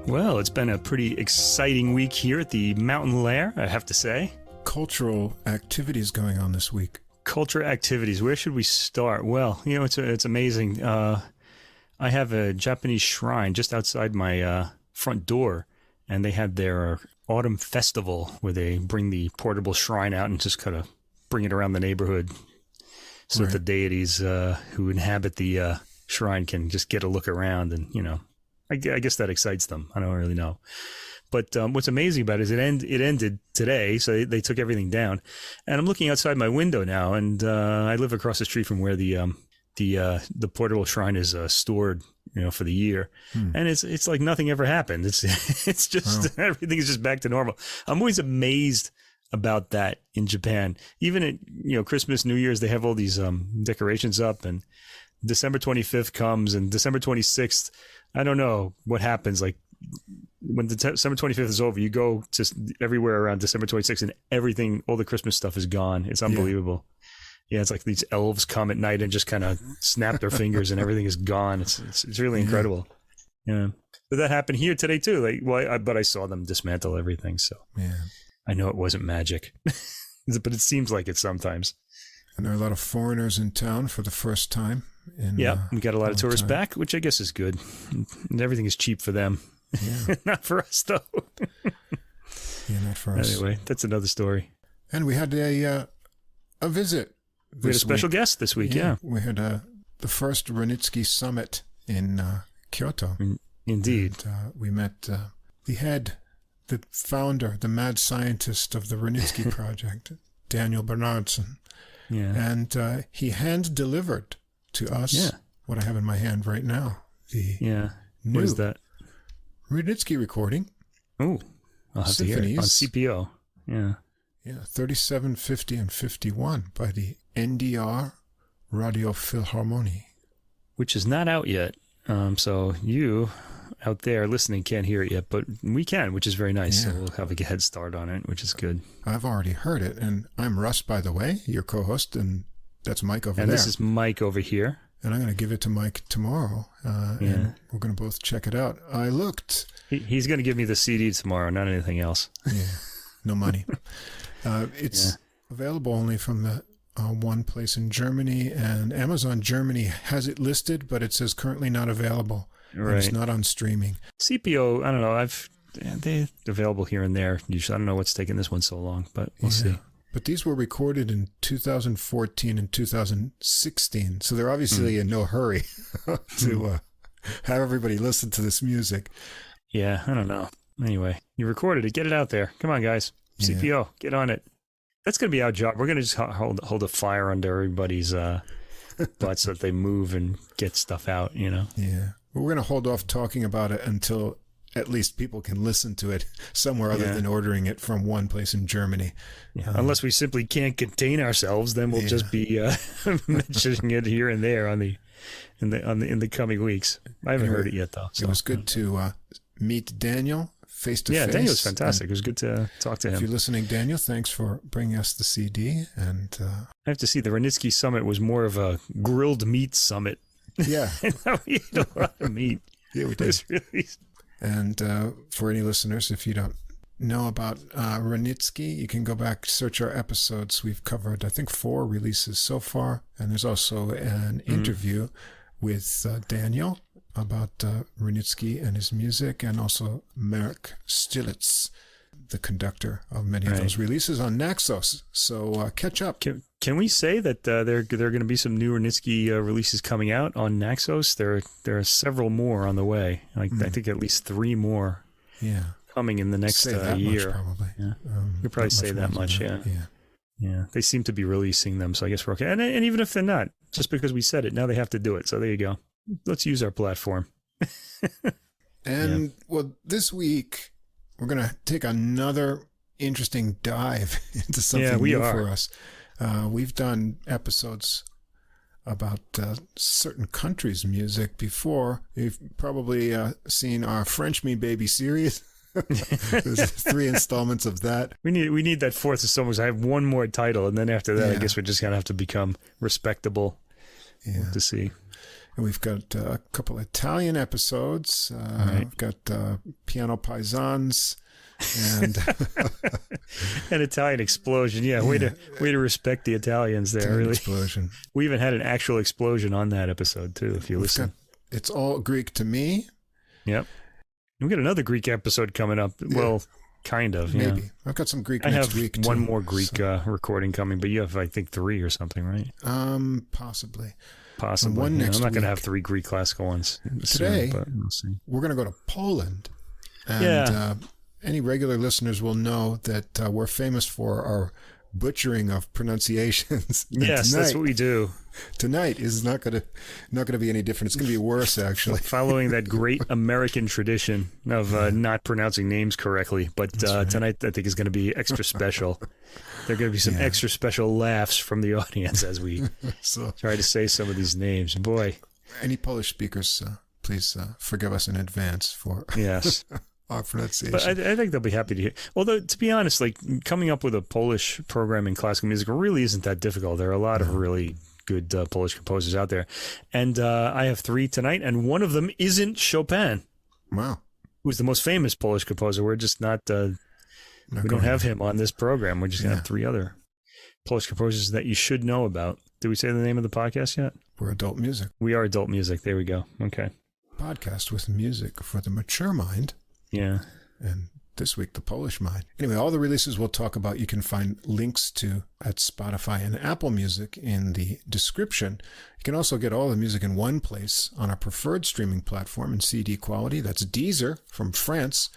Well, it's been a pretty exciting week here at the Mountain Lair, I have to say. Cultural activities going on this week. Cultural activities. Where should we start? Well, you know, it's amazing. I have a Japanese shrine just outside my front door, and they had their autumn festival where they bring the portable shrine out and just kind of bring it around the neighborhood so that the deities who inhabit the shrine can just get a look around, and, you know, I guess that excites them. I don't really know. But what's amazing about it is it ended today, so they took everything down. And I'm looking outside my window now, and I live across the street from where the portable shrine is stored, you know, for the year. And it's like nothing ever happened. It's just everything is just back to normal. I'm always amazed about that in Japan. Even at, you know, Christmas, New Year's, they have all these decorations up, and December 25th comes, and December 26th, I don't know what happens. Like when December 25th is over, you go just everywhere around December 26th, and everything, all the Christmas stuff is gone. It's unbelievable. Yeah, it's like these elves come at night and just kind of snap their fingers, and everything is gone. It's really incredible. Yeah, but that happened here today too. Like, well, but I saw them dismantle everything, so I know it wasn't magic, but it seems like it sometimes. And there are a lot of foreigners in town for the first time. We got a lot of tourists back, which I guess is good. And everything is cheap for them. Yeah. Not for us, though. Not for us. Anyway, that's another story. And we had a visit. We had a special guest this week, We had the first Wronitzky Summit in Kyoto. Indeed. And, we met the head, the founder, the mad scientist of the Wronitzky Project, Daniel Bernardson. Yeah. And he hand-delivered to us what I have in my hand right now. The what is that? Wronitzky recording. Oh, I'll have to hear it on CPO. Yeah. Yeah, 37, 50, and 51 by the NDR Radio Philharmonie. Which is not out yet. So you out there listening can't hear it yet, but we can, which is very nice. So we'll have a head start on it, which is good. I've already heard it, and I'm Russ, by the way, your co-host, and that's Mike over there. And this is Mike over here. And I'm going to give it to Mike tomorrow, and we're going to both check it out. I looked. He's going to give me the CD tomorrow, not anything else. Yeah, no money. It's available only from the one place in Germany, and Amazon Germany has it listed, but it says currently not available. Right. And it's not on streaming. CPO, I don't know. They're available here and there. Usually, I don't know what's taking this one so long, but we'll see. But these were recorded in 2014 and 2016, so they're obviously in no hurry to have everybody listen to this music. Yeah, I don't know. Anyway, you recorded it. Get it out there. Come on, guys. CPO, get on it. That's going to be our job. We're going to just hold a fire under everybody's butts so that they move and get stuff out, you know? Yeah. We're going to hold off talking about it until at least people can listen to it somewhere other than ordering it from one place in Germany. Yeah. Unless we simply can't contain ourselves, then we'll just be mentioning it here and there in the coming weeks. I haven't heard it yet, though. So. It was good to meet Daniel face-to-face. Yeah, Daniel's fantastic. It was good to talk to him. If you're listening, Daniel, thanks for bringing us the CD. And I have to see, the Wronitzky Summit was more of a grilled meat summit. Yeah. We ate a lot of meat. Yeah, we did. And for any listeners, if you don't know about Wronitzky, you can go back, search our episodes. We've covered, I think, 4 releases so far. And there's also an interview with Daniel about Wronitzky and his music, and also Marek Stilitz, the conductor of many of those releases on Naxos. So catch up. Can we say that there are going to be some new Wronitzky releases coming out on Naxos? There are several more on the way. I think at least 3 more. Coming in the next year. Much, probably. Yeah. We'll probably say that much. Yeah. They seem to be releasing them, so I guess we're okay. And even if they're not, just because we said it, now they have to do it. So there you go. Let's use our platform. Well, this week we're going to take another interesting dive into something new for us. We've done episodes about certain countries' music before. You've probably seen our French Me Baby series. There's 3 installments of that. We need that 4th installment. I have one more title, and then after that, I guess we're just going to have to become respectable to see. And we've got a couple Italian episodes. Right. We've got Piano Paisans and an Italian explosion. Yeah, way to respect the Italians there. Italian really. Explosion. We even had an actual explosion on that episode too. If you listen, It's All Greek to Me. Yep. We got another Greek episode coming up. Yeah. Well, kind of. Maybe. Yeah. I've got some Greek I next have week. one too, more Greek recording coming, but you have, I think, 3 or something, right? Possibly. Possibly. One next I'm not going to week. have 3 Greek classical ones Today, soon, but we'll see. We're going to go to Poland. And any regular listeners will know that we're famous for our butchering of pronunciations. Yes, that's what we do. Tonight is not going to be any different. It's going to be worse, actually. Following that great American tradition of not pronouncing names correctly. But right. Tonight, I think, is going to be extra special. There are going to be some extra special laughs from the audience as we try to say some of these names. Boy. Any Polish speakers, please forgive us in advance for our pronunciation. But I think they'll be happy to hear. Although, to be honest, like coming up with a Polish program in classical music really isn't that difficult. There are a lot of really good Polish composers out there. And I have 3 tonight, and one of them isn't Chopin. Wow. Who's the most famous Polish composer. We're just not we don't have him on this program. We're just going to have 3 other Polish composers that you should know about. Did we say the name of the podcast yet? We're Adult Music. We are Adult Music. There we go. Okay. Podcast with music for the mature mind. Yeah. And this week, the Polish mind. Anyway, all the releases we'll talk about, you can find links to at Spotify and Apple Music in the description. You can also get all the music in one place on our preferred streaming platform in CD quality. That's Deezer from France.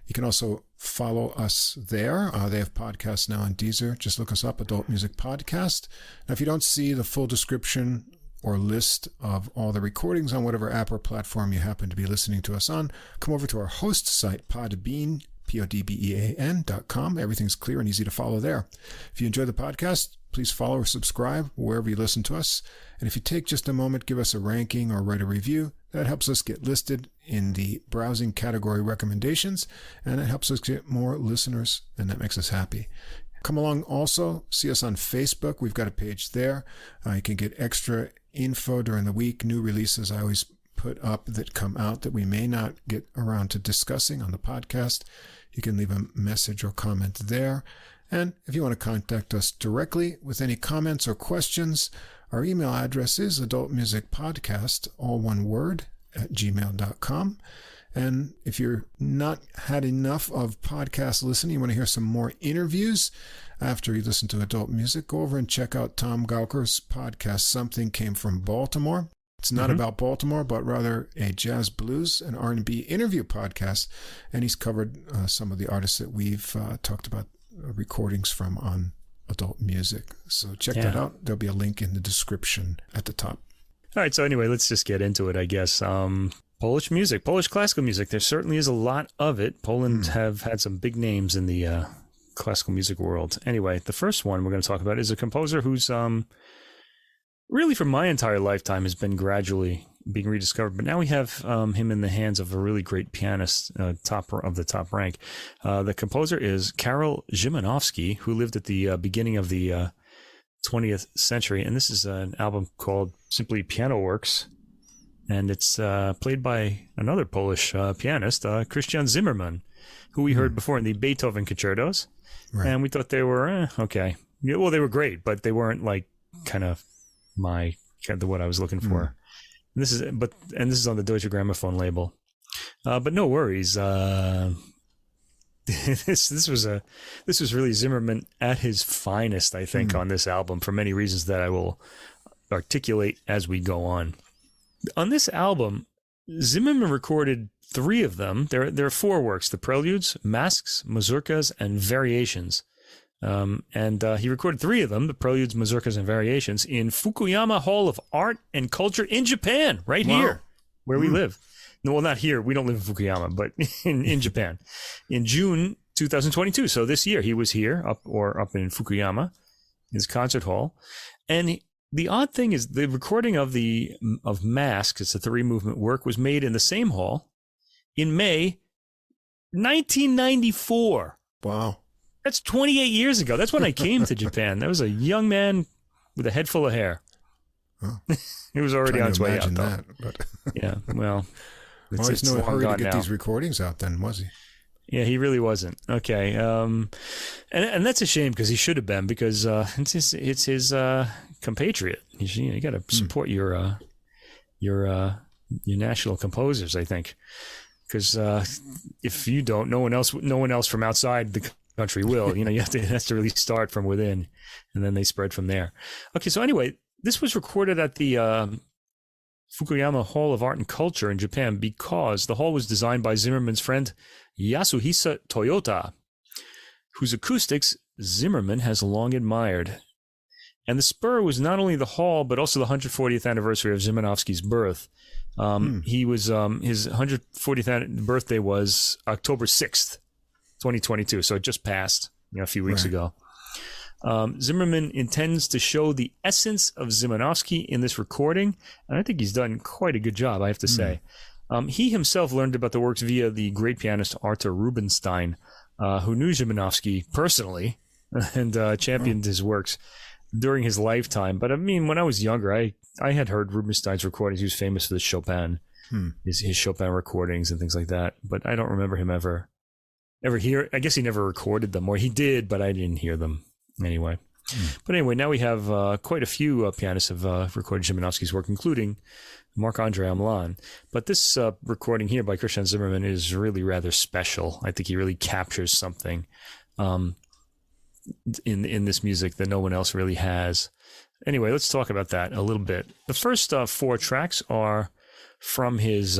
You can also follow us there. They have podcasts now on Deezer. Just look us up, Adult Music Podcast. Now, if you don't see the full description or list of all the recordings on whatever app or platform you happen to be listening to us on, come over to our host site, Podbean, podbean.com. Everything's clear and easy to follow there. If you enjoy the podcast, please follow or subscribe wherever you listen to us. And if you take just a moment, give us a ranking or write a review. That helps us get listed in the browsing category recommendations, and it helps us get more listeners, and that makes us happy. Come along also, see us on Facebook. We've got a page there. You can get extra info during the week, new releases I always put up that come out that we may not get around to discussing on the podcast. You can leave a message or comment there. And if you want to contact us directly with any comments or questions, our email address is adultmusicpodcast, all one word, @gmail.com. And if you're not had enough of podcast listening, you want to hear some more interviews after you listen to adult music, go over and check out Tom Gouker's podcast, Something Came from Baltimore. It's not about Baltimore, but rather a jazz, blues, and R&B interview podcast. And he's covered some of the artists that we've talked about recordings from on adult music. So check that out. There'll be a link in the description at the top. All right. So anyway, let's just get into it, I guess. Polish music, Polish classical music. There certainly is a lot of it. Poland have had some big names in the classical music world. Anyway, the first one we're going to talk about is a composer who's really for my entire lifetime has been gradually being rediscovered. But now we have him in the hands of a really great pianist, top of the top rank. The composer is Karol Szymanowski, who lived at the beginning of the 20th century. And this is an album called simply Piano Works. And it's played by another Polish pianist, Krystian Zimerman, who we heard before in the Beethoven concertos. Right. And we thought they were okay. Yeah, well, they were great, but they weren't like kind of what I was looking for. This is on the Deutsche Grammophon label. But no worries. This was really Zimerman at his finest, I think, on this album for many reasons that I will articulate as we go on. On this album, Zimerman recorded 3 of them. There are 4 works: the Preludes, Masques, Mazurkas, and Variations. And he recorded 3 of them, the Preludes, Mazurkas, and Variations, in Fukuyama Hall of Art and Culture in Japan, right here, where we live. No, well, not here. We don't live in Fukuyama, but in Japan. In June 2022, so this year, he was here, up in Fukuyama, his concert hall. And the odd thing is the recording of Masques, it's a 3-movement work, was made in the same hall in May 1994. Wow. That's 28 years ago. That's when I came to Japan. That was a young man with a head full of hair. Oh. It was already on its way out, though. But yeah, well, he's no hurry to get these recordings out then, was he? Yeah, he really wasn't. Okay, and that's a shame because he should have been, because it's his compatriot. You got to support your national composers, I think, because if you don't, no one else from outside the country will. You have to really start from within, and then they spread from there. Okay, so anyway, this was recorded at the Fukuyama Hall of Art and Culture in Japan because the hall was designed by Zimerman's friend Yasuhisa Toyota, whose acoustics Zimerman has long admired. And the spur was not only the hall, but also the 140th anniversary of Szymanowski's birth. He was his 140th birthday was October 6th, 2022. So it just passed a few weeks ago. Zimerman intends to show the essence of Szymanowski in this recording, and I think he's done quite a good job, I have to say. He himself learned about the works via the great pianist Arthur Rubinstein, who knew Szymanowski personally and championed his works during his lifetime. But I mean, when I was younger, I had heard Rubinstein's recordings. He was famous for the Chopin, his Chopin recordings and things like that. But I don't remember him ever hear. I guess he never recorded them, or he did, but I didn't hear them anyway. But anyway, now we have quite a few pianists have recorded Szymanowski's work, including Marc-André Hamelin. But this recording here by Krystian Zimerman is really rather special. I think he really captures something in this music that no one else really has. Anyway, let's talk about that a little bit. The first 4 tracks are from his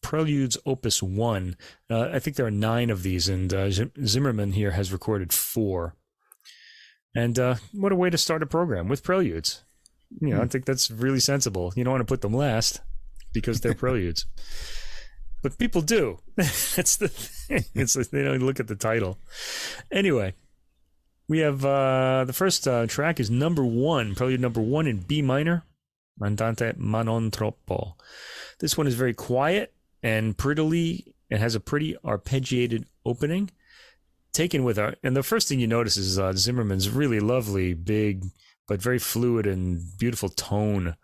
Preludes Opus 1. I think there are 9 of these, and Zimerman here has recorded 4. And what a way to start a program, with preludes. I think that's really sensible. You don't want to put them last because they're preludes. But people do. That's the thing. It's like they don't look at the title. Anyway, we have the first track is number 1, prelude number 1 in B minor, Andante ma non troppo. This one is very quiet and it has a pretty arpeggiated opening. Taken with and the first thing you notice is Zimerman's really lovely, big, but very fluid and beautiful tone.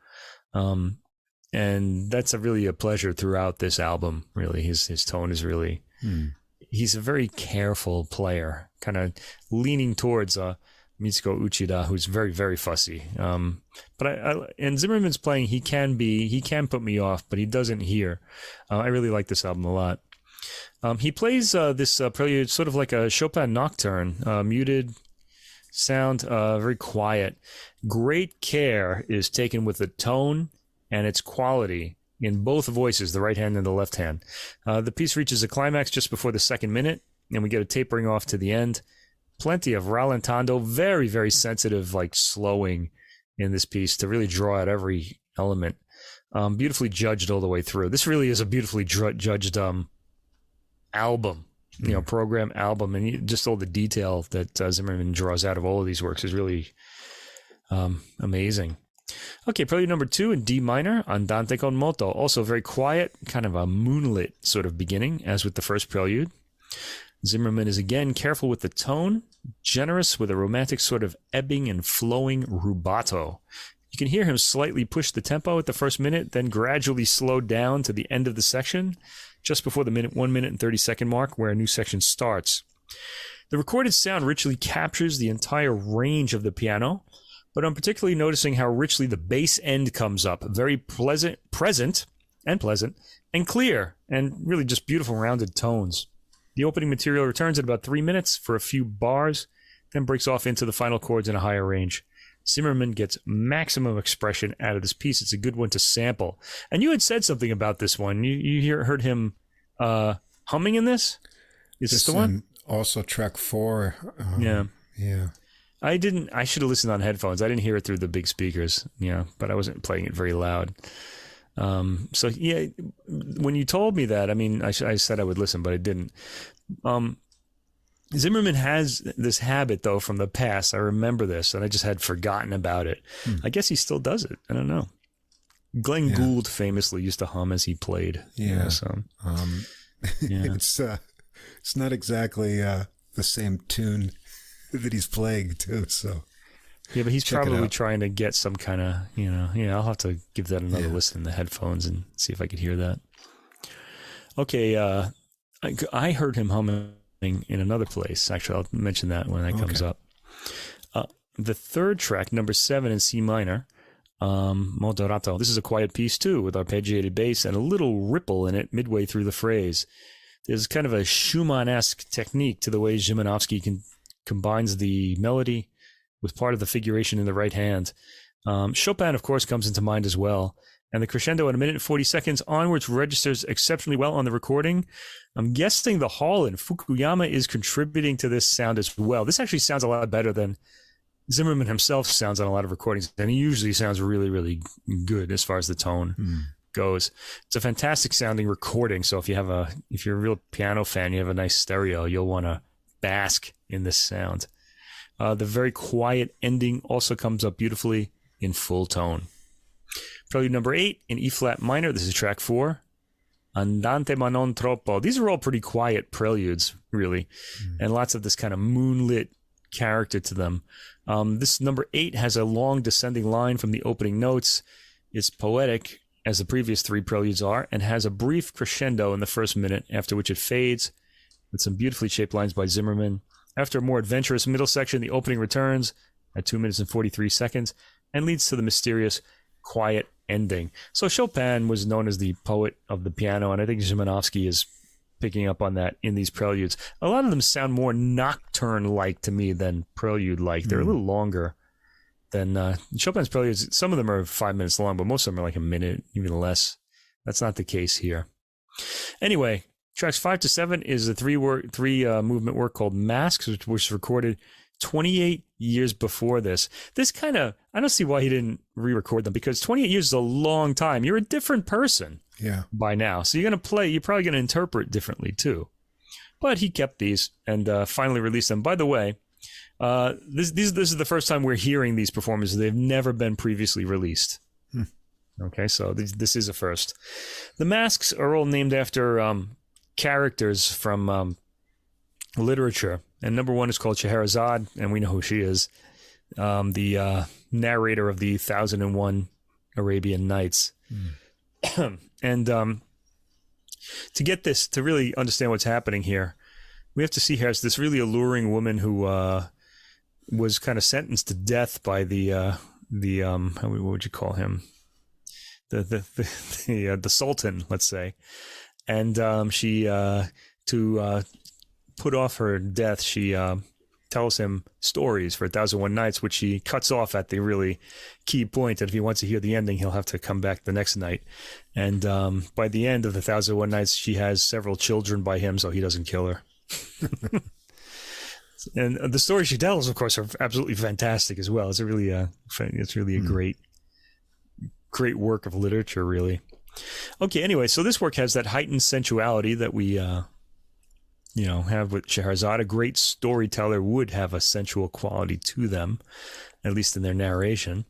And that's really a pleasure throughout this album, really. His tone is really, he's a very careful player, kind of leaning towards Mitsuko Uchida, who's very, very fussy. But and Zimmerman's playing, he can put me off, but he doesn't here. I really like this album a lot. He plays this prelude sort of like a Chopin nocturne, muted sound, very quiet. Great care is taken with the tone and its quality in both voices, the right hand and the left hand. The piece reaches a climax just before the 2nd minute, and we get a tapering off to the end. Plenty of rallentando, very, very sensitive, like slowing in this piece to really draw out every element. Beautifully judged all the way through. This really is a beautifully judged album, program album, and just all the detail that Zimerman draws out of all of these works is really amazing. Okay, prelude number 2 in D minor, Andante con moto, also very quiet, kind of a moonlit sort of beginning, as with the first prelude. Zimerman is again careful with the tone, generous with a romantic sort of ebbing and flowing rubato. You can hear him slightly push the tempo at the first minute, then gradually slow down to the end of the section, just before the 1 minute and 30-second mark, where a new section starts. The recorded sound richly captures the entire range of the piano, but I'm particularly noticing how richly the bass end comes up. Very present, and clear, and really just beautiful rounded tones. The opening material returns at about 3 minutes for a few bars, then breaks off into the final chords in a higher range. Zimerman gets maximum expression out of this piece. It's a good one to sample. And you had said something about this one. You heard him humming in this? Is this the one? Also track 4. Yeah. I should have listened on headphones. I didn't hear it through the big speakers, but I wasn't playing it very loud. So yeah, when you told me that, I mean, I said I would listen, but I didn't. Zimerman has this habit, though, from the past. I remember this, and I just had forgotten about it. I guess he still does it. I don't know. Glenn Gould famously used to hum as he played. Yeah. Yeah. It's not exactly the same tune that he's playing too. So Yeah, but he's Check it probably out. trying to get some kind of, I'll have to give that another listen in the headphones and see if I could hear that. Okay, I heard him humming in another place. Actually, I'll mention that when that comes up. The third track, number 7 in C minor, Moderato. This is a quiet piece too, with arpeggiated bass and a little ripple in it midway through the phrase. There's kind of a Schumann-esque technique to the way Szymanowski combines the melody with part of the figuration in the right hand. Chopin, of course, comes into mind as well. And the crescendo at 1 minute and 40 seconds onwards registers exceptionally well on the recording. I'm guessing the hall in Fukuyama is contributing to this sound as well. This actually sounds a lot better than Zimerman himself sounds on a lot of recordings, and he usually sounds really, really good as far as the tone goes. It's a fantastic sounding recording. So if you're a real piano fan, you have a nice stereo, you'll want to bask in this sound. The very quiet ending also comes up beautifully in full tone. Prelude number 8 in E flat minor. This is track 4. Andante ma non troppo. These are all pretty quiet preludes, really, and lots of this kind of moonlit character to them. This number 8 has a long descending line from the opening notes. It's poetic, as the previous 3 preludes are, and has a brief crescendo in the first minute, after which it fades with some beautifully shaped lines by Zimerman. After a more adventurous middle section, the opening returns at 2 minutes and 43 seconds and leads to the mysterious, quiet ending. So Chopin was known as the poet of the piano, and I think Szymanowski is picking up on that in these preludes. A lot of them sound more nocturne-like to me than prelude-like. They're a little longer than Chopin's preludes. Some of them are 5 minutes long, but most of them are like a minute, even less. That's not the case here. Anyway, tracks 5 to 7 is a three movement work called Masks, which was recorded 28 years before this. This kind of, I don't see why he didn't re-record them, because 28 years is a long time. You're a different person by now. So you're probably going to interpret differently too. But he kept these and finally released them. By the way, this is the first time we're hearing these performances. They've never been previously released. Okay, so this is a first. The Masks are all named after characters from literature. And number 1 is called Scheherazade, and we know who she is. The narrator of the 1001 Arabian Nights. And to get this, to really understand what's happening here, we have to see her as this really alluring woman who was kind of sentenced to death by what would you call him? The Sultan, let's say. And she to put off her death, she tells him stories for 1001 Nights, which he cuts off at the really key point that if he wants to hear the ending, he'll have to come back the next night. And by the end of the 1001 Nights, she has several children by him, so he doesn't kill her. And the stories she tells, of course, are absolutely fantastic as well. It's really a great work of literature, really. Okay, anyway, so this work has that heightened sensuality that we have with Scheherazade. A great storyteller would have a sensual quality to them, at least in their narration.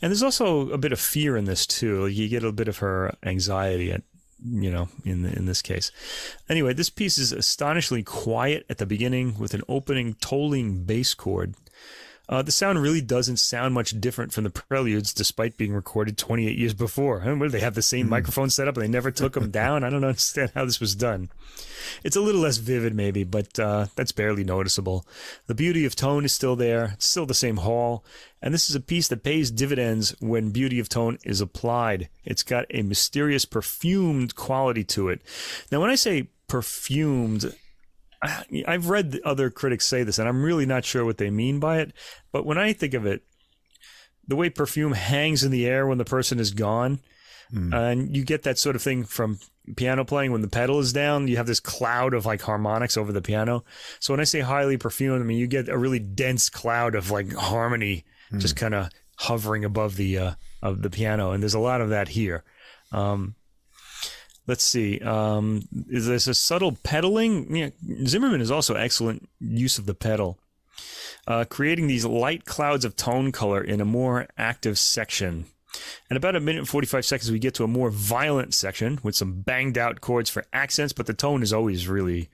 And there's also a bit of fear in this too. You get a bit of her anxiety in this case. Anyway, this piece is astonishingly quiet at the beginning with an opening tolling bass chord. The sound really doesn't sound much different from the preludes, despite being recorded 28 years before. They have the same microphone set up and they never took them down. I don't understand how this was done. It's a little less vivid maybe, but that's barely noticeable. The beauty of tone is still there. It's still the same hall. And this is a piece that pays dividends when beauty of tone is applied. It's got a mysterious perfumed quality to it. Now, when I say perfumed, I've read other critics say this, and I'm really not sure what they mean by it. But when I think of it, the way perfume hangs in the air when the person is gone, and you get that sort of thing from piano playing when the pedal is down, you have this cloud of like harmonics over the piano. So when I say highly perfumed, I mean you get a really dense cloud of like harmony just kind of hovering above the piano, and there's a lot of that here. Let's see. There's a subtle pedaling. Yeah, Zimerman is also excellent use of the pedal, creating these light clouds of tone color in a more active section. And about 1 minute and 45 seconds, we get to a more violent section with some banged out chords for accents, but the tone is always really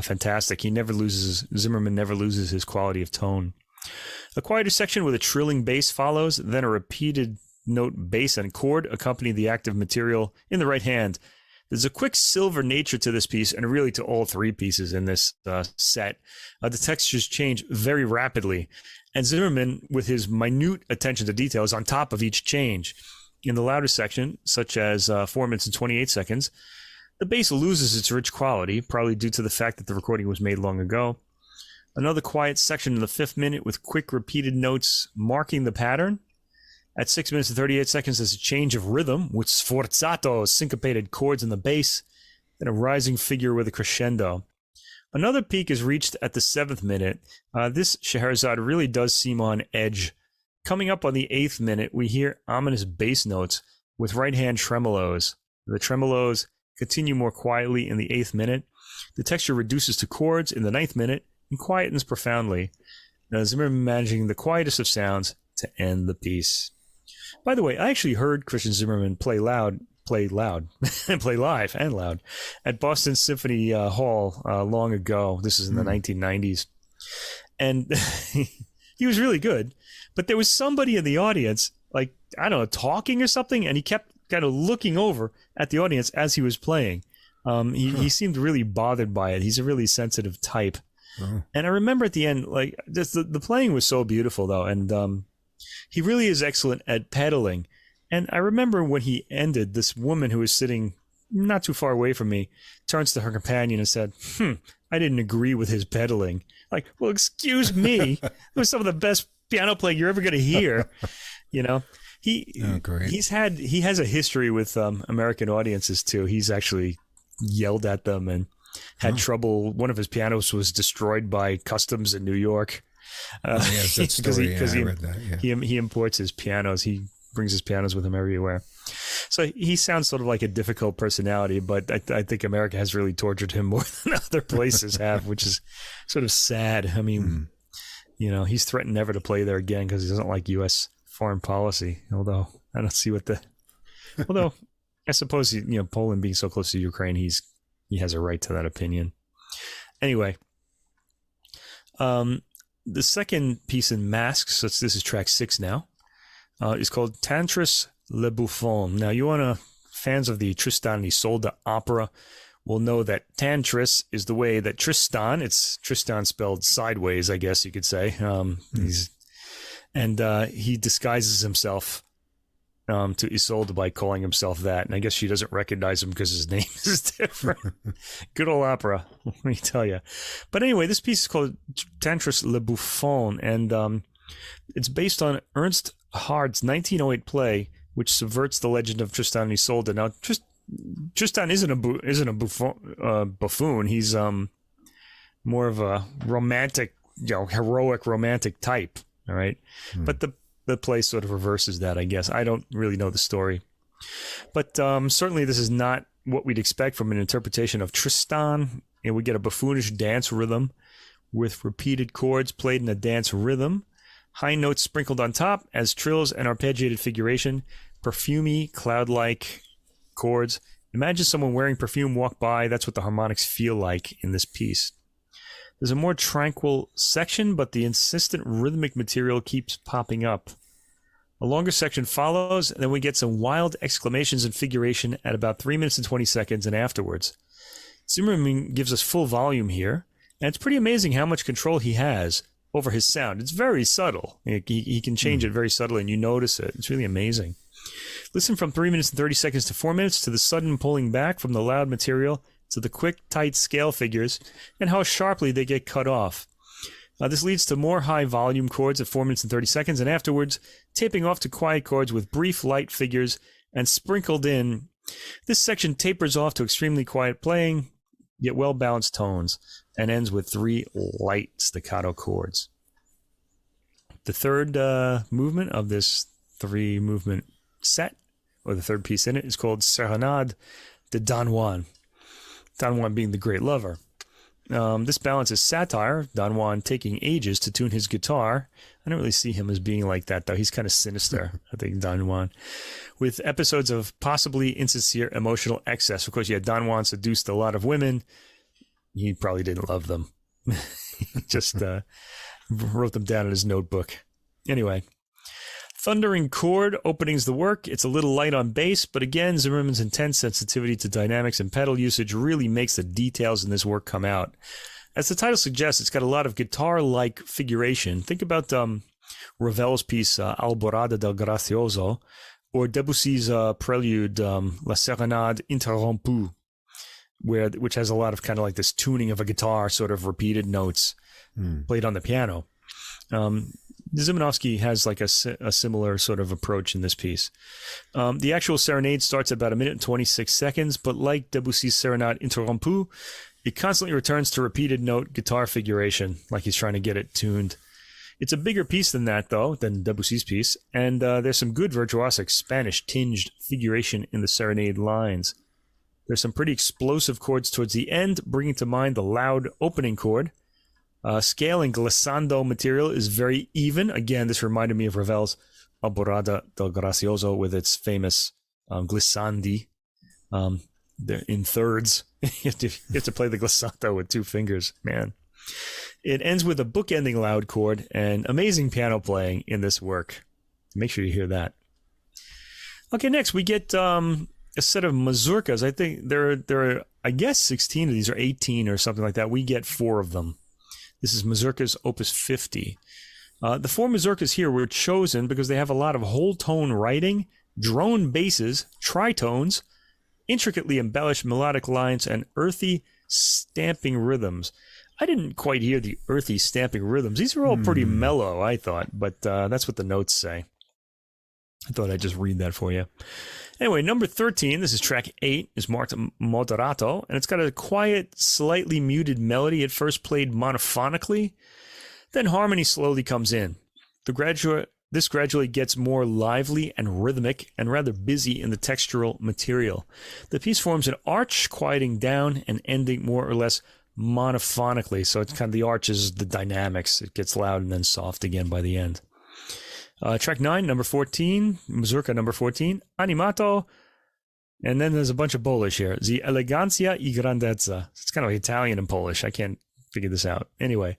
fantastic. Zimerman never loses his quality of tone. A quieter section with a trilling bass follows, then a repeated note bass and chord accompany the active material in the right hand. There's a quick silver nature to this piece, and really to all three pieces in this set. The textures change very rapidly, and Zimerman, with his minute attention to detail, is on top of each change. In the louder section, such as 4 minutes and 28 seconds, the bass loses its rich quality, probably due to the fact that the recording was made long ago. Another quiet section in the 5th minute with quick repeated notes marking the pattern. At 6 minutes and 38 seconds, there's a change of rhythm with sforzato, syncopated chords in the bass, then a rising figure with a crescendo. Another peak is reached at the 7th minute. This Scheherazade really does seem on edge. Coming up on the 8th minute, we hear ominous bass notes with right-hand tremolos. The tremolos continue more quietly in the 8th minute. The texture reduces to chords in the 9th minute and quietens profoundly. Zimerman managing the quietest of sounds to end the piece. By the way, I actually heard Krystian Zimerman play live and loud at Boston Symphony Hall long ago. This is in the 1990s. And he was really good. But there was somebody in the audience, like, I don't know, talking or something, and he kept kind of looking over at the audience as he was playing. He seemed really bothered by it. He's a really sensitive type. And I remember at the end, like, just the playing was so beautiful, though, and he really is excellent at pedaling. And I remember when he ended, this woman who was sitting not too far away from me turns to her companion and said, I didn't agree with his pedaling. Like, well, excuse me. It was some of the best piano playing you're ever going to hear. You know, he has a history with American audiences, too. He's actually yelled at them and had trouble. One of his pianos was destroyed by customs in New York. Yes, that story. I read that. Yeah. He imports his pianos. He brings his pianos with him everywhere. So he sounds sort of like a difficult personality, but I think America has really tortured him more than other places have, which is sort of sad. I mean, you know, he's threatened never to play there again because he doesn't like U.S. foreign policy. Although I don't see although I suppose Poland being so close to Ukraine, he has a right to that opinion. Anyway, the second piece in Masks, so this is track 6 now, is called Tantris Le Bouffon. Now, fans of the Tristan and Isolde opera will know that Tantris is the way that it's Tristan spelled sideways, I guess you could say. He disguises himself to Isolde by calling himself that. And I guess she doesn't recognize him because his name is different. Good old opera, let me tell you. But anyway, this piece is called Tantris Le Bouffon, and it's based on Ernst Hard's 1908 play, which subverts the legend of Tristan and Isolde. Now, Tristan isn't a buffoon. He's more of a romantic, heroic romantic type. All right, but the play sort of reverses that, I guess. I don't really know the story, but certainly this is not what we'd expect from an interpretation of Tristan. And we get a buffoonish dance rhythm with repeated chords played in a dance rhythm, high notes sprinkled on top as trills and arpeggiated figuration, perfumey, cloud-like chords. Imagine someone wearing perfume walk by. That's what the harmonics feel like in this piece. There's a more tranquil section, but the insistent rhythmic material keeps popping up. A longer section follows, and then we get some wild exclamations and figuration at about 3 minutes and 20 seconds and afterwards. Zimerman gives us full volume here, and it's pretty amazing how much control he has over his sound. It's very subtle. He can change it very subtly, and you notice it. It's really amazing. Listen from 3 minutes and 30 seconds to 4 minutes to the sudden pulling back from the loud material to the quick, tight scale figures and how sharply they get cut off. This leads to more high volume chords at 4 minutes and 30 seconds, and afterwards taping off to quiet chords with brief, light figures and sprinkled in. This section tapers off to extremely quiet playing, yet well-balanced tones, and ends with 3 light staccato chords. The third movement of this 3-movement set, or the third piece in it, is called Serenade de Don Juan. Don Juan being the great lover. This balances satire, Don Juan taking ages to tune his guitar. I don't really see him as being like that, though. He's kind of sinister, I think, Don Juan. With episodes of possibly insincere emotional excess. Of course, Don Juan seduced a lot of women. He probably didn't love them. Just wrote them down in his notebook. Anyway, thundering chord openings the work. It's a little light on bass, but again, Zimerman's intense sensitivity to dynamics and pedal usage really makes the details in this work come out. As the title suggests, it's got a lot of guitar-like figuration. Think about Ravel's piece, Alborada del Gracioso, or Debussy's prelude, La Serenade Interrompue, which has a lot of kind of like this tuning of a guitar, sort of repeated notes played on the piano. Szymanowski has like a similar sort of approach in this piece. The actual serenade starts at about 1 minute and 26 seconds, but like Debussy's Serenade Interrompue, it constantly returns to repeated note guitar figuration, like he's trying to get it tuned. It's a bigger piece than that, though, than Debussy's piece, and there's some good virtuosic Spanish-tinged figuration in the serenade lines. There's some pretty explosive chords towards the end, bringing to mind the loud opening chord. Scale and glissando material is very even. Again, this reminded me of Ravel's Alborada del Gracioso with its famous glissandi in thirds. You have to play the glissando with 2 fingers, man. It ends with a book-ending loud chord and amazing piano playing in this work. Make sure you hear that. Okay, next we get a set of mazurkas. I think there are, I guess, 16 of these, or 18 or something like that. We get 4 of them. This is Mazurkas Opus 50. The 4 mazurkas here were chosen because they have a lot of whole tone writing, drone basses, tritones, intricately embellished melodic lines, and earthy stamping rhythms. I didn't quite hear the earthy stamping rhythms. These are all pretty mellow, I thought, but that's what the notes say. I thought I'd just read that for you. Anyway, number 13, this is track 8, is marked Moderato, and it's got a quiet, slightly muted melody at first played monophonically. Then harmony slowly comes in. This gradually gets more lively and rhythmic and rather busy in the textural material. The piece forms an arch quieting down and ending more or less monophonically, so it's kind of the arch is the dynamics. It gets loud and then soft again by the end. Track 9, number 14, Mazurka number 14, Animato, and then there's a bunch of Polish here. The Elegancia I Grandezza. It's kind of like Italian and Polish. I can't figure this out. Anyway,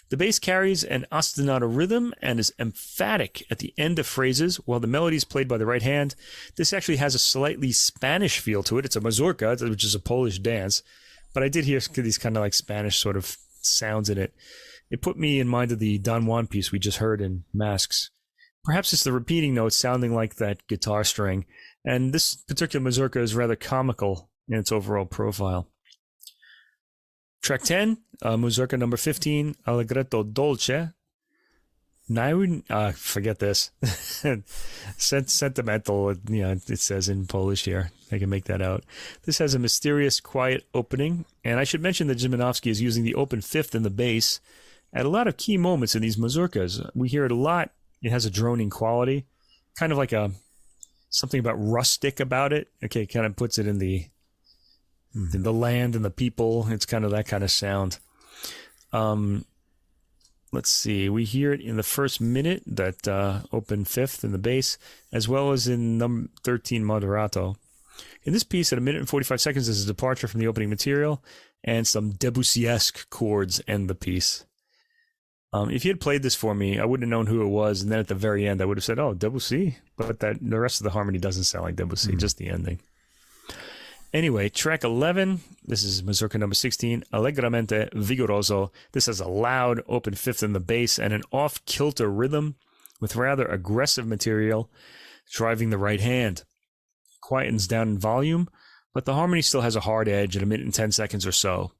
the bass carries an ostinato rhythm and is emphatic at the end of phrases, while the melody is played by the right hand. This actually has a slightly Spanish feel to it. It's a mazurka, which is a Polish dance, but I did hear these kind of like Spanish sort of sounds in it. It put me in mind of the Don Juan piece we just heard in Masks. Perhaps it's the repeating notes sounding like that guitar string, and this particular mazurka is rather comical in its overall profile. Track 10, mazurka number 15, Allegretto Dolce. Now, forget this. Sentimental, it says in Polish here. I can make that out. This has a mysterious, quiet opening, and I should mention that Szymanowski is using the open fifth in the bass at a lot of key moments in these mazurkas. We hear it a lot. It has a droning quality, kind of like something about rustic about it. Okay, kind of puts it in the land and the people. It's kind of that kind of sound. Let's see. We hear it in the first minute, that open fifth in the bass, as well as in number 13, Moderato. In this piece, at 1 minute and 45 seconds, there's a departure from the opening material, and some Debussy-esque chords end the piece. If you had played this for me, I wouldn't have known who it was, and then at the very end, I would have said, "Oh, Debussy," but the rest of the harmony doesn't sound like Debussy, just the ending. Anyway, track 11, this is Mazurka number 16, Allegramente Vigoroso. This has a loud open fifth in the bass and an off-kilter rhythm with rather aggressive material driving the right hand. Quietens down in volume, but the harmony still has a hard edge at 1 minute and 10 seconds or so.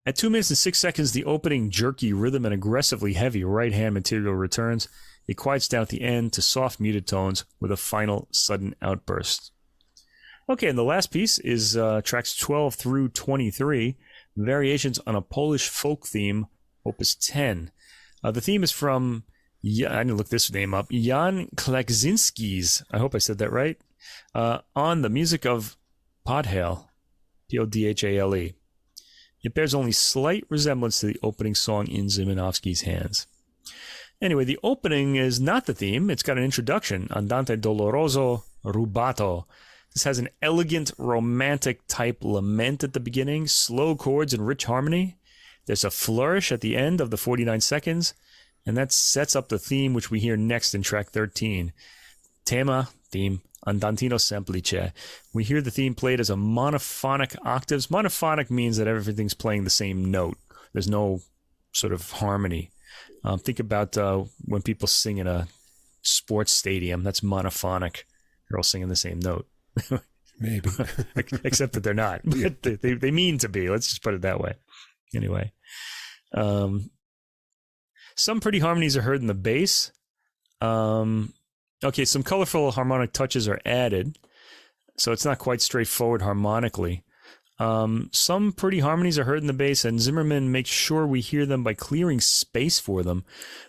At 2 minutes and 6 seconds, the opening jerky rhythm and aggressively heavy right hand material returns. It quiets down at the end to soft muted tones with a final sudden outburst. Okay, and the last piece is tracks 12 through 23, variations on a Polish folk theme, Opus 10. The theme is from, I didn't look this name up, Jan Klekzinski's, I hope I said that right, on the music of Podhale, Podhale. It bears only slight resemblance to the opening song in Szymanowski's hands. Anyway, the opening is not the theme. It's got an introduction, Andante Doloroso Rubato. This has an elegant, romantic-type lament at the beginning, slow chords and rich harmony. There's a flourish at the end of the 49 seconds, And that sets up the theme, which we hear next in track 13. Tema, theme, Andantino semplice. We hear the theme played as a monophonic octaves. Monophonic means that everything's playing the same note. There's no sort of harmony. Think about when people sing in a sports stadium. That's monophonic. They're all singing the same note. Maybe. Except that they're not. But they mean to be. Let's just put it that way. Anyway. Some pretty harmonies are heard in the bass. Okay, some colorful harmonic touches are added, so it's not quite straightforward harmonically. Some pretty harmonies are heard in the bass, and Zimerman makes sure we hear them by clearing space for them,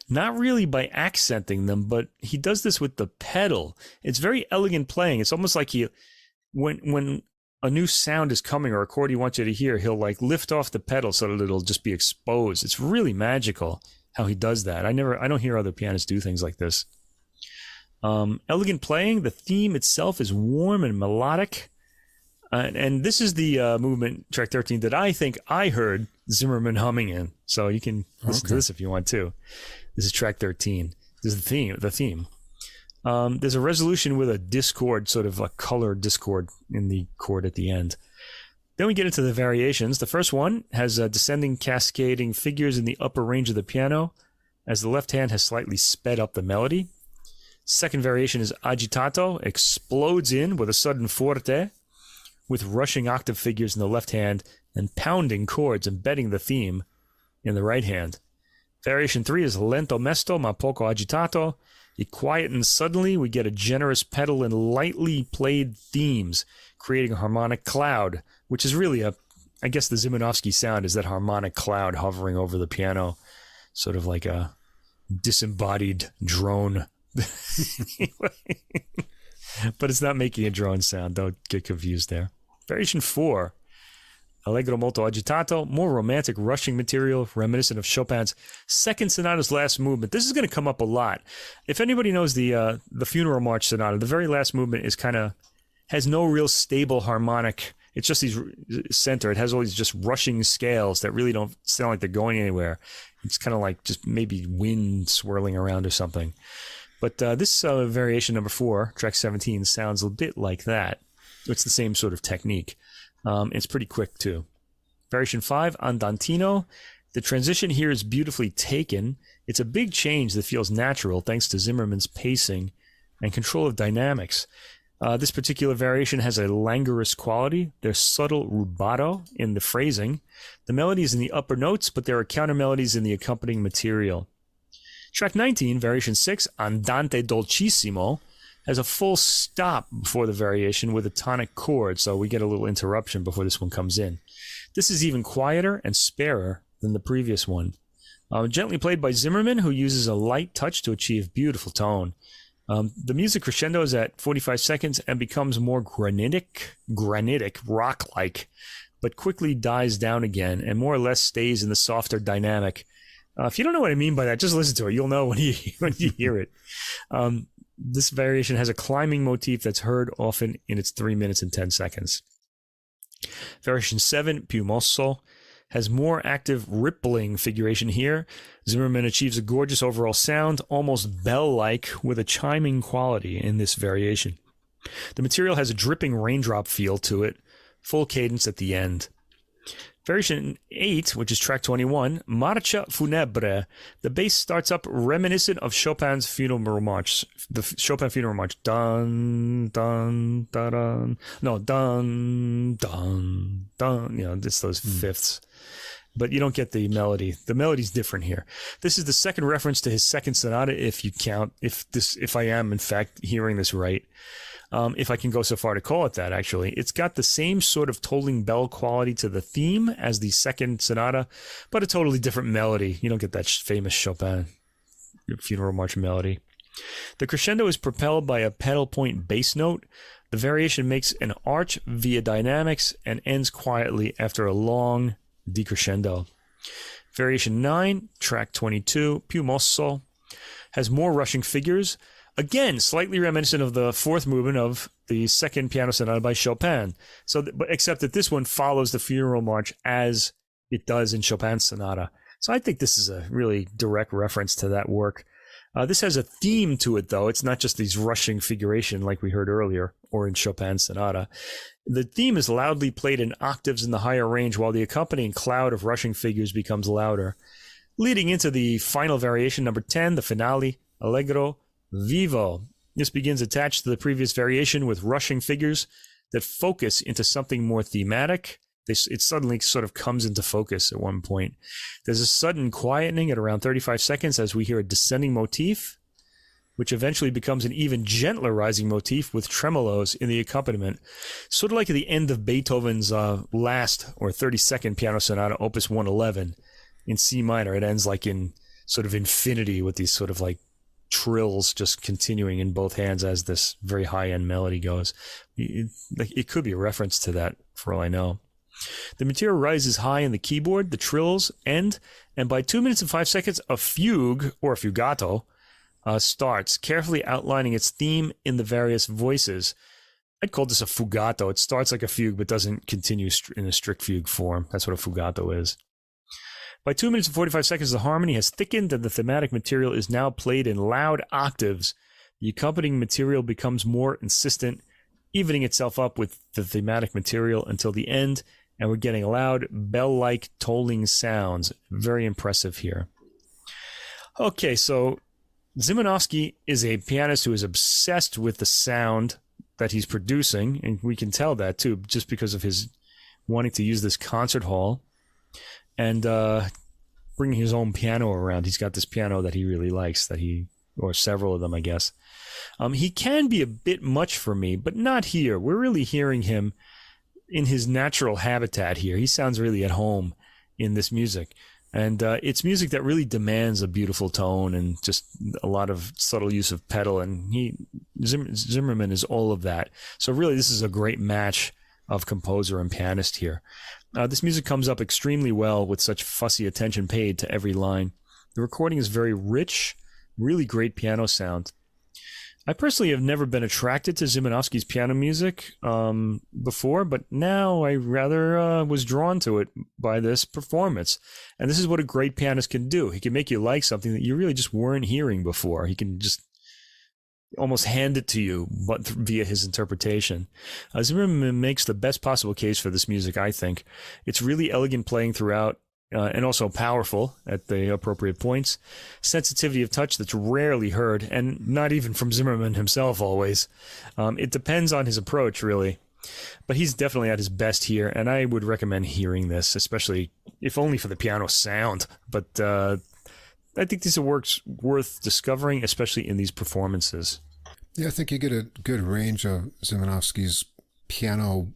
not really by accenting them, but he does this with the pedal. It's very elegant playing. It's almost like when a new sound is coming or a chord he wants you to hear, he'll like lift off the pedal so that it'll just be exposed. It's really magical how he does that. I don't hear other pianists do things like this. Elegant playing. The theme itself is warm and melodic. And this is the movement, track 13, that I think I heard Zimerman humming in. So you can listen to this if you want to. This is track 13. This is the theme. There's a resolution with a discord, sort of a color discord in the chord at the end. Then we get into the variations. The first one has descending cascading figures in the upper range of the piano, as the left hand has slightly sped up the melody. Second variation is agitato, explodes in with a sudden forte, with rushing octave figures in the left hand and pounding chords embedding the theme in the right hand. Variation 3 is lento mesto ma poco agitato. It quietens suddenly. We get a generous pedal and lightly played themes, creating a harmonic cloud, which is really I guess the Szymanowski sound is that harmonic cloud hovering over the piano, sort of like a disembodied drone. But it's not making a drone sound. Don't get confused there. Variation 4, Allegro molto agitato, more romantic rushing material reminiscent of Chopin's Second Sonata's last movement. This is going to come up a lot. If anybody knows the Funeral March Sonata, the very last movement is has no real stable harmonic. It's just these center. It has all these just rushing scales that really don't sound like they're going anywhere. It's kind of like just maybe wind swirling around or something. But this variation number 4, track 17, sounds a bit like that. It's the same sort of technique. It's pretty quick, too. Variation 5, Andantino. The transition here is beautifully taken. It's a big change that feels natural thanks to Zimerman's pacing and control of dynamics. This particular variation has a languorous quality. There's subtle rubato in the phrasing. The melody is in the upper notes, but there are counter melodies in the accompanying material. Track 19, variation 6, Andante dolcissimo, has a full stop before the variation with a tonic chord, so we get a little interruption before this one comes in. This is even quieter and sparer than the previous one. Gently played by Zimerman, who uses a light touch to achieve beautiful tone. The music crescendos at 45 seconds and becomes more granitic, rock-like, but quickly dies down again and more or less stays in the softer dynamic. If you don't know what I mean by that, just listen to it. You'll know when you hear it. This variation has a climbing motif that's heard often in its 3 minutes and 10 seconds. Variation 7, più mosso, has more active rippling figuration here. Zimerman achieves a gorgeous overall sound, almost bell-like, with a chiming quality in this variation. The material has a dripping raindrop feel to it, full cadence at the end. Variation 8, which is track 21, Marcia Funebre. The bass starts up reminiscent of Chopin's Funeral March. The Chopin Funeral March. Dun, dun, dun, dun. No, dun, dun, dun. You know, it's those fifths. But you don't get the melody. The melody's different here. This is the second reference to his second sonata, if you count, if I am, in fact, hearing this right. If I can go so far to call it that, actually. It's got the same sort of tolling bell quality to the theme as the second sonata, but a totally different melody. You don't get that famous Chopin Funeral March melody. The crescendo is propelled by a pedal point bass note. The variation makes an arch via dynamics and ends quietly after a long decrescendo. Variation 9, track 22, più mosso, has more rushing figures. Again, slightly reminiscent of the fourth movement of the second piano sonata by Chopin. But except that this one follows the Funeral March as it does in Chopin's sonata. So I think this is a really direct reference to that work. This has a theme to it, though. It's not just these rushing figuration like we heard earlier or in Chopin's sonata. The theme is loudly played in octaves in the higher range while the accompanying cloud of rushing figures becomes louder, leading into the final variation, number 10, the finale, Allegro Vivo. This begins attached to the previous variation with rushing figures that focus into something more thematic. It suddenly sort of comes into focus at one point. There's a sudden quietening at around 35 seconds as we hear a descending motif, which eventually becomes an even gentler rising motif with tremolos in the accompaniment. Sort of like at the end of Beethoven's last or 32nd piano sonata, opus 111 in C minor. It ends like in sort of infinity with these sort of like trills just continuing in both hands as this very high-end melody goes. It could be a reference to that for all I know. The material rises high in the keyboard, the trills end, and by 2 minutes and 5 seconds, a fugue, or a fugato, starts, carefully outlining its theme in the various voices. I'd call this a fugato. It starts like a fugue, but doesn't continue in a strict fugue form. That's what a fugato is. By 2 minutes and 45 seconds, the harmony has thickened and the thematic material is now played in loud octaves. The accompanying material becomes more insistent, evening itself up with the thematic material until the end, and we're getting loud, bell-like tolling sounds. Very impressive here. Okay, so Szymanowski is a pianist who is obsessed with the sound that he's producing, and we can tell that too, just because of his wanting to use this concert hall and bringing his own piano around. He's got this piano that he really likes, or several of them, I guess. He can be a bit much for me, but not here. We're really hearing him in his natural habitat here. He sounds really at home in this music. And it's music that really demands a beautiful tone and just a lot of subtle use of pedal. And Zimerman is all of that. So really, this is a great match of composer and pianist here. This music comes up extremely well with such fussy attention paid to every line. The recording is very rich, really great piano sound. I personally have never been attracted to Szymanowski's piano music before, but now I rather was drawn to it by this performance. And this is what a great pianist can do. He can make you like something that you really just weren't hearing before. He can just almost hand it to you, but via his interpretation. Zimerman makes the best possible case for this music, I think. It's really elegant playing throughout, and also powerful at the appropriate points. Sensitivity of touch that's rarely heard, and not even from Zimerman himself always. It depends on his approach, really. But he's definitely at his best here, and I would recommend hearing this, especially if only for the piano sound. But I think these are works worth discovering, especially in these performances. Yeah, I think you get a good range of Szymanowski's piano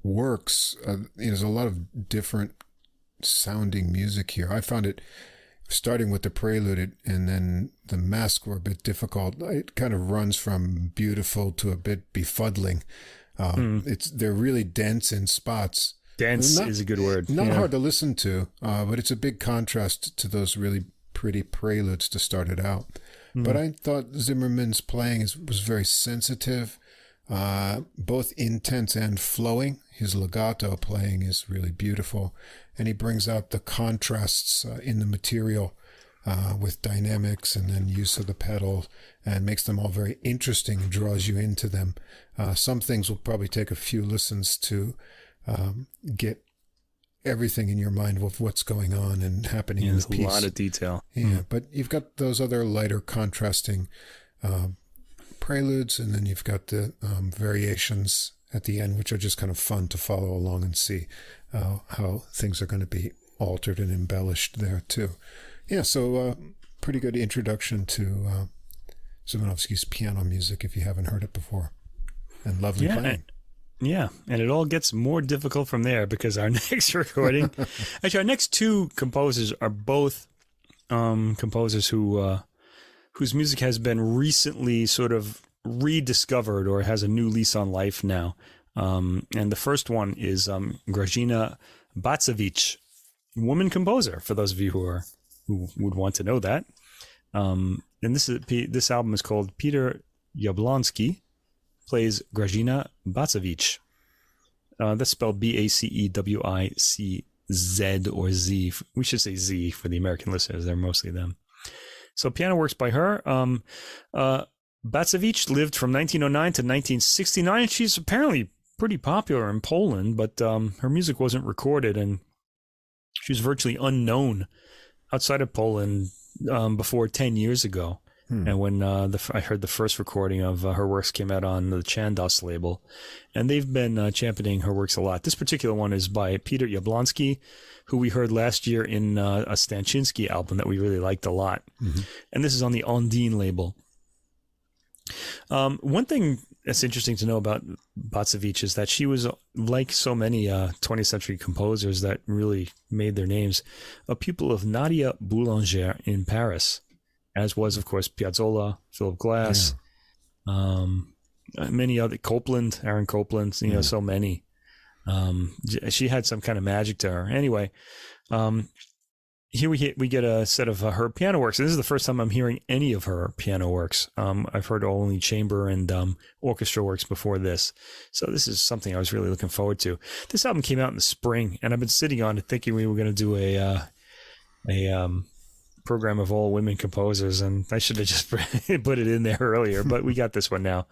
works. There's a lot of different sounding music here. I found it, starting with the prelude and then the mask, were a bit difficult. It kind of runs from beautiful to a bit befuddling. They're really dense in spots. Dense is a good word. Not hard to listen to, but it's a big contrast to those really pretty preludes to start it out. But I thought Zimerman's playing was very sensitive, both intense and flowing. His legato playing is really beautiful, and he brings out the contrasts in the material with dynamics and then use of the pedal, and makes them all very interesting and draws you into them. Some things will probably take a few listens to get everything in your mind of what's going on and happening in the piece. There's a lot of detail. Yeah, but you've got those other lighter contrasting preludes, and then you've got the variations at the end, which are just kind of fun to follow along and see how things are going to be altered and embellished there too. Yeah, so pretty good introduction to Szymanowski's piano music if you haven't heard it before. And lovely playing. Yeah, and it all gets more difficult from there, because our next recording, actually our next two composers are both composers whose music has been recently sort of rediscovered or has a new lease on life now. And the first one is Grazyna Bacewicz, woman composer, for those of you who would want to know that. And this album is called Peter Jablonski Plays Grazyna Bacewicz. That's spelled Bacewicz. Z or Z. We should say Z for the American listeners. They're mostly them. So piano works by her. Bacewicz lived from 1909 to 1969. She's apparently pretty popular in Poland, but her music wasn't recorded, and she was virtually unknown outside of Poland before 10 years ago. And when I heard the first recording of her works came out on the Chandos label, and they've been championing her works a lot. This particular one is by Peter Jablonski, who we heard last year in a Stanshinsky album that we really liked a lot. And this is on the Ondine label. One thing that's interesting to know about Bacewicz is that she was, like so many 20th century composers that really made their names, a pupil of Nadia Boulanger in Paris, as was, of course, Piazzolla, Philip Glass, many other, Aaron Copland, so many. She had some kind of magic to her. Anyway, here we get a set of her piano works. And this is the first time I'm hearing any of her piano works. I've heard only chamber and orchestra works before this. So this is something I was really looking forward to. This album came out in the spring, and I've been sitting on it thinking we were going to do a program of all women composers, and I should have just put it in there earlier, but we got this one now.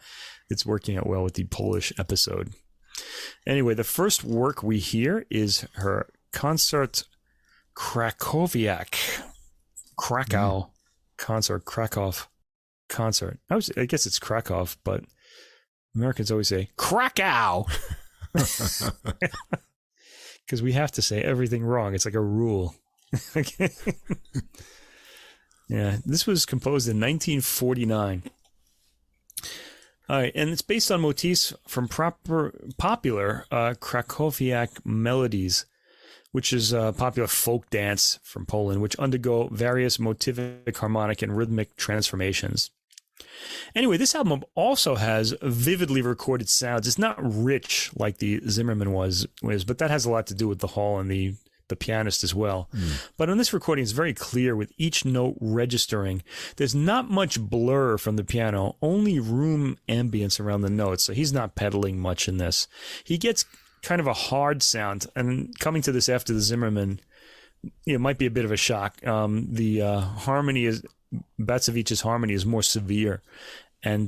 It's working out well with the Polish episode. Anyway, the first work we hear is her Concert Krakowiak. Krakow concert, Krakow concert. I guess it's Krakow, but Americans always say Krakow because we have to say everything wrong. It's like a rule. Okay. Yeah, this was composed in 1949. All right, and it's based on motifs from popular Krakowiak melodies, which is popular folk dance from Poland, which undergo various motivic, harmonic, and rhythmic transformations. Anyway, this album also has vividly recorded sounds. It's not rich like the Zimerman was, but that has a lot to do with the hall and the pianist as well. But on this recording, it's very clear with each note registering. There's not much blur from the piano, only room ambience around the notes. So he's not pedaling much in this. He gets kind of a hard sound, and coming to this after the Zimerman, might be a bit of a shock. The harmony is, Bacewicz's harmony is more severe, and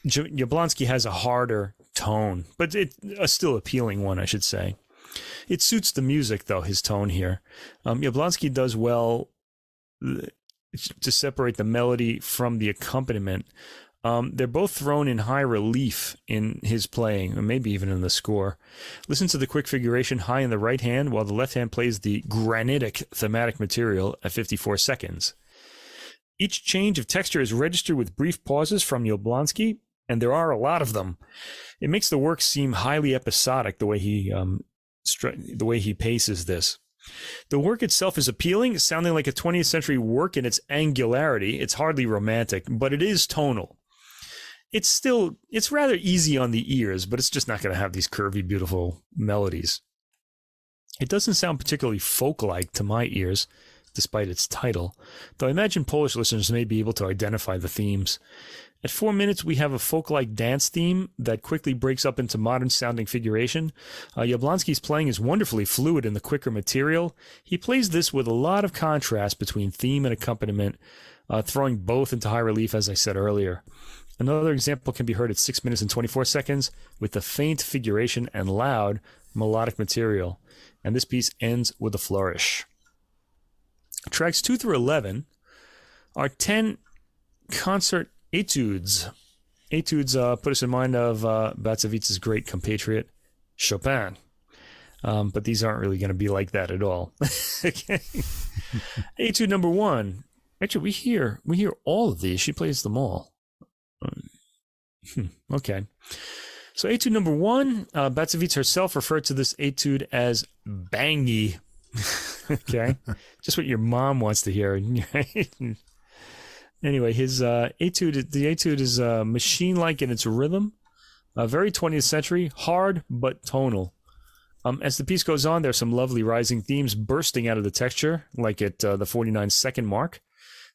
Jablonski has a harder tone, but a still appealing one, I should say. It suits the music, though, his tone here. Jablonski does well to separate the melody from the accompaniment. They're both thrown in high relief in his playing, or maybe even in the score. Listen to the quick figuration high in the right hand, while the left hand plays the granitic thematic material at 54 seconds. Each change of texture is registered with brief pauses from Jablonski, and there are a lot of them. It makes the work seem highly episodic, the way he paces this. The work itself is appealing, sounding like a 20th century work in its angularity. It's hardly romantic, but it is tonal. It's rather easy on the ears, but it's just not going to have these curvy, beautiful melodies. It doesn't sound particularly folk-like to my ears, despite its title, though I imagine Polish listeners may be able to identify the themes. At 4 minutes, we have a folk-like dance theme that quickly breaks up into modern-sounding figuration. Jablonski's playing is wonderfully fluid in the quicker material. He plays this with a lot of contrast between theme and accompaniment, throwing both into high relief, as I said earlier. Another example can be heard at 6 minutes and 24 seconds with the faint figuration and loud melodic material. And this piece ends with a flourish. Tracks 2 through 11 are 10 concert etudes. Etudes put us in mind of Bacewicz's great compatriot, Chopin. But these aren't really going to be like that at all. Okay. Etude number 1. Actually, we hear all of these. She plays them all. Okay. So etude number 1, Bacewicz herself referred to this etude as bangy. Okay. Just what your mom wants to hear. Anyway, his the etude is machine-like in its rhythm, very 20th century, hard but tonal. As the piece goes on, there's some lovely rising themes bursting out of the texture, like at the 49-second mark.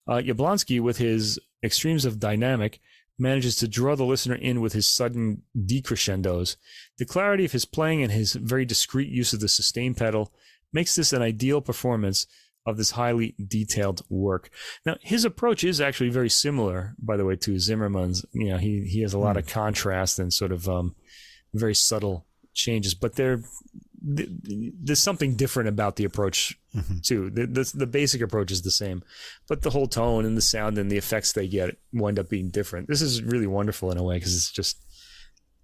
Jablonski, with his extremes of dynamic, manages to draw the listener in with his sudden decrescendos. The clarity of his playing and his very discreet use of the sustain pedal makes this an ideal performance of this highly detailed work. Now, his approach is actually very similar, by the way, to Zimerman's. You know, he has a lot of contrast and sort of very subtle changes, but there's something different about the approach too. The basic approach is the same, but the whole tone and the sound and the effects they get wind up being different. This is really wonderful in a way, because it's just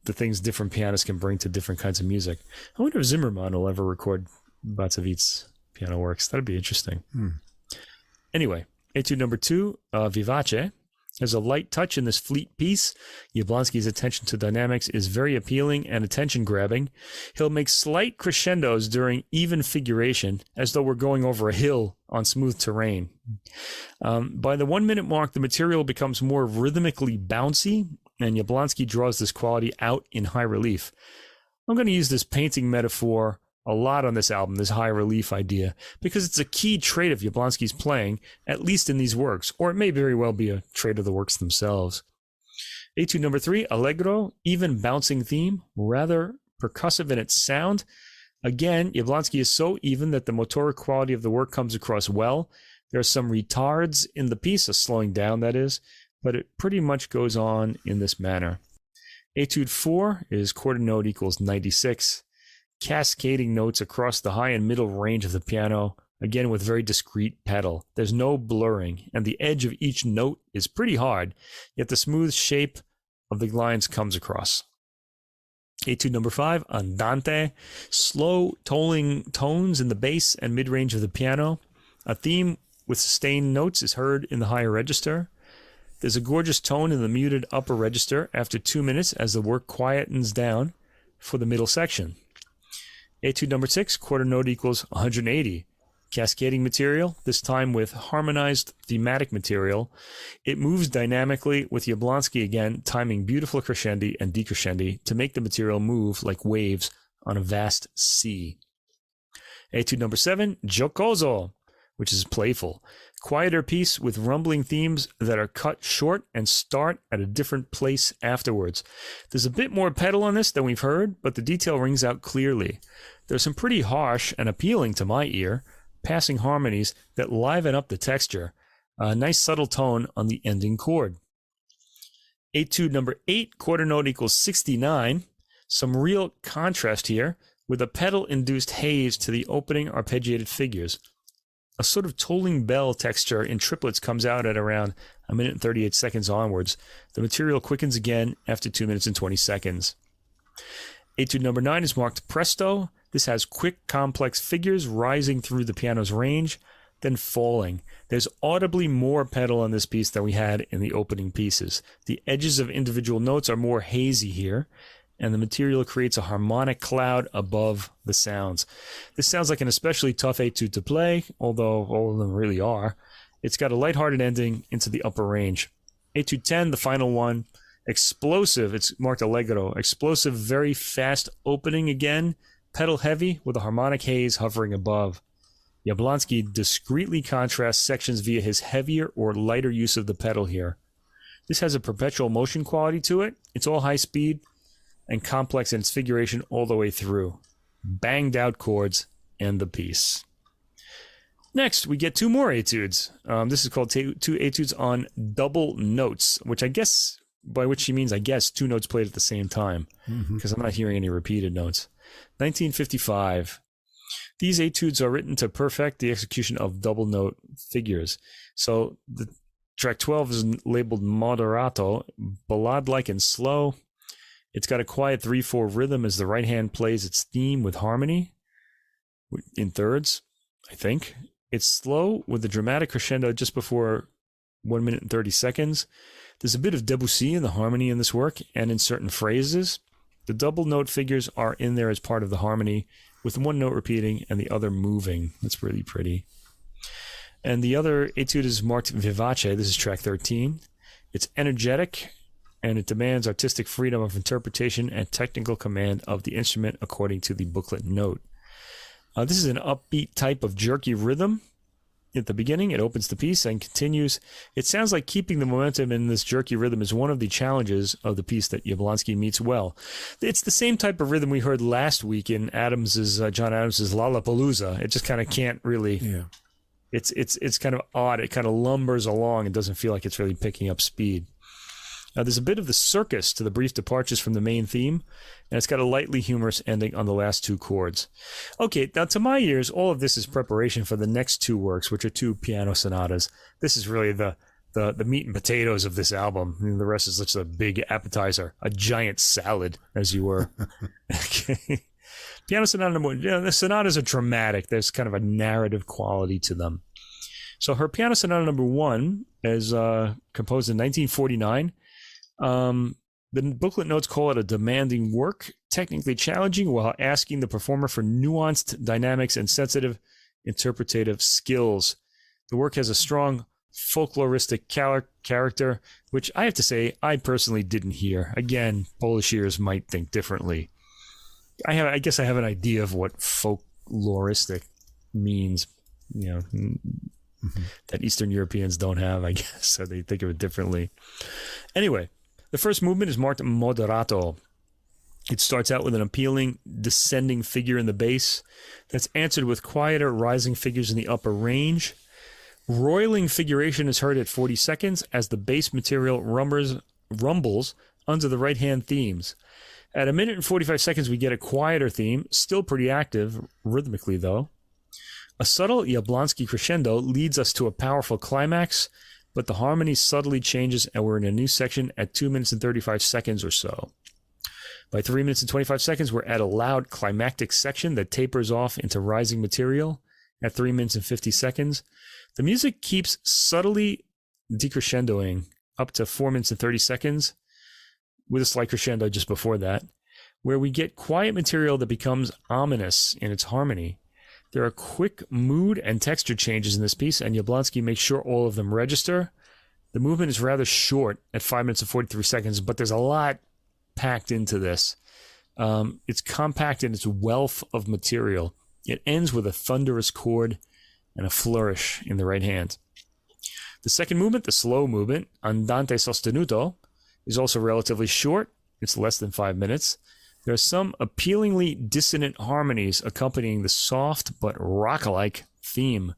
the things different pianists can bring to different kinds of music. I wonder if Zimerman will ever record Bacewicz's piano works. That'd be interesting. Anyway, Etude number 2, Vivace. There's a light touch in this fleet piece. Jablonski's attention to dynamics is very appealing and attention-grabbing. He'll make slight crescendos during even figuration, as though we're going over a hill on smooth terrain. By the 1 minute mark, the material becomes more rhythmically bouncy, and Jablonski draws this quality out in high relief. I'm going to use this painting metaphor a lot on this album, this high relief idea, because it's a key trait of Jablonski's playing, at least in these works, or it may very well be a trait of the works themselves. Etude number 3, Allegro, even bouncing theme, rather percussive in its sound. Again, Jablonski is so even that the motoric quality of the work comes across well. There are some retards in the piece, a slowing down that is, but it pretty much goes on in this manner. Etude 4 is quarter note equals 96. Cascading notes across the high and middle range of the piano, again with very discrete pedal. There's no blurring, and the edge of each note is pretty hard, yet the smooth shape of the lines comes across. Etude number 5, Andante, slow tolling tones in the bass and mid-range of the piano. A theme with sustained notes is heard in the higher register. There's a gorgeous tone in the muted upper register after 2 minutes as the work quietens down for the middle section. Etude number 6, quarter note equals 180. Cascading material, this time with harmonized thematic material. It moves dynamically, with Jablonski again timing beautiful crescendi and decrescendi to make the material move like waves on a vast sea. Etude number 7, Giocoso, which is playful. Quieter piece with rumbling themes that are cut short and start at a different place afterwards. There's a bit more pedal on this than we've heard, but the detail rings out clearly. There's some pretty harsh and appealing to my ear passing harmonies that liven up the texture. A nice subtle tone on the ending chord. Etude number 8, quarter note equals 69. Some real contrast here with a pedal-induced haze to the opening arpeggiated figures. A sort of tolling bell texture in triplets comes out at around 1 minute and 38 seconds onwards. The material quickens again after 2 minutes and 20 seconds. Etude number 9 is marked Presto. This has quick, complex figures rising through the piano's range, then falling. There's audibly more pedal on this piece than we had in the opening pieces. The edges of individual notes are more hazy here, and the material creates a harmonic cloud above the sounds. This sounds like an especially tough etude to play, although all of them really are. It's got a lighthearted ending into the upper range. Etude 10, the final one, explosive, it's marked Allegro. Explosive, very fast opening again, pedal heavy with a harmonic haze hovering above. Jablonski discreetly contrasts sections via his heavier or lighter use of the pedal here. This has a perpetual motion quality to it. It's all high speed and complex in its figuration all the way through. Banged out chords and the piece. Next, we get 2 more etudes. This is called 2 etudes on double notes, which I guess, by which she means, I guess, 2 notes played at the same time, because I'm not hearing any repeated notes. 1955. These etudes are written to perfect the execution of double note figures. So the track 12 is labeled Moderato, ballad-like and slow. It's got a quiet 3/4 rhythm as the right hand plays its theme with harmony in thirds, I think. It's slow with the dramatic crescendo just before 1 minute and 30 seconds. There's a bit of Debussy in the harmony in this work and in certain phrases. The double note figures are in there as part of the harmony, with one note repeating and the other moving. That's really pretty. And the other etude is marked Vivace. This is track 13. It's energetic, and it demands artistic freedom of interpretation and technical command of the instrument according to the booklet note. This is an upbeat type of jerky rhythm, at the beginning. It opens the piece and continues. It sounds like keeping the momentum in this jerky rhythm is one of the challenges of the piece that Jablonski meets well. It's the same type of rhythm we heard last week in John Adams's Lollapalooza. It just kind of can't really. Yeah. It's kind of odd. It kind of lumbers along and doesn't feel like it's really picking up speed. Now, there's a bit of the circus to the brief departures from the main theme, and it's got a lightly humorous ending on the last two chords. Okay, now to my ears, all of this is preparation for the next two works, which are two piano sonatas. This is really the meat and potatoes of this album. I mean, the rest is just a big appetizer, a giant salad, as you were. Okay. Piano sonata number one. The sonatas are dramatic. There's kind of a narrative quality to them. So her piano sonata number one is composed in 1949. The booklet notes call it a demanding work, technically challenging while asking the performer for nuanced dynamics and sensitive interpretative skills. The work has a strong folkloristic character, which I have to say I personally didn't hear. Again, Polish ears might think differently. I guess I have an idea of what folkloristic means, that Eastern Europeans don't have, I guess, so they think of it differently. Anyway, the first movement is marked moderato. It starts out with an appealing descending figure in the bass that's answered with quieter rising figures in the upper range. Roiling figuration is heard at 40 seconds as the bass material rumbles under the right-hand themes. At 1 minute and 45 seconds, we get a quieter theme, still pretty active, rhythmically though. A subtle Jablonski crescendo leads us to a powerful climax, but the harmony subtly changes and we're in a new section at 2 minutes and 35 seconds or so. By 3 minutes and 25 seconds, we're at a loud climactic section that tapers off into rising material at 3 minutes and 50 seconds. The music keeps subtly decrescendoing up to 4 minutes and 30 seconds, with a slight crescendo just before that, where we get quiet material that becomes ominous in its harmony. There are quick mood and texture changes in this piece, and Jablonski makes sure all of them register. The movement is rather short at 5 minutes and 43 seconds, but there's a lot packed into this. It's compact in its wealth of material. It ends with a thunderous chord and a flourish in the right hand. The second movement, the slow movement, andante sostenuto, is also relatively short. It's less than 5 minutes. There are some appealingly dissonant harmonies accompanying the soft but rock-like theme.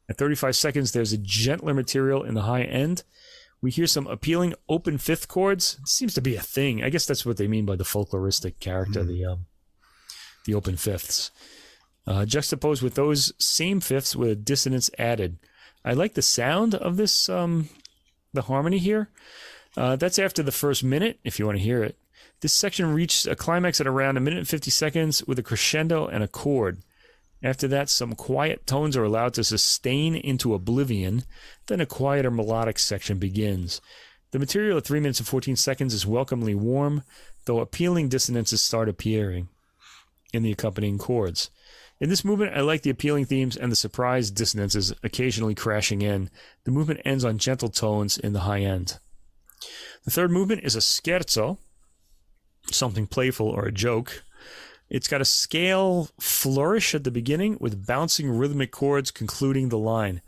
At 35 seconds, there's a gentler material in the high end. We hear some appealing open fifth chords. It seems to be a thing. I guess that's what they mean by the folkloristic character, the open fifths. Juxtaposed with those same fifths with a dissonance added. I like the sound of this, the harmony here. That's after the first minute, if you want to hear it. This section reached a climax at around 1 minute and 50 seconds with a crescendo and a chord. After that, some quiet tones are allowed to sustain into oblivion. Then a quieter melodic section begins. The material at 3 minutes and 14 seconds is welcomely warm, though appealing dissonances start appearing in the accompanying chords. In this movement, I like the appealing themes and the surprise dissonances occasionally crashing in. The movement ends on gentle tones in the high end. The third movement is a scherzo, something playful or a joke. It's got a scale flourish at the beginning with bouncing rhythmic chords concluding the line.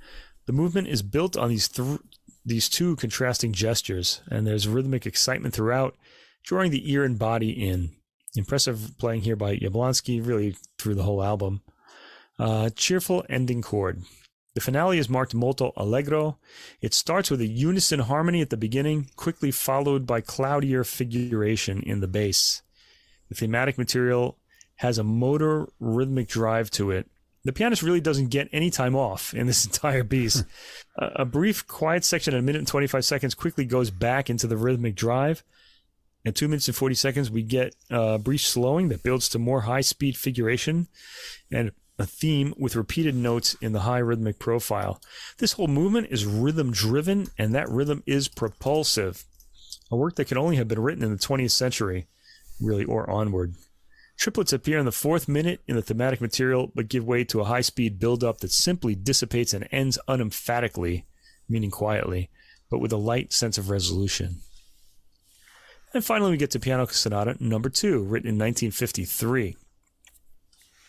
The movement is built on these two contrasting gestures, and there's rhythmic excitement throughout, drawing the ear and body in. Impressive playing here by Jablonski, really through the whole album. Cheerful ending chord. The finale is marked molto allegro. It starts with a unison harmony at the beginning, quickly followed by cloudier figuration in the bass. The thematic material has a motor rhythmic drive to it. The pianist really doesn't get any time off in this entire piece. A brief quiet section at 1 minute and 25 seconds quickly goes back into the rhythmic drive. At 2 minutes and 40 seconds, we get a brief slowing that builds to more high-speed figuration and a theme with repeated notes in the high rhythmic profile. This whole movement is rhythm-driven, and that rhythm is propulsive. A work that could only have been written in the 20th century, really, or onward. Triplets appear in the fourth minute in the thematic material, but give way to a high-speed build-up that simply dissipates and ends unemphatically, meaning quietly, but with a light sense of resolution. And finally, we get to Piano Sonata number 2, written in 1953.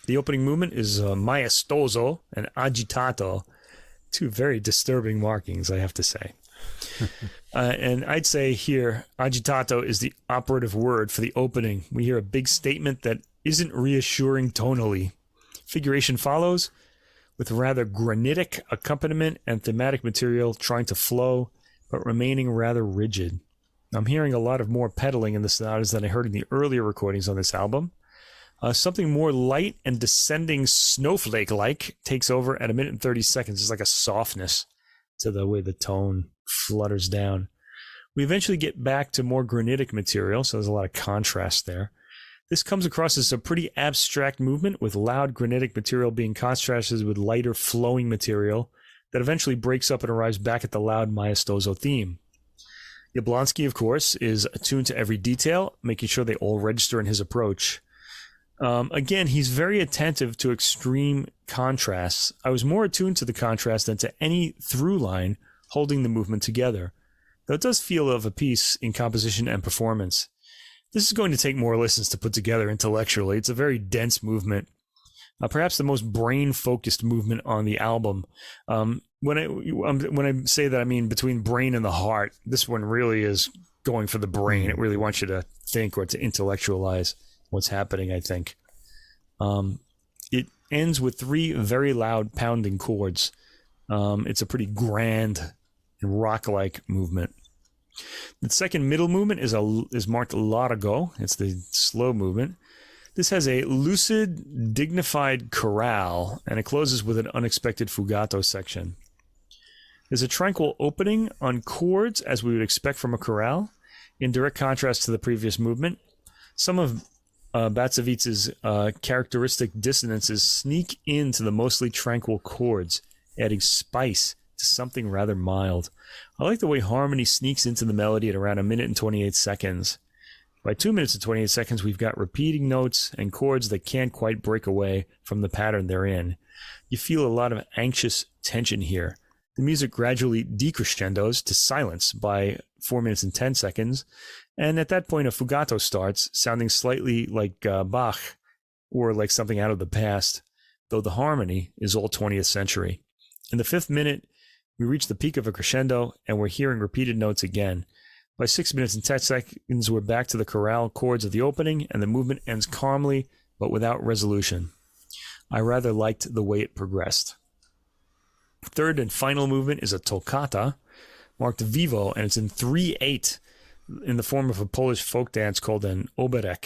The opening movement is maestoso and agitato. Two very disturbing markings, I have to say. And I'd say here, agitato is the operative word for the opening. We hear a big statement that isn't reassuring tonally. Figuration follows with rather granitic accompaniment and thematic material trying to flow, but remaining rather rigid. I'm hearing a lot of more pedaling in the sonatas than I heard in the earlier recordings on this album. Something more light and descending snowflake-like takes over at 1 minute and 30 seconds. There's like a softness to the way the tone flutters down. We eventually get back to more granitic material, so there's a lot of contrast there. This comes across as a pretty abstract movement, with loud granitic material being contrasted with lighter flowing material that eventually breaks up and arrives back at the loud maestoso theme. Jablonski, of course, is attuned to every detail, making sure they all register in his approach. Again, he's very attentive to extreme contrasts. I was more attuned to the contrast than to any through line holding the movement together, though it does feel of a piece in composition and performance. This is going to take more listens to put together intellectually. It's a very dense movement, perhaps the most brain-focused movement on the album. When I say that, I mean between brain and the heart. This one really is going for the brain. It really wants you to think or to intellectualize what's happening, I think. It ends with 3 very loud pounding chords. It's a pretty grand and rock-like movement. The second middle movement is marked largo. It's the slow movement. This has a lucid, dignified chorale, and it closes with an unexpected fugato section. There's a tranquil opening on chords, as we would expect from a chorale, in direct contrast to the previous movement. Some of Bacewicz's characteristic dissonances sneak into the mostly tranquil chords, adding spice to something rather mild. I like the way harmony sneaks into the melody at around 1 minute and 28 seconds. By 2 minutes and 28 seconds, we've got repeating notes and chords that can't quite break away from the pattern they're in. You feel a lot of anxious tension here. The music gradually decrescendos to silence by 4 minutes and 10 seconds, and at that point a fugato starts, sounding slightly like Bach or like something out of the past, though the harmony is all 20th century. In the 5th minute, we reach the peak of a crescendo, and we're hearing repeated notes again. By 6 minutes and 10 seconds, we're back to the chorale chords of the opening, and the movement ends calmly, but without resolution. I rather liked the way it progressed. Third and final movement is a toccata, marked vivo, and it's in 3/8, in the form of a Polish folk dance called an oberek.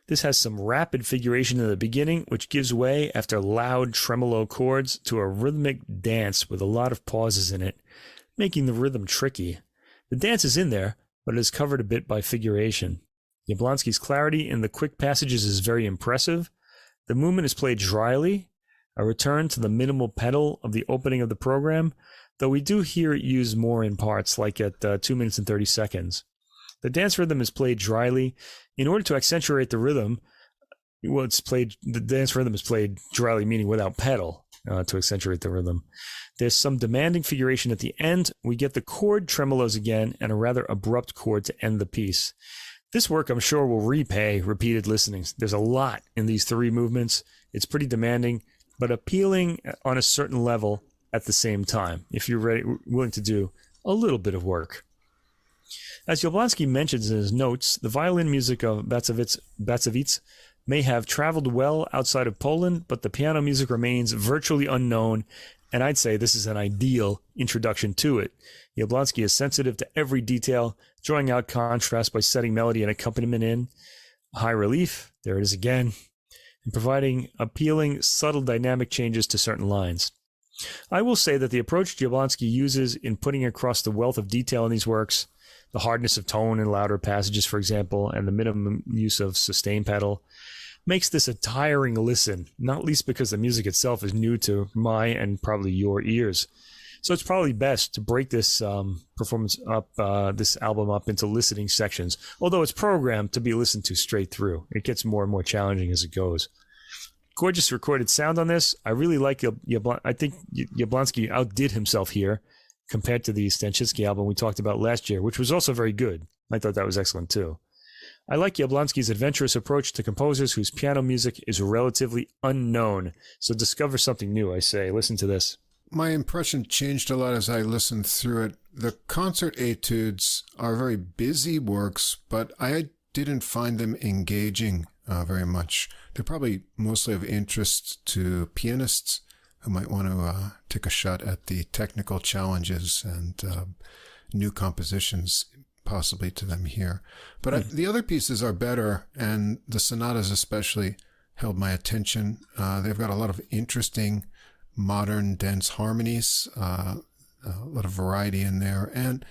This has some rapid figuration in the beginning, which gives way after loud tremolo chords to a rhythmic dance with a lot of pauses in it, making the rhythm tricky. The dance is in there, but it is covered a bit by figuration. Jablonski's clarity in the quick passages is very impressive. The movement is played dryly, a return to the minimal pedal of the opening of the program, though we do hear it used more in parts, like at 2 minutes and 30 seconds. The dance rhythm is played dryly. In order to accentuate the rhythm, the dance rhythm is played dryly, meaning without pedal, to accentuate the rhythm. There's some demanding figuration at the end. We get the chord tremolos again and a rather abrupt chord to end the piece. This work, I'm sure, will repay repeated listenings. There's a lot in these 3 movements. It's pretty demanding, but appealing on a certain level at the same time, if you're willing to do a little bit of work. As Jablonski mentions in his notes, the violin music of Bacewicz may have traveled well outside of Poland, but the piano music remains virtually unknown, and I'd say this is an ideal introduction to it. Jablonski is sensitive to every detail, drawing out contrast by setting melody and accompaniment in high relief, there it is again, and providing appealing, subtle dynamic changes to certain lines. I will say that the approach Jablonski uses in putting across the wealth of detail in these works, the hardness of tone in louder passages, for example, and the minimum use of sustain pedal, makes this a tiring listen, not least because the music itself is new to my and probably your ears. So it's probably best to break this this album up into listening sections, although it's programmed to be listened to straight through. It gets more and more challenging as it goes. Gorgeous recorded sound on this. I really like I think Jablonski outdid himself here compared to the Stanczycki album we talked about last year, which was also very good. I thought that was excellent too. I like Jablonski's adventurous approach to composers whose piano music is relatively unknown. So discover something new, I say. Listen to this. my impression changed a lot as I listened through it. The concert etudes are very busy works, but I didn't find them engaging very much. They're probably mostly of interest to pianists who might want to take a shot at the technical challenges and new compositions possibly to them here. But the other pieces are better, and the sonatas especially held my attention. They've got a lot of interesting modern dense harmonies, a lot of variety in there, and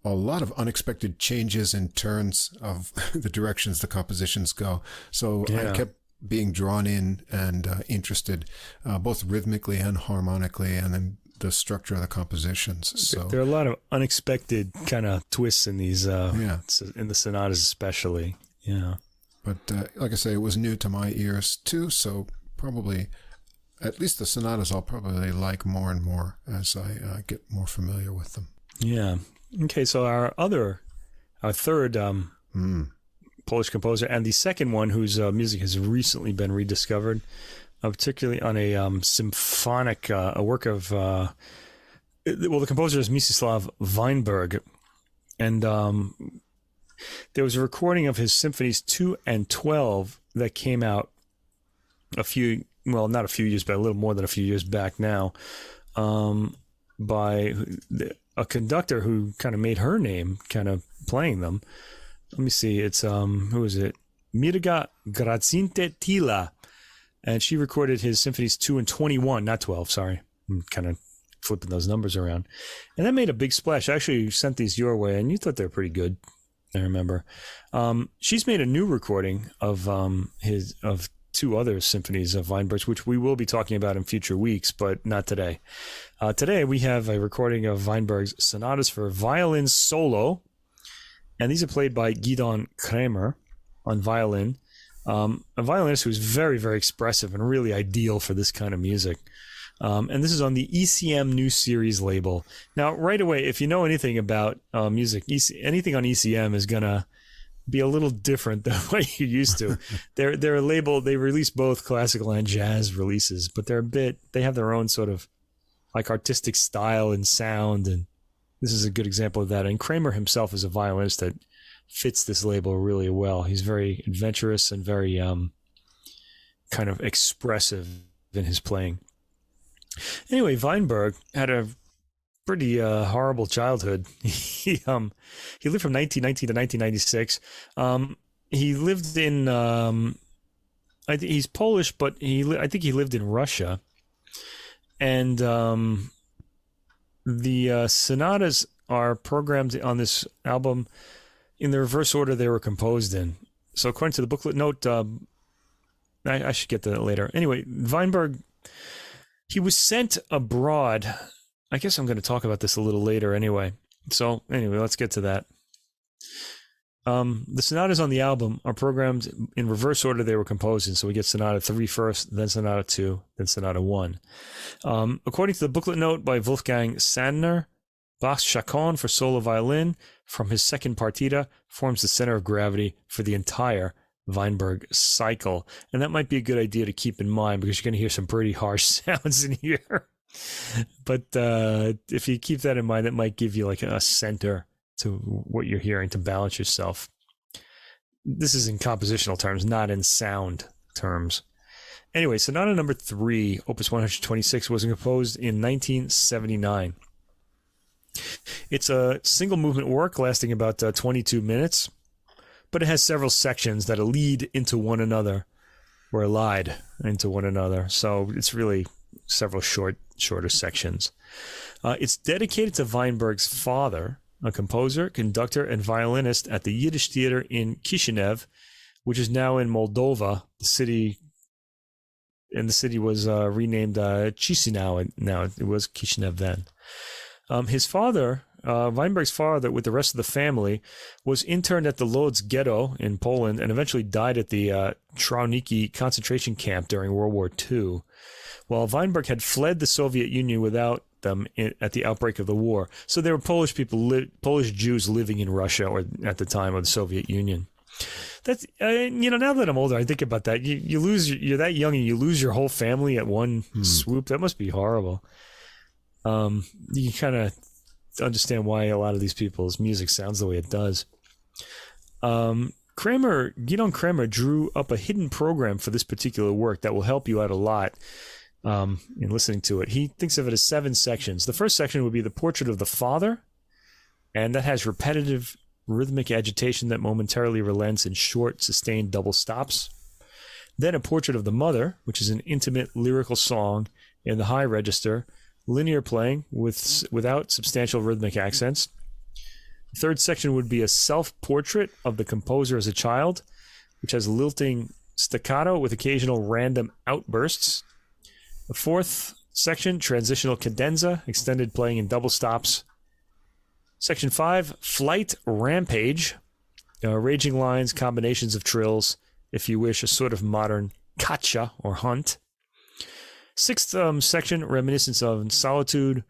a lot of unexpected changes and turns of the directions the compositions go. So I kept being drawn in and interested, both rhythmically and harmonically, and then the structure of the compositions. So there are a lot of unexpected kind of twists in these, in the sonatas especially. Yeah. But like I say, it was new to my ears too, so probably, at least the sonatas I'll probably like more and more as I get more familiar with them. Yeah. Okay, so our third Polish composer, and the second one whose music has recently been rediscovered, particularly on a symphonic, a work of, the composer is Mieczyslaw Weinberg, and there was a recording of his symphonies 2 and 12 that came out not a few years, but a little more than a few years back now, by a conductor who kind of made her name kind of playing them. Let me see. It's, who is it? Mirga Grazyna, and she recorded his symphonies 2 and 21, not 12, sorry. I'm kind of flipping those numbers around. And that made a big splash. I actually sent these your way, and you thought they were pretty good, I remember. She's made a new recording of of 2 other symphonies of Weinberg's, which we will be talking about in future weeks, but not today. Today we have a recording of Weinberg's sonatas for violin solo, and these are played by Gidon Kremer on violin, a violinist who's very, very expressive and really ideal for this kind of music. And this is on the ECM New Series label. Now, right away, if you know anything about music, anything on ECM is going to be a little different than what you're used to. They're a label, they release both classical and jazz releases, but they have their own sort of like artistic style and sound, and this is a good example of that. And Kremer himself is a violinist that fits this label really well. He's very adventurous and very kind of expressive in his playing. Anyway, Weinberg had a pretty horrible childhood. He lived from 1919 to 1996. He lived in he's Polish, but I think he lived in Russia. And the sonatas are programmed on this album in the reverse order they were composed in. So according to the booklet note, I should get to that later. Anyway, Weinberg, he was sent abroad. I guess I'm going to talk about this a little later anyway. So anyway, let's get to that. The sonatas on the album are programmed in reverse order they were composed in. So we get Sonata 3 first, then Sonata 2, then Sonata 1. According to the booklet note by Wolfgang Sandner, Bach's chaconne for solo violin from his second partita forms the center of gravity for the entire Weinberg cycle. And that might be a good idea to keep in mind because you're going to hear some pretty harsh sounds in here. But if you keep that in mind, that might give you like a center to what you're hearing to balance yourself. This is in compositional terms, not in sound terms. Anyway, Sonata number 3, Opus 126, was composed in 1979. It's a single movement work lasting about 22 minutes, but it has several sections that lead into one another, or allied into one another. So it's really several shorter sections. It's dedicated to Weinberg's father, a composer, conductor, and violinist at the Yiddish Theater in Kishinev, which is now in Moldova. The city was renamed Chisinau. Now it was Kishinev then. His father, Weinberg's father, with the rest of the family, was interned at the Lodz ghetto in Poland and eventually died at the Trauniki concentration camp during World War II, while Weinberg had fled the Soviet Union without them at the outbreak of the war. So there were Polish people, Polish Jews living in Russia or at the time of the Soviet Union. That's now that I'm older, I think about that. You're that young and you lose your whole family at one swoop. That must be horrible. You kind of understand why a lot of these people's music sounds the way it does. Gidon Kremer drew up a hidden program for this particular work that will help you out a lot in listening to it. He thinks of it as 7 sections. The first section would be the portrait of the father, and that has repetitive rhythmic agitation that momentarily relents in short, sustained double stops. Then a portrait of the mother, which is an intimate lyrical song in the high register, linear playing without substantial rhythmic accents. The third section would be a self-portrait of the composer as a child, which has lilting staccato with occasional random outbursts. The fourth section, transitional cadenza, extended playing in double stops. Section 5, flight rampage, raging lines, combinations of trills, if you wish, a sort of modern caccia or hunt. Sixth section, reminiscence of solitude.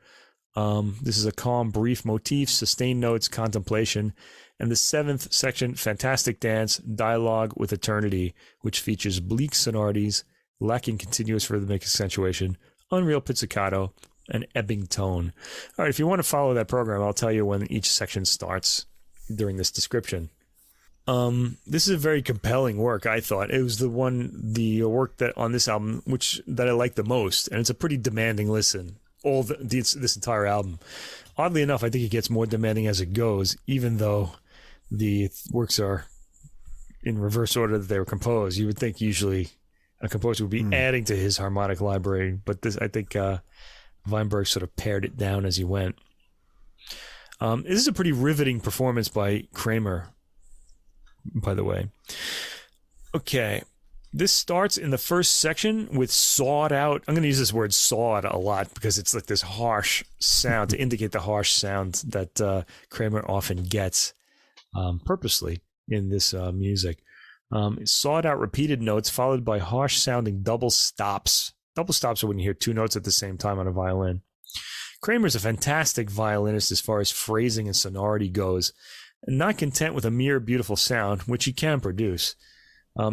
This is a calm, brief motif, sustained notes, contemplation. And the seventh section, fantastic dance, dialogue with eternity, which features bleak sonorities, lacking continuous rhythmic accentuation, unreal pizzicato, and ebbing tone. All right, if you want to follow that program, I'll tell you when each section starts during this description. This is a very compelling work, I thought. It was the work that on this album that I like the most, and it's a pretty demanding listen. This entire album. Oddly enough, I think it gets more demanding as it goes, even though the works are in reverse order that they were composed. You would think usually a composer would be adding to his harmonic library, but I think Weinberg sort of pared it down as he went. This is a pretty riveting performance by Kremer, by the way. Okay. This starts in the first section with sawed out. I'm going to use this word sawed a lot because it's like this harsh sound to indicate the harsh sound that Kremer often gets purposely in this music. Sawed out repeated notes followed by harsh sounding double stops. Double stops are when you hear 2 notes at the same time on a violin. Kremer's a fantastic violinist as far as phrasing and sonority goes, and not content with a mere beautiful sound, which he can produce.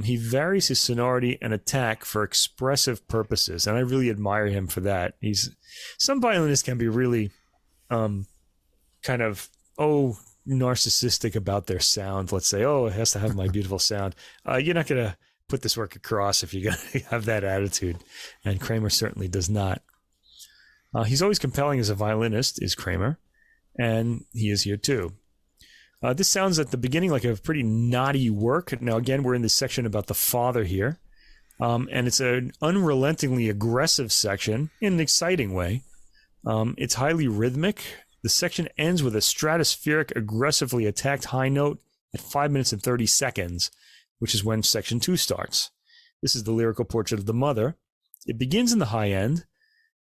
He varies his sonority and attack for expressive purposes, and I really admire him for that. Some violinists can be really kind of narcissistic about their sound. Let's say, it has to have my beautiful sound. You're not going to put this work across if you're going to have that attitude, and Kremer certainly does not. He's always compelling as a violinist, is Kremer, and he is here too. This sounds at the beginning like a pretty naughty work. Now, again, we're in this section about the father here. And it's an unrelentingly aggressive section in an exciting way. It's highly rhythmic. The section ends with a stratospheric, aggressively attacked high note at 5 minutes and 30 seconds, which is when section 2 starts. This is the lyrical portrait of the mother. It begins in the high end.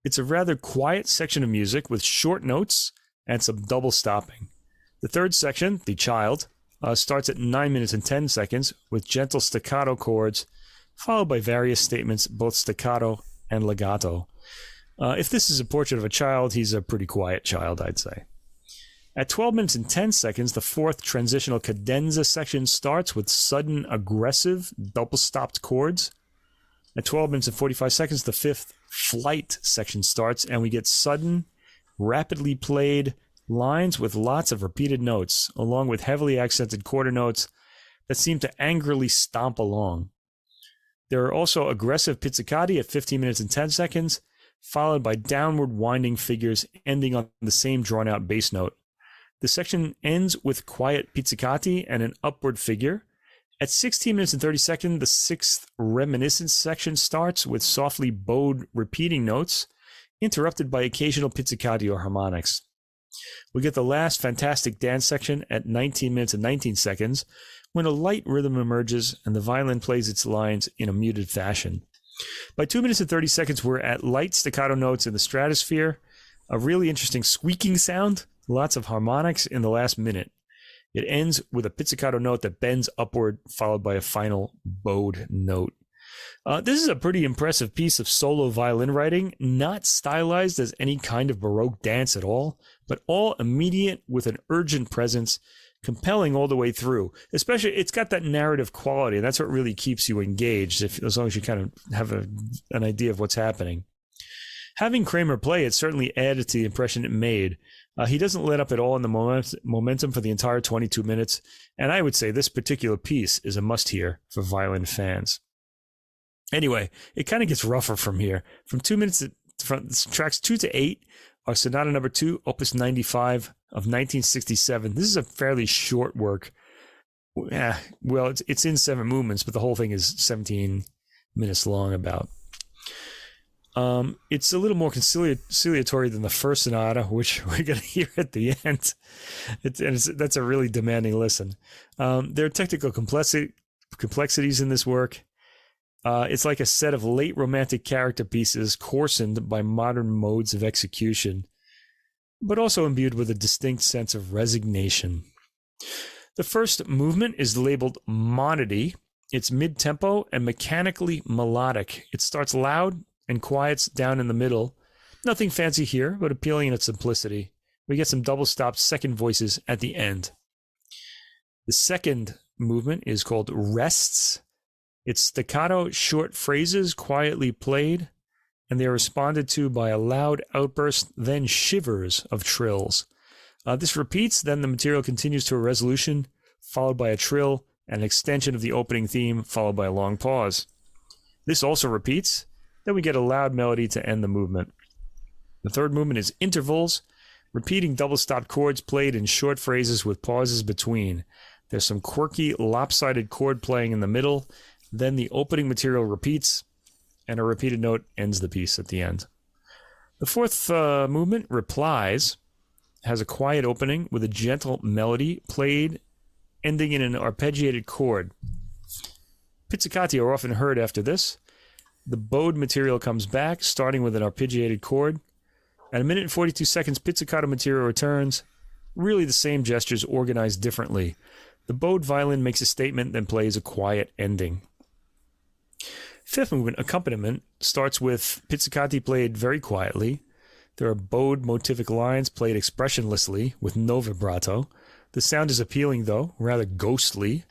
It's a rather quiet section of music with short notes and some double stopping. The third section, the child, starts at 9 minutes and 10 seconds with gentle staccato chords, followed by various statements, both staccato and legato. If this is a portrait of a child, he's a pretty quiet child, I'd say. At 12 minutes and 10 seconds, the fourth transitional cadenza section starts with sudden, aggressive, double-stopped chords. At 12 minutes and 45 seconds, the fifth flight section starts, and we get sudden, rapidly played lines with lots of repeated notes, along with heavily accented quarter notes that seem to angrily stomp along. There are also aggressive pizzicati at 15 minutes and 10 seconds, followed by downward winding figures ending on the same drawn-out bass note. The section ends with quiet pizzicati and an upward figure. At 16 minutes and 30 seconds, the sixth reminiscence section starts with softly bowed repeating notes, interrupted by occasional pizzicati or harmonics. We get the last fantastic dance section at 19 minutes and 19 seconds, when a light rhythm emerges and the violin plays its lines in a muted fashion. By 2 minutes and 30 seconds, we're at light staccato notes in the stratosphere, a really interesting squeaking sound, lots of harmonics in the last minute. It ends with a pizzicato note that bends upward, followed by a final bowed note. This is a pretty impressive piece of solo violin writing, not stylized as any kind of Baroque dance at all, but all immediate with an urgent presence, compelling all the way through. Especially, it's got that narrative quality, and that's what really keeps you engaged, as long as you kind of have an idea of what's happening. Having Kremer play it certainly added to the impression it made. He doesn't let up at all in the momentum for the entire 22 minutes, and I would say this particular piece is a must-hear for violin fans. Anyway, it kind of gets rougher from here. From 2 minutes, from tracks 2 to 8 are Sonata Number 2, Opus 95 of 1967. This is a fairly short work. Well, it's in 7 movements, but the whole thing is 17 minutes long about. It's a little more conciliatory than the first sonata, which we're going to hear at the end. That's a really demanding listen. There are technical complexities in this work. It's like a set of late romantic character pieces coarsened by modern modes of execution, but also imbued with a distinct sense of resignation. The first movement is labeled Monody. It's mid-tempo and mechanically melodic. It starts loud and quiets down in the middle. Nothing fancy here, but appealing in its simplicity. We get some double-stopped second voices at the end. The second movement is called Rests. It's staccato short phrases quietly played, and they are responded to by a loud outburst, then shivers of trills. This repeats, then the material continues to a resolution, followed by a trill, and an extension of the opening theme, followed by a long pause. This also repeats. Then we get a loud melody to end the movement. The third movement is intervals, repeating double-stopped chords played in short phrases with pauses between. There's some quirky, lopsided chord playing in the middle. Then the opening material repeats, and a repeated note ends the piece at the end. The fourth movement, Replies, has a quiet opening with a gentle melody played, ending in an arpeggiated chord. Pizzicati are often heard after this. The bowed material comes back, starting with an arpeggiated chord. At 1 minute and 42 seconds, pizzicato material returns. Really the same gestures organized differently. The bowed violin makes a statement, then plays a quiet ending. Fifth movement, Accompaniment, starts with pizzicati played very quietly. There are bowed motivic lines played expressionlessly with no vibrato. The sound is appealing, though, rather ghostly.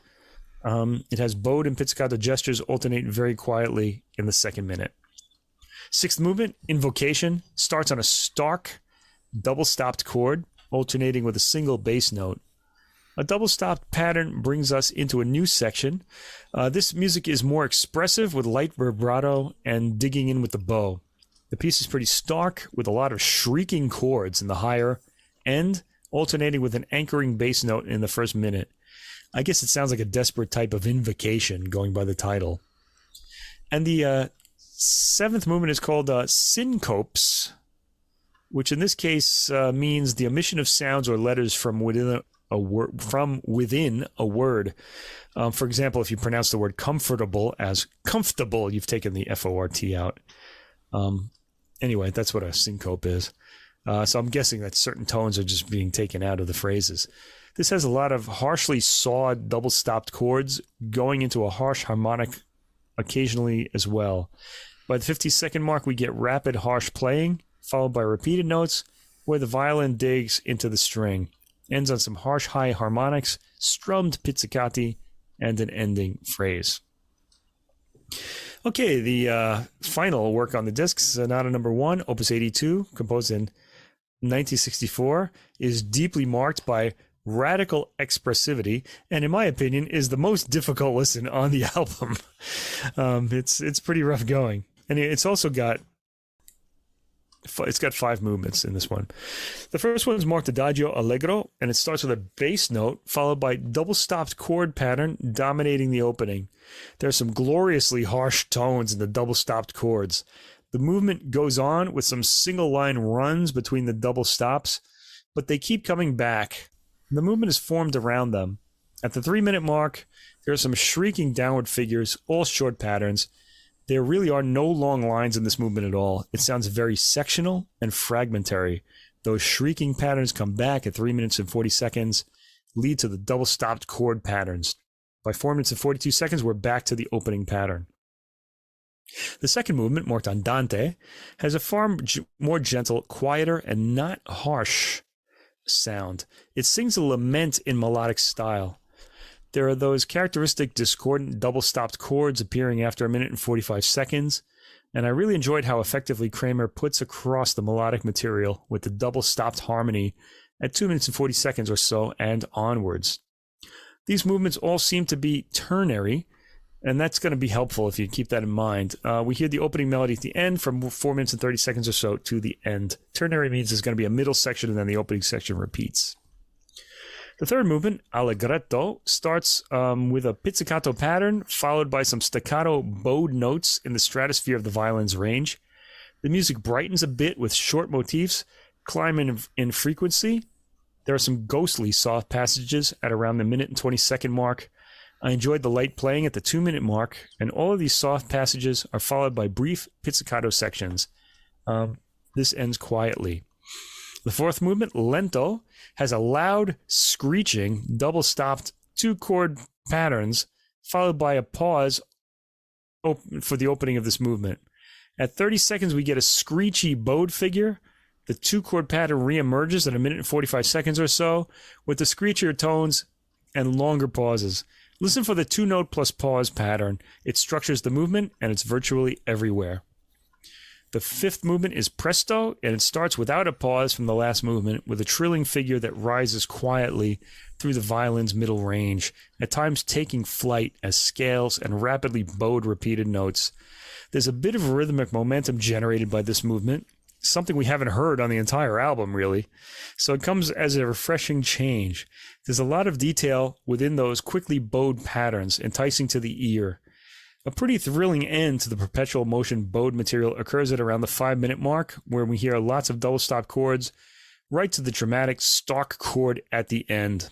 It has bowed and pizzicato gestures alternate very quietly in the second minute. Sixth movement, Invocation, starts on a stark, double-stopped chord, alternating with a single bass note. A double-stopped pattern brings us into a new section. This music is more expressive with light vibrato and digging in with the bow. The piece is pretty stark with a lot of shrieking chords in the higher end, alternating with an anchoring bass note in the first minute. I guess it sounds like a desperate type of invocation going by the title. And the seventh movement is called syncopes, which in this case means the omission of sounds or letters from within a word. For example, if you pronounce the word comfortable as comfortable, you've taken the F-O-R-T out. Anyway, that's what a syncope is. So I'm guessing that certain tones are just being taken out of the phrases. This has a lot of harshly sawed double-stopped chords going into a harsh harmonic occasionally as well. By the 50-second mark, we get rapid, harsh playing, followed by repeated notes where the violin digs into the string. Ends on some harsh high harmonics, strummed pizzicati, and an ending phrase. Okay, the final work on the disc, Sonata Number 1, Opus 82, composed in 1964, is deeply marked by radical expressivity, and in my opinion is the most difficult listen on the album. It's pretty rough going, and it's got 5 movements in this one. The first one is marked Adagio Allegro, and it starts with a bass note followed by double-stopped chord pattern dominating the opening. There's some gloriously harsh tones in the double-stopped chords. The movement goes on with some single-line runs between the double stops, but they keep coming back. The movement is formed around them. At the 3-minute mark, there are some shrieking downward figures, all short patterns. There really are no long lines in this movement at all. It sounds very sectional and fragmentary. Those shrieking patterns come back at 3 minutes and 40 seconds, lead to the double-stopped chord patterns. By 4 minutes and 42 seconds, we're back to the opening pattern. The second movement, marked Andante, has a far more gentle, quieter, and not harsh sound. It sings a lament in melodic style. There are those characteristic discordant double-stopped chords appearing after 1 minute and 45 seconds. And I really enjoyed how effectively Kremer puts across the melodic material with the double stopped harmony at 2 minutes and 40 seconds or so and onwards. These movements all seem to be ternary, and that's going to be helpful if you keep that in mind. We hear the opening melody at the end from 4 minutes and 30 seconds or so to the end. Ternary means there's going to be a middle section and then the opening section repeats. The third movement, Allegretto, starts with a pizzicato pattern followed by some staccato bowed notes in the stratosphere of the violin's range. The music brightens a bit with short motifs, climbing in frequency. There are some ghostly soft passages at around the minute and 20-second mark. I enjoyed the light playing at the 2-minute mark, and all of these soft passages are followed by brief pizzicato sections. This ends quietly. The fourth movement, Lento, has a loud, screeching, double-stopped 2-chord patterns, followed by a pause for the opening of this movement. At 30 seconds, we get a screechy bowed figure. The 2-chord pattern reemerges at a minute and 45 seconds or so, with the screechier tones and longer pauses. Listen for the 2-note plus pause pattern. It structures the movement, and it's virtually everywhere. The fifth movement is Presto, and it starts without a pause from the last movement, with a trilling figure that rises quietly through the violin's middle range, at times taking flight as scales and rapidly bowed repeated notes. There's a bit of rhythmic momentum generated by this movement, something we haven't heard on the entire album, really. So it comes as a refreshing change. There's a lot of detail within those quickly bowed patterns, enticing to the ear. A pretty thrilling end to the perpetual motion bowed material occurs at around the 5-minute mark, where we hear lots of double-stop chords, right to the dramatic stalk chord at the end.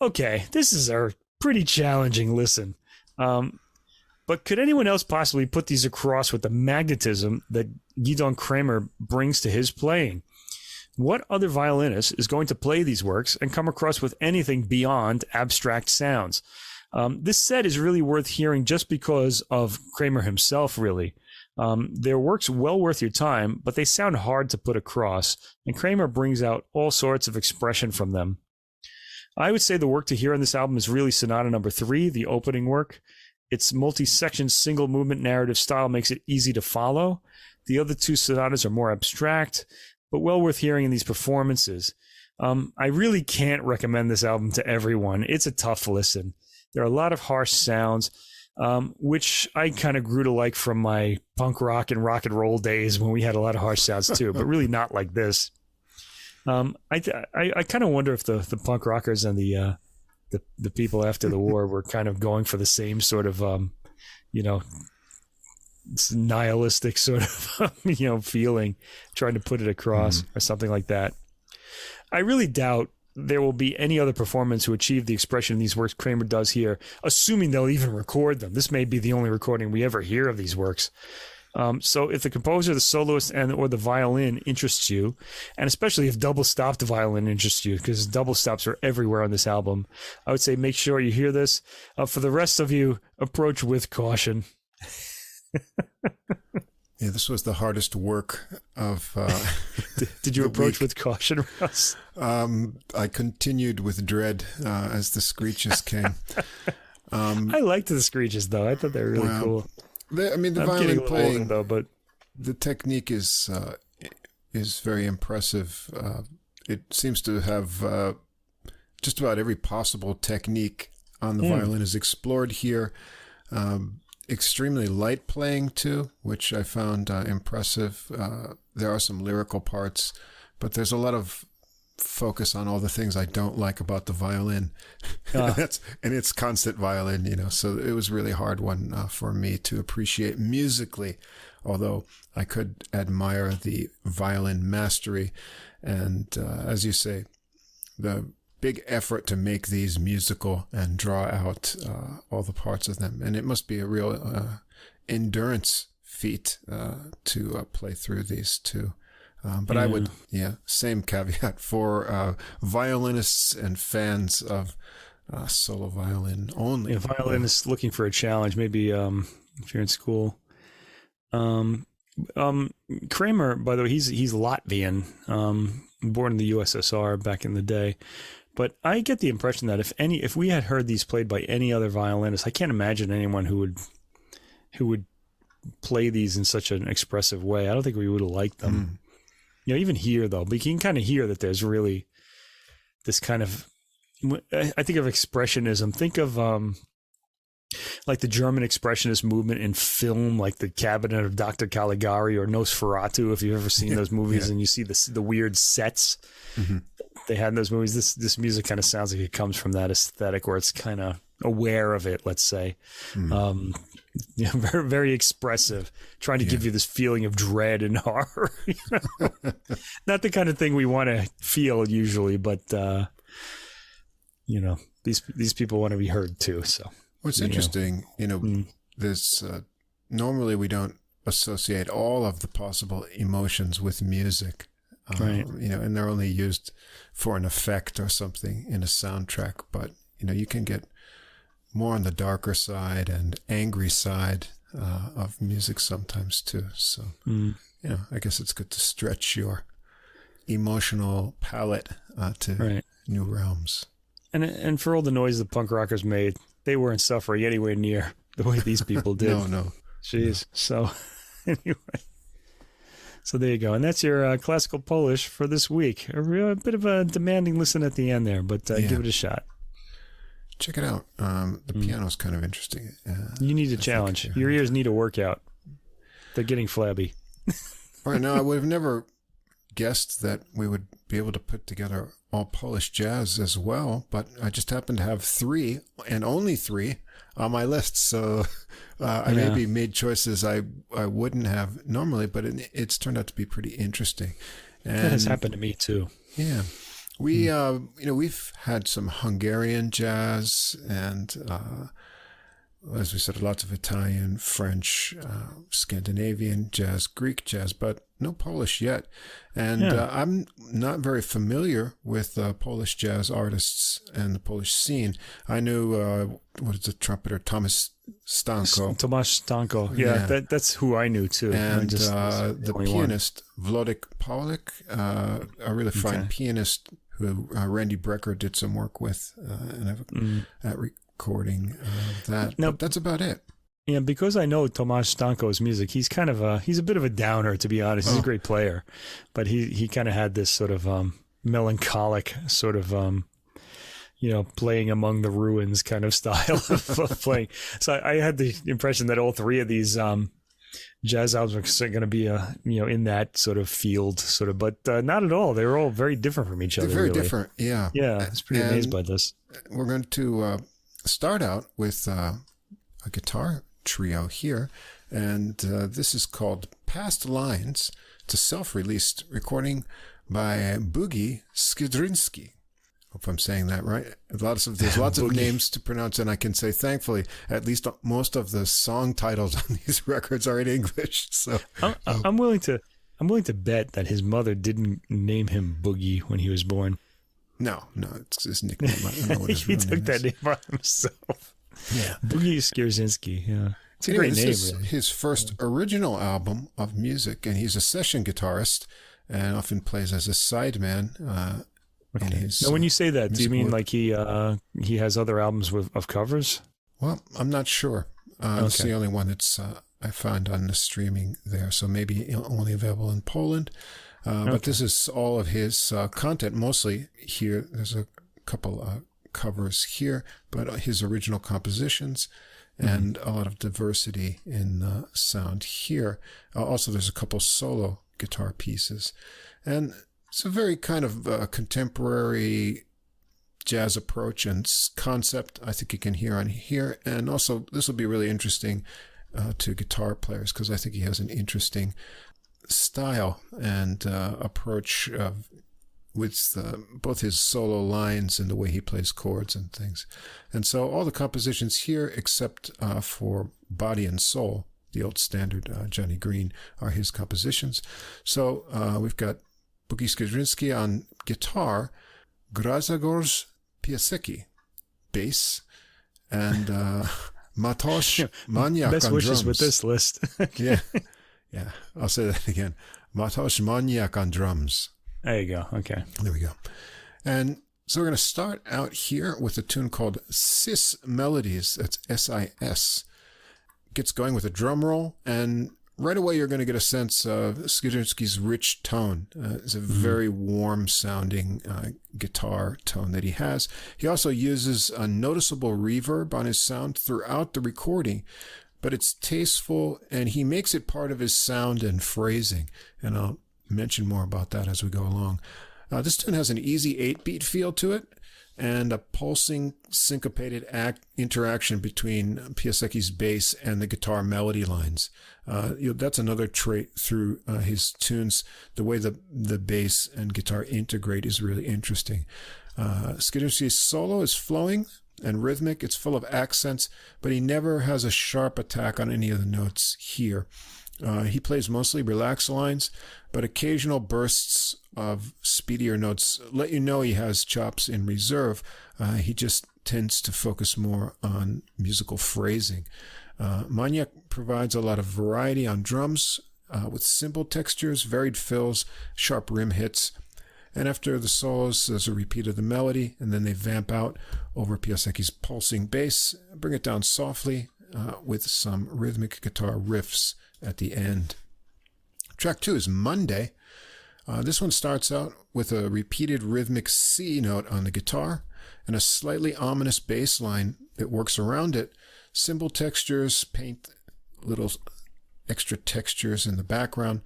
Okay, this is a pretty challenging listen. But could anyone else possibly put these across with the magnetism that Gidon Kremer brings to his playing? What other violinist is going to play these works and come across with anything beyond abstract sounds? This set is really worth hearing just because of Kremer himself, really. Their work's well worth your time, but they sound hard to put across, and Kremer brings out all sorts of expression from them. I would say the work to hear on this album is really Sonata No. 3, the opening work. Its multi-section single-movement narrative style makes it easy to follow. The other two sonatas are more abstract, but well worth hearing in these performances. I really can't recommend this album to everyone. It's a tough listen. There are a lot of harsh sounds, which I kind of grew to like from my punk rock and rock and roll days when we had a lot of harsh sounds too, but really not like this. I kind of wonder if the punk rockers and the people after the war were kind of going for the same sort of, nihilistic sort of, feeling, trying to put it across or something like that. I really doubt there will be any other performance who achieve the expression in these works Kremer does here, assuming they'll even record them. This may be the only recording we ever hear of these works. So if the composer, the soloist, or the violin interests you, and especially if double-stopped violin interests you, because double stops are everywhere on this album, I would say make sure you hear this. For the rest of you, approach with caution. Yeah, this was the hardest work of Did you approach with caution, Russ? I continued with dread as the screeches came. I liked the screeches, though. I thought they were really cool. The violin playing, though, but the technique is very impressive. It seems to have just about every possible technique on the violin is explored here. Extremely light playing too, which I found impressive. There are some lyrical parts, but there's a lot of focus on all the things I don't like about the violin. And it's constant violin, so it was a really hard one for me to appreciate musically, although I could admire the violin mastery and, as you say, the big effort to make these musical and draw out all the parts of them. And it must be a real endurance feat to play through these two. But I would, same caveat for violinists and fans of solo violin only. Yeah, violinists looking for a challenge, maybe if you're in school. Kremer, by the way, he's Latvian, born in the USSR back in the day. But I get the impression that if we had heard these played by any other violinist, I can't imagine anyone who would play these in such an expressive way, I don't think we would have liked them. You know, even here though, but you can kind of hear that there's really this kind of, I think of expressionism. Think of like the German expressionist movement in film, like The Cabinet of Dr. Caligari or Nosferatu, if you've ever seen those movies and you see the weird sets they had in those movies. This music kind of sounds like it comes from that aesthetic, where it's kind of aware of it, let's say. Very, very expressive, trying to give you this feeling of dread and horror. You know? Not the kind of thing we want to feel usually, but you know, these people want to be heard too. So what's interesting, this normally we don't associate all of the possible emotions with music, right? And they're only used for an effect or something in a soundtrack. But you can get more on the darker side and angry side of music sometimes too. So, I guess it's good to stretch your emotional palette to new realms. And for all the noise the punk rockers made, they weren't suffering anywhere near the way these people did. No. Jeez. No. So, anyway. So there you go. And that's your classical Polish for this week. A bit of a demanding listen at the end there, but give it a shot. Check it out. The piano's kind of interesting. You need a challenge. Your ears need a workout. They're getting flabby. Right now, I would have never guessed that we would be able to put together all Polish jazz as well, but I just happen to have 3 and only 3 on my list. So I maybe made choices I wouldn't have normally, but it's turned out to be pretty interesting. And that has happened to me too. Yeah. We, we've had some Hungarian jazz and, as we said, lots of Italian, French, Scandinavian jazz, Greek jazz, but no Polish yet. And I'm not very familiar with Polish jazz artists and the Polish scene. I knew, what is the trumpeter, Thomas Stanko. Tomasz Stanko. Yeah. That's who I knew too. And the pianist, Wojtek Pawlik, a really fine pianist who Randy Brecker did some work with, and I have that recording of that. Now, but that's about it. Yeah, because I know Tomasz Stanko's music, he's kind of he's a bit of a downer, to be honest. He's a great player, but he kind of had this sort of melancholic sort of playing among the ruins kind of style of playing. So I had the impression that all 3 of these jazz albums are going to be in that sort of field, sort of, but not at all. They're all very different from each other. They're very different. Yeah. I was pretty amazed by this. We're going to start out with a guitar trio here, and this is called Past Lines. It's a self-released recording by Boogie Skiedrzyński. Hope I'm saying that right. There's lots of names to pronounce, and I can say, thankfully, at least most of the song titles on these records are in English. So I'm willing to bet that his mother didn't name him Boogie when he was born. No, it's his nickname. I don't know what his he real took name that is. name by himself. Yeah, Boogie Skiedrzyński. Yeah, it's a great name. This is really. his first original album of music, and he's a session guitarist and often plays as a sideman. Okay. Now, when you say that, do you mean like he has other albums of covers? Well, I'm not sure. It's the only one that's I found on the streaming there, so maybe only available in Poland. But this is all of his content, mostly here. There's a couple covers here, but his original compositions and a lot of diversity in sound here. Also, there's a couple solo guitar pieces. And it's a very kind of contemporary jazz approach and concept I think you can hear on here. And also, this will be really interesting to guitar players because I think he has an interesting style and approach with both his solo lines and the way he plays chords and things. And so all the compositions here, except for Body and Soul, the old standard Johnny Green, are his compositions. So we've got Boogie Skiedrzyński on guitar, Grzegorz Piasecki, bass, and Mateusz Maniak Best on wishes drums. with this list. Yeah. I'll say that again. Mateusz Maniak on drums. There you go. Okay. There we go. And so we're going to start out here with a tune called Sis Melodies. That's S-I-S. gets going with a drum roll, and right away you're going to get a sense of Skiedrzyński's rich tone. It's a very warm-sounding guitar tone that he has. He also uses a noticeable reverb on his sound throughout the recording, but it's tasteful, and he makes it part of his sound and phrasing, and I'll mention more about that as we go along. This tune has an easy 8-beat feel to it, and a pulsing, syncopated interaction between Piasecki's bass and the guitar melody lines. That's another trait through his tunes. The way the bass and guitar integrate is really interesting. Skiedrzyński's solo is flowing and rhythmic. It's full of accents, but he never has a sharp attack on any of the notes here. He plays mostly relaxed lines, but occasional bursts of speedier notes let you know he has chops in reserve. He just tends to focus more on musical phrasing. Maniak provides a lot of variety on drums with simple textures, varied fills, sharp rim hits. And after the solos, there's a repeat of the melody, and then they vamp out over Piasecki's pulsing bass, bring it down softly with some rhythmic guitar riffs at the end. Track 2 is Monday. This one starts out with a repeated rhythmic C note on the guitar and a slightly ominous bass line that works around it. Simple textures paint little extra textures in the background.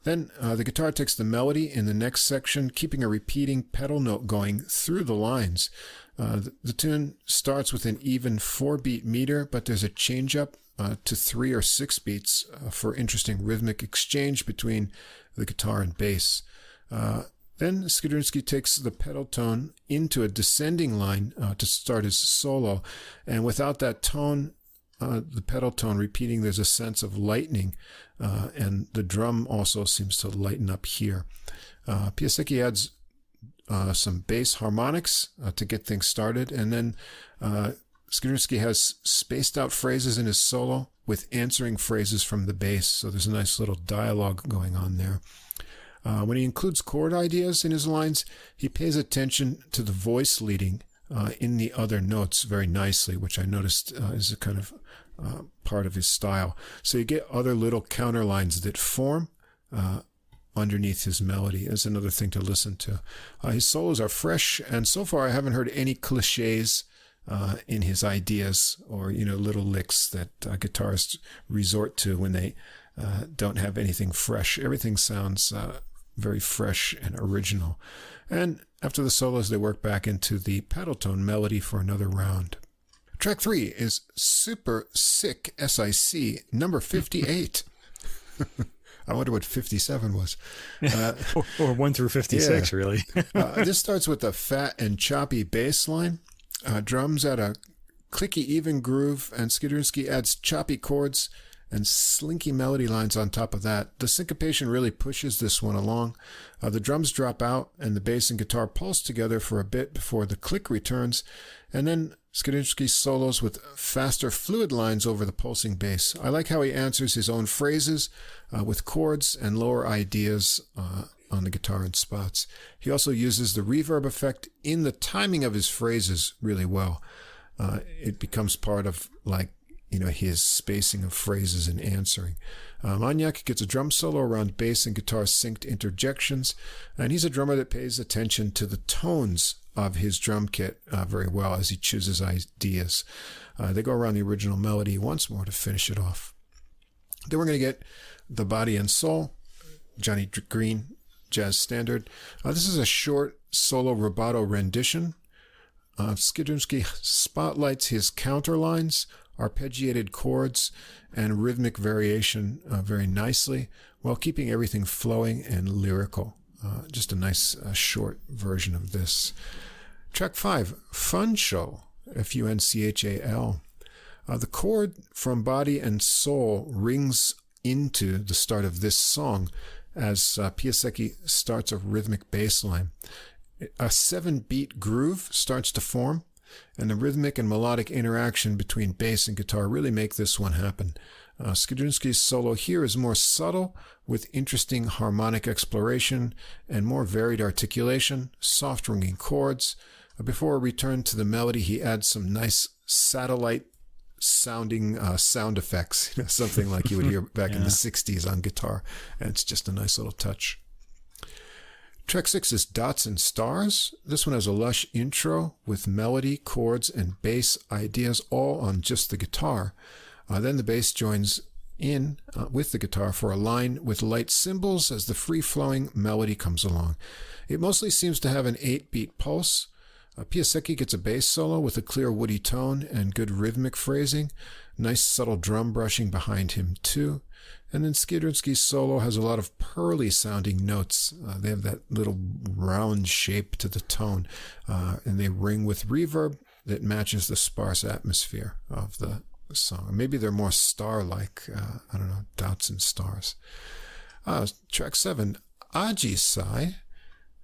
Then the guitar takes the melody in the next section, keeping a repeating pedal note going through the lines. The tune starts with an even 4-beat meter, but there's a change up to 3 or 6 beats for interesting rhythmic exchange between the guitar and bass. Then Skiedrzyński takes the pedal tone into a descending line to start his solo, and without that tone, the pedal tone repeating, there's a sense of lightening, and the drum also seems to lighten up here. Piasecki adds some bass harmonics to get things started, and then Skiedrzyński has spaced out phrases in his solo with answering phrases from the bass, so there's a nice little dialogue going on there. When he includes chord ideas in his lines, he pays attention to the voice leading in the other notes very nicely, which I noticed is a kind of part of his style. So you get other little counter lines that form underneath his melody. That's another thing to listen to. His solos are fresh, and so far I haven't heard any cliches in his ideas or little licks that guitarists resort to when they don't have anything fresh. Everything sounds very fresh and original. And after the solos, they work back into the pedal tone melody for another round. Track 3 is Super Sick SIC, number 58. I wonder what 57 was. Or 1 through 56, yeah. Really. This starts with a fat and choppy bass line, drums at a clicky even groove, and Skiedrzyński adds choppy chords and slinky melody lines on top of that. The syncopation really pushes this one along. The drums drop out, and the bass and guitar pulse together for a bit before the click returns, and then Skiedrzyński solos with faster fluid lines over the pulsing bass. I like how he answers his own phrases with chords and lower ideas on the guitar in spots. He also uses the reverb effect in the timing of his phrases really well. It becomes part of his spacing of phrases and answering. Maniak gets a drum solo around bass and guitar synced interjections, and he's a drummer that pays attention to the tones of his drum kit very well as he chooses ideas. They go around the original melody once more to finish it off. Then we're going to get The Body and Soul, Johnny Green jazz standard. This is a short solo rubato rendition. Skiedrzyński spotlights his counterlines, arpeggiated chords, and rhythmic variation very nicely, while keeping everything flowing and lyrical. Just a nice short version of this. Track 5, Fun Show, Funchal. The chord from Body and Soul rings into the start of this song as Piasecki starts a rhythmic bass line. A 7-beat groove starts to form, and the rhythmic and melodic interaction between bass and guitar really make this one happen. Skiedrzyński's solo here is more subtle, with interesting harmonic exploration and more varied articulation, soft ringing chords. Before a return to the melody, he adds some nice satellite sounding sound effects, something like you would hear back in the 60s on guitar. And it's just a nice little touch. Track 6 is Dots and Stars. This one has a lush intro with melody, chords, and bass ideas all on just the guitar. Then the bass joins in with the guitar for a line with light cymbals as the free-flowing melody comes along. It mostly seems to have an 8-beat pulse. Piasecki gets a bass solo with a clear woody tone and good rhythmic phrasing. Nice subtle drum brushing behind him too. And then Skiedrzyński's solo has a lot of pearly sounding notes. They have that little round shape to the tone, and they ring with reverb that matches the sparse atmosphere of the song. Maybe they're more star-like, I don't know, Dots and Stars. Track 7, Ajisai.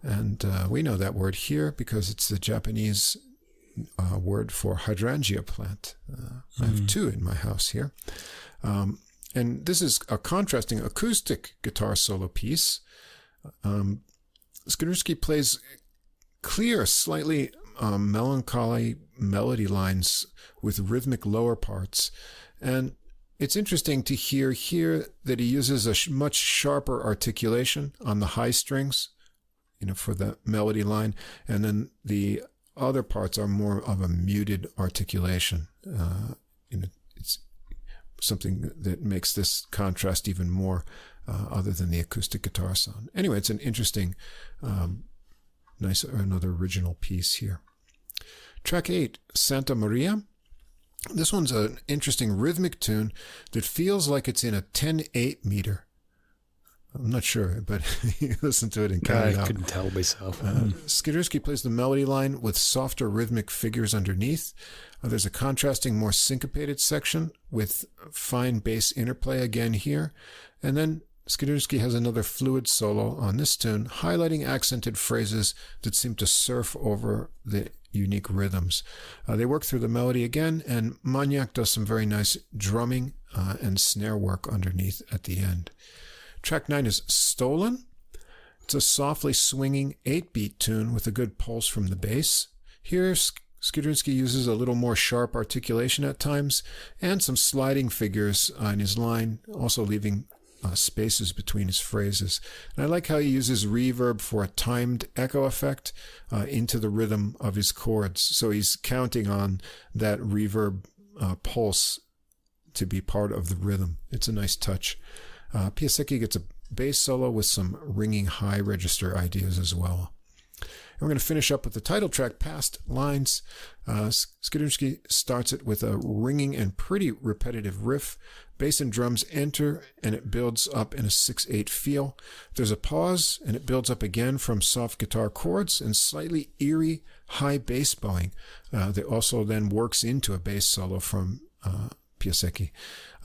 And we know that word here because it's the Japanese word for hydrangea plant. I have 2 in my house here. And this is a contrasting acoustic guitar solo piece. Skiedrzyński plays clear, slightly melancholy melody lines with rhythmic lower parts. And it's interesting to hear here that he uses a much sharper articulation on the high strings, for the melody line, and then the other parts are more of a muted articulation. It's something that makes this contrast even more, other than the acoustic guitar sound. Anyway, it's an interesting, nice, another original piece here. Track 8, Santa Maria. This one's an interesting rhythmic tune that feels like it's in a 10/8 meter. I'm not sure, but you listen to it and count it out. I couldn't tell myself. Skiedrzyński plays the melody line with softer rhythmic figures underneath. There's a contrasting, more syncopated section with fine bass interplay again here. And then Skiedrzyński has another fluid solo on this tune, highlighting accented phrases that seem to surf over the unique rhythms. They work through the melody again, and Maniak does some very nice drumming and snare work underneath at the end. Track 9 is Stolen. It's a softly swinging 8-beat tune with a good pulse from the bass. Here, Skiedrzyński uses a little more sharp articulation at times and some sliding figures in his line, also leaving spaces between his phrases. And I like how he uses reverb for a timed echo effect into the rhythm of his chords. So he's counting on that reverb pulse to be part of the rhythm. It's a nice touch. Piasecki gets a bass solo with some ringing high register ideas as well. And we're going to finish up with the title track, Past Lines. Skiedrzyński starts it with a ringing and pretty repetitive riff. Bass and drums enter, and it builds up in a 6/8 feel. There's a pause, and it builds up again from soft guitar chords and slightly eerie high bass bowing that also then works into a bass solo from Piasecki.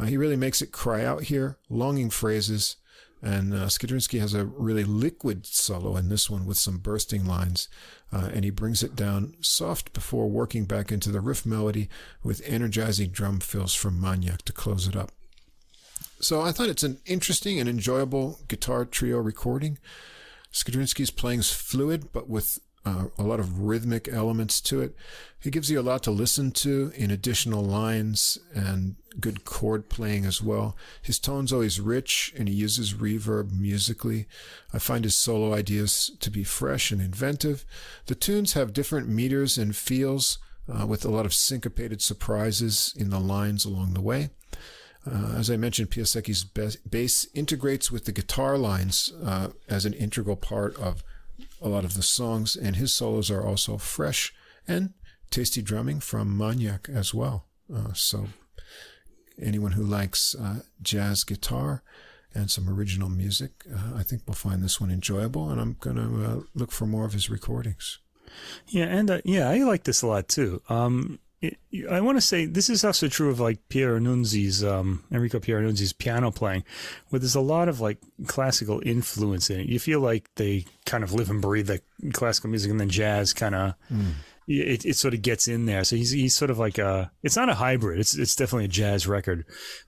He really makes it cry out here, longing phrases, and Skiedrzyński has a really liquid solo in this one with some bursting lines, and he brings it down soft before working back into the riff melody with energizing drum fills from Maniak to close it up. So I thought it's an interesting and enjoyable guitar trio recording. Skiedrzyński's playing is fluid, but with a lot of rhythmic elements to it. He gives you a lot to listen to in additional lines and good chord playing as well. His tone's always rich, and he uses reverb musically. I find his solo ideas to be fresh and inventive. The tunes have different meters and feels with a lot of syncopated surprises in the lines along the way. As I mentioned, Piasecki's bass integrates with the guitar lines as an integral part of a lot of the songs, and his solos are also fresh and tasty drumming from Maniak as well. So anyone who likes jazz guitar and some original music, I think will find this one enjoyable, and I'm going to look for more of his recordings. Yeah, and I like this a lot too. I want to say this is also true of like Enrico Pieranunzi's piano playing, where there's a lot of like classical influence in it. You feel like they kind of live and breathe the classical music, and then jazz kind of it sort of gets in there. So he's sort of like it's not a hybrid. It's definitely a jazz record,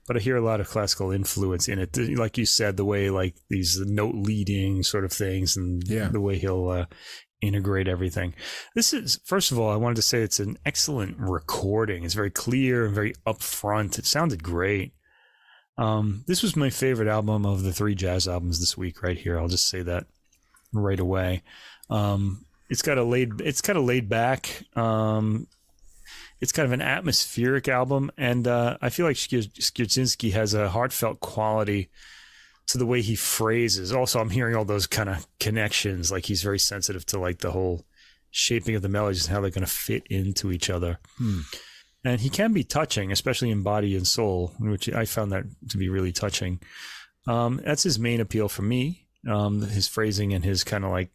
but I hear a lot of classical influence in it. Like you said, the way like these note leading sort of things, and the way he'll integrate everything. This is, first of all, I wanted to say it's an excellent recording. It's very clear and very upfront. It sounded great. This was my favorite album of the 3 jazz albums this week right here. I'll just say that right away. It's kind of laid back. It's kind of an atmospheric album, and I feel like Skiedrzyński has a heartfelt quality to the way he phrases. Also, I'm hearing all those kind of connections, like he's very sensitive to like the whole shaping of the melodies and how they're going to fit into each other. And he can be touching, especially in Body and Soul, which I found that to be really touching. That's his main appeal for me, his phrasing and his kind of like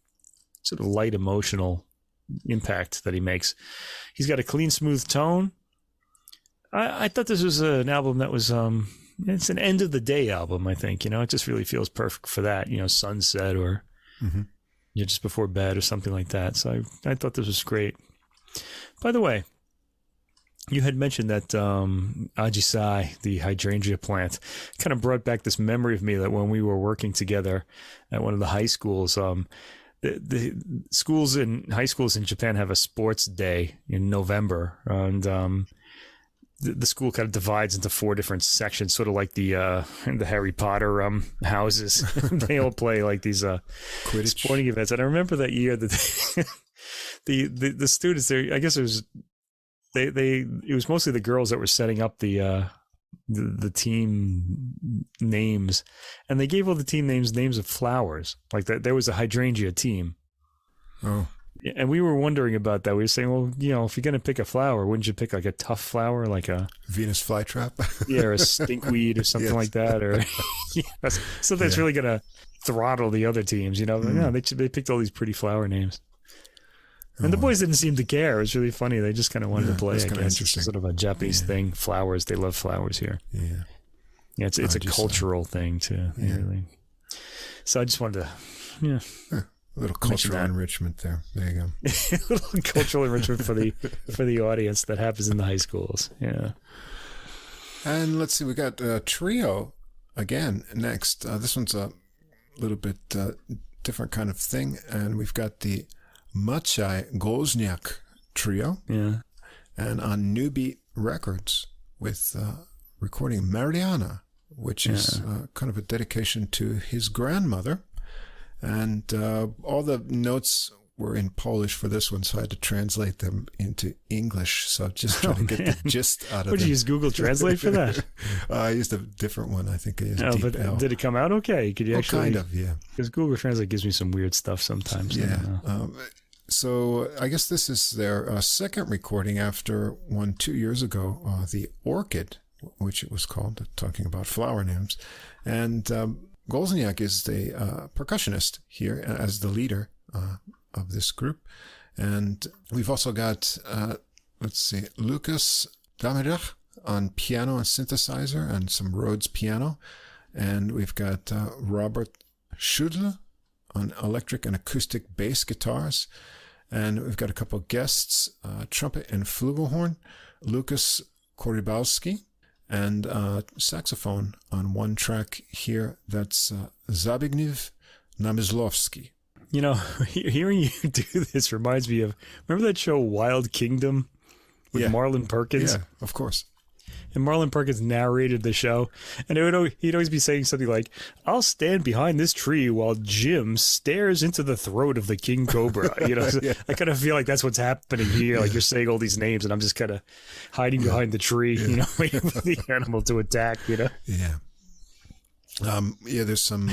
sort of light emotional impact that he makes. He's got a clean, smooth tone. I thought this was an album that was, it's an end of the day album, I think. It just really feels perfect for that, sunset or just before bed or something like that. So I thought this was great. By the way, you had mentioned that Ajisai, the hydrangea plant, kind of brought back this memory of me that when we were working together at one of the high schools, the schools in high schools in Japan have a sports day in November, and the school kind of divides into 4 different sections, sort of like the Harry Potter houses. They all play like these sporting events. And I remember that year that the students there, I guess it was it was mostly the girls that were setting up the team names, and they gave all the team names of flowers. Like that, there was a hydrangea team. Oh. And we were wondering about that. We were saying, well, if you're going to pick a flower, wouldn't you pick like a tough flower, like a Venus flytrap? Or a stinkweed or something like that, or something that's really going to throttle the other teams. No, they picked all these pretty flower names. And the boys didn't seem to care. It was really funny. They just kind of wanted to play. I guess it's sort of a Japanese thing. Flowers, they love flowers here. Yeah, it's a cultural thing too. Yeah. Really. So I just wanted to, a little cultural enrichment there. There you go. A little cultural enrichment for the audience that happens in the high schools. Yeah. And let's see, we got a trio again next. This one's a little bit different kind of thing, and we've got the Maciej Gołyźniak trio. Yeah. And on New Beat Records with recording Marianna, which is kind of a dedication to his grandmother. And all the notes were in Polish for this one, so I had to translate them into English. So just trying to get the gist out of it. Did you use Google Translate for that? I used a different one. I think I used Deep L. Did it come out okay? Could you actually? Kind of, yeah. Because Google Translate gives me some weird stuff sometimes. Yeah. So I guess this is their second recording after one 2 years ago, the Orchid, which it was called, talking about flower names. And Gołyźniak is the percussionist here as the leader of this group. And we've also got, Lucas Damerach on piano and synthesizer and some Rhodes piano. And we've got Robert Schudle on electric and acoustic bass guitars. And we've got a couple of guests, trumpet and flugelhorn, Lucas Korybalski, and saxophone on one track here. That's Zbigniew Namysłowski. Hearing you do this reminds me of, remember that show Wild Kingdom with Marlon Perkins? Yeah, of course. And Marlon Perkins narrated the show, and he'd always be saying something like, "I'll stand behind this tree while Jim stares into the throat of the king cobra." I kind of feel like that's what's happening here. Like you're saying all these names, and I'm just kind of hiding behind the tree, waiting for the animal to attack. Yeah. There's some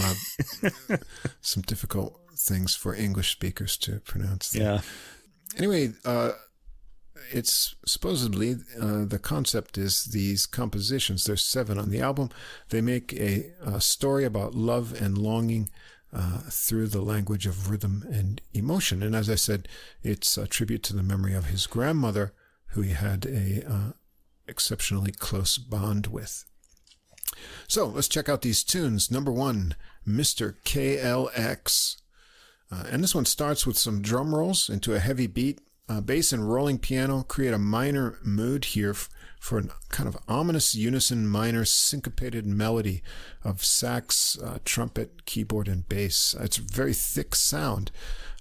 some difficult things for English speakers to pronounce. Yeah. Anyway, it's supposedly the concept is these compositions. There's 7 on the album. They make a story about love and longing through the language of rhythm and emotion. And as I said, it's a tribute to the memory of his grandmother, who he had a exceptionally close bond with. So let's check out these tunes. Number 1, Mr. KLX. And this one starts with some drum rolls into a heavy beat. Bass and rolling piano create a minor mood here for a kind of ominous unison minor syncopated melody of sax, trumpet, keyboard, and bass. It's a very thick sound,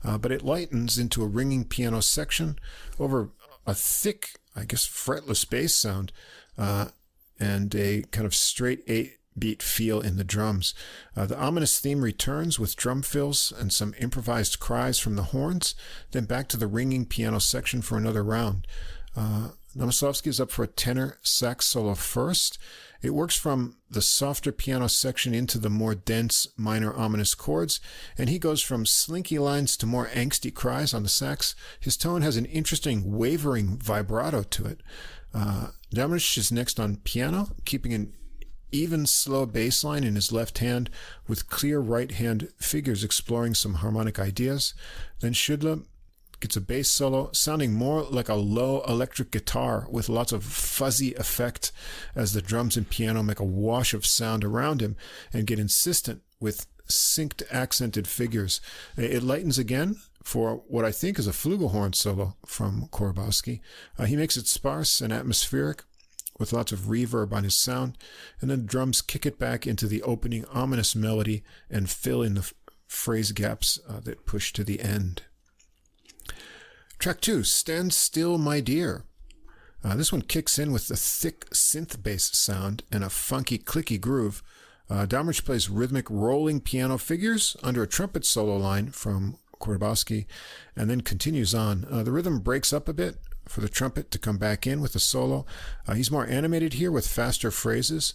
but it lightens into a ringing piano section over a thick, I guess, fretless bass sound, and a kind of straight 8-beat feel in the drums. The ominous theme returns with drum fills and some improvised cries from the horns, then back to the ringing piano section for another round. Mazolewski is up for a tenor sax solo first. It works from the softer piano section into the more dense minor ominous chords, and he goes from slinky lines to more angsty cries on the sax. His tone has an interesting wavering vibrato to it. Domitrz is next on piano, keeping an even slow bass line in his left hand with clear right hand figures exploring some harmonic ideas. Then Schüdle gets a bass solo sounding more like a low electric guitar with lots of fuzzy effect as the drums and piano make a wash of sound around him and get insistent with synced accented figures. It lightens again for what I think is a flugelhorn solo from Korbowski. He makes it sparse and atmospheric with lots of reverb on his sound, and then drums kick it back into the opening ominous melody and fill in the phrase gaps that push to the end. Track 2, Stand Still, My Dear. This one kicks in with a thick synth bass sound and a funky clicky groove. Domitrz plays rhythmic rolling piano figures under a trumpet solo line from Korbowski and then continues on. The rhythm breaks up a bit for the trumpet to come back in with a solo. He's more animated here with faster phrases.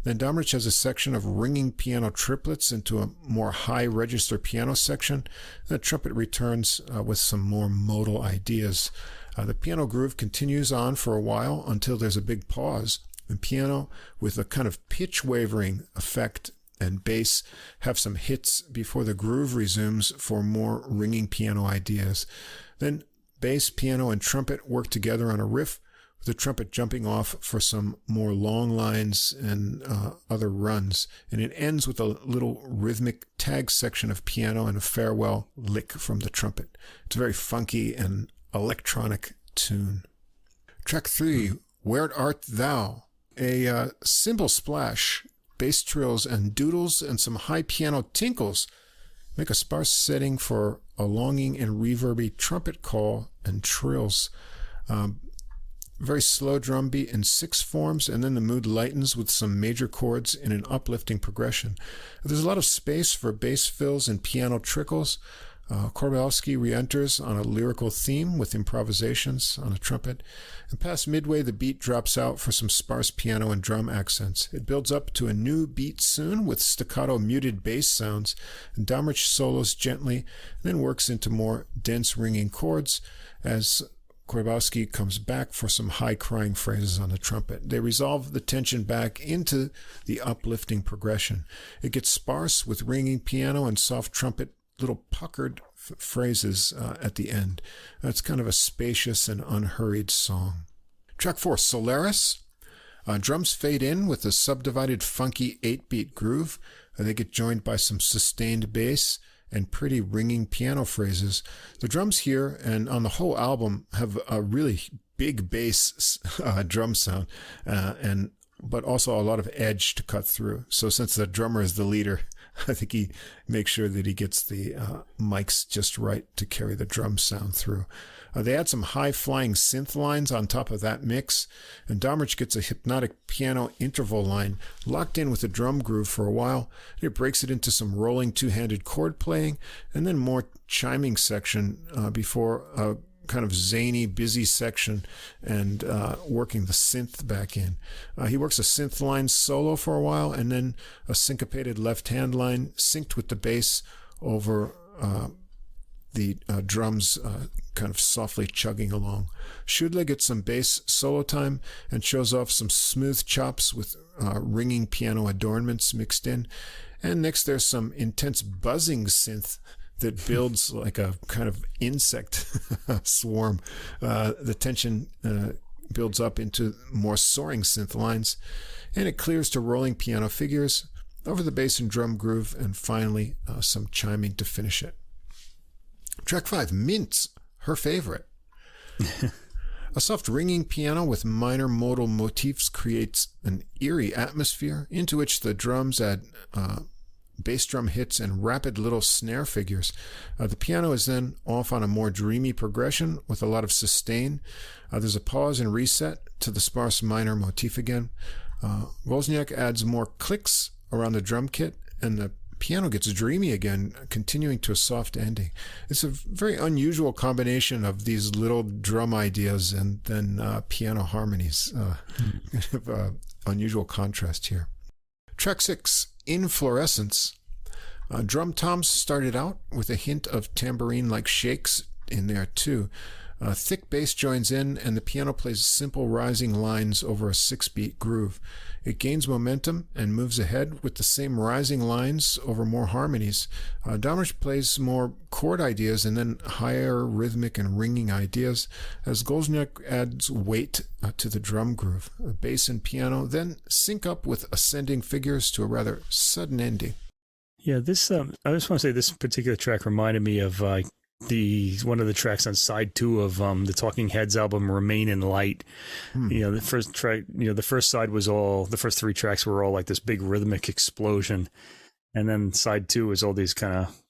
Then Domitrz has a section of ringing piano triplets into a more high register piano section. The trumpet returns with some more modal ideas. The piano groove continues on for a while until there's a big pause. The piano, with a kind of pitch wavering effect, and bass have some hits before the groove resumes for more ringing piano ideas. Then bass, piano, and trumpet work together on a riff, with the trumpet jumping off for some more long lines and other runs. And it ends with a little rhythmic tag section of piano and a farewell lick from the trumpet. It's a very funky and electronic tune. Track 3, Where Art Thou? A cymbal splash, bass trills and doodles, and some high piano tinkles make a sparse setting for a longing and reverby trumpet call and trills. Very slow drum beat in 6 forms, and then the mood lightens with some major chords in an uplifting progression. There's a lot of space for bass fills and piano trickles. Korbowski re-enters on a lyrical theme with improvisations on a trumpet, and past midway the beat drops out for some sparse piano and drum accents. It builds up to a new beat soon with staccato muted bass sounds, and Domitrz solos gently, and then works into more dense ringing chords as Korbowski comes back for some high crying phrases on the trumpet. They resolve the tension back into the uplifting progression. It gets sparse with ringing piano and soft trumpet, little puckered phrases at the end. It's kind of a spacious and unhurried song. Track 4, Solaris. Drums fade in with a subdivided funky 8-beat groove. They get joined by some sustained bass and pretty ringing piano phrases. The drums here and on the whole album have a really big bass drum sound, but also a lot of edge to cut through. So since the drummer is the leader, I think he makes sure that he gets the mics just right to carry the drum sound through. They add some high-flying synth lines on top of that mix, and Domitrz gets a hypnotic piano interval line locked in with a drum groove for a while. It breaks it into some rolling two-handed chord playing, and then more chiming section before a kind of zany, busy section and working the synth back in. He works a synth line solo for a while, and then a syncopated left-hand line synced with the bass over the drums kind of softly chugging along. Schüdle gets some bass solo time and shows off some smooth chops with ringing piano adornments mixed in. And next there's some intense buzzing synth that builds like a kind of insect swarm. The tension builds up into more soaring synth lines, and it clears to rolling piano figures over the bass and drum groove, and finally some chiming to finish it. Track 5, Mintz, her favorite. A soft ringing piano with minor modal motifs creates an eerie atmosphere into which the drums add bass drum hits and rapid little snare figures. The piano is then off on a more dreamy progression with a lot of sustain. There's a pause and reset to the sparse minor motif again. Gołyźniak adds more clicks around the drum kit, and the piano gets dreamy again, continuing to a soft ending. It's a very unusual combination of these little drum ideas and then piano harmonies. Kind of unusual contrast here. Track 6, Inflorescence. Drum toms started out with a hint of tambourine-like shakes in there too. Thick bass joins in, and the piano plays simple rising lines over a 6-beat groove. It gains momentum and moves ahead with the same rising lines over more harmonies. Damrich plays more chord ideas and then higher rhythmic and ringing ideas, as Gołyźniak adds weight to the drum groove. Bass and piano then sync up with ascending figures to a rather sudden ending. Yeah, this I just want to say this particular track reminded me of one of the tracks on side 2 of the Talking Heads album, Remain in Light. The first track, the first side was the first 3 tracks were all like this big rhythmic explosion, and then side 2 was all these kind of,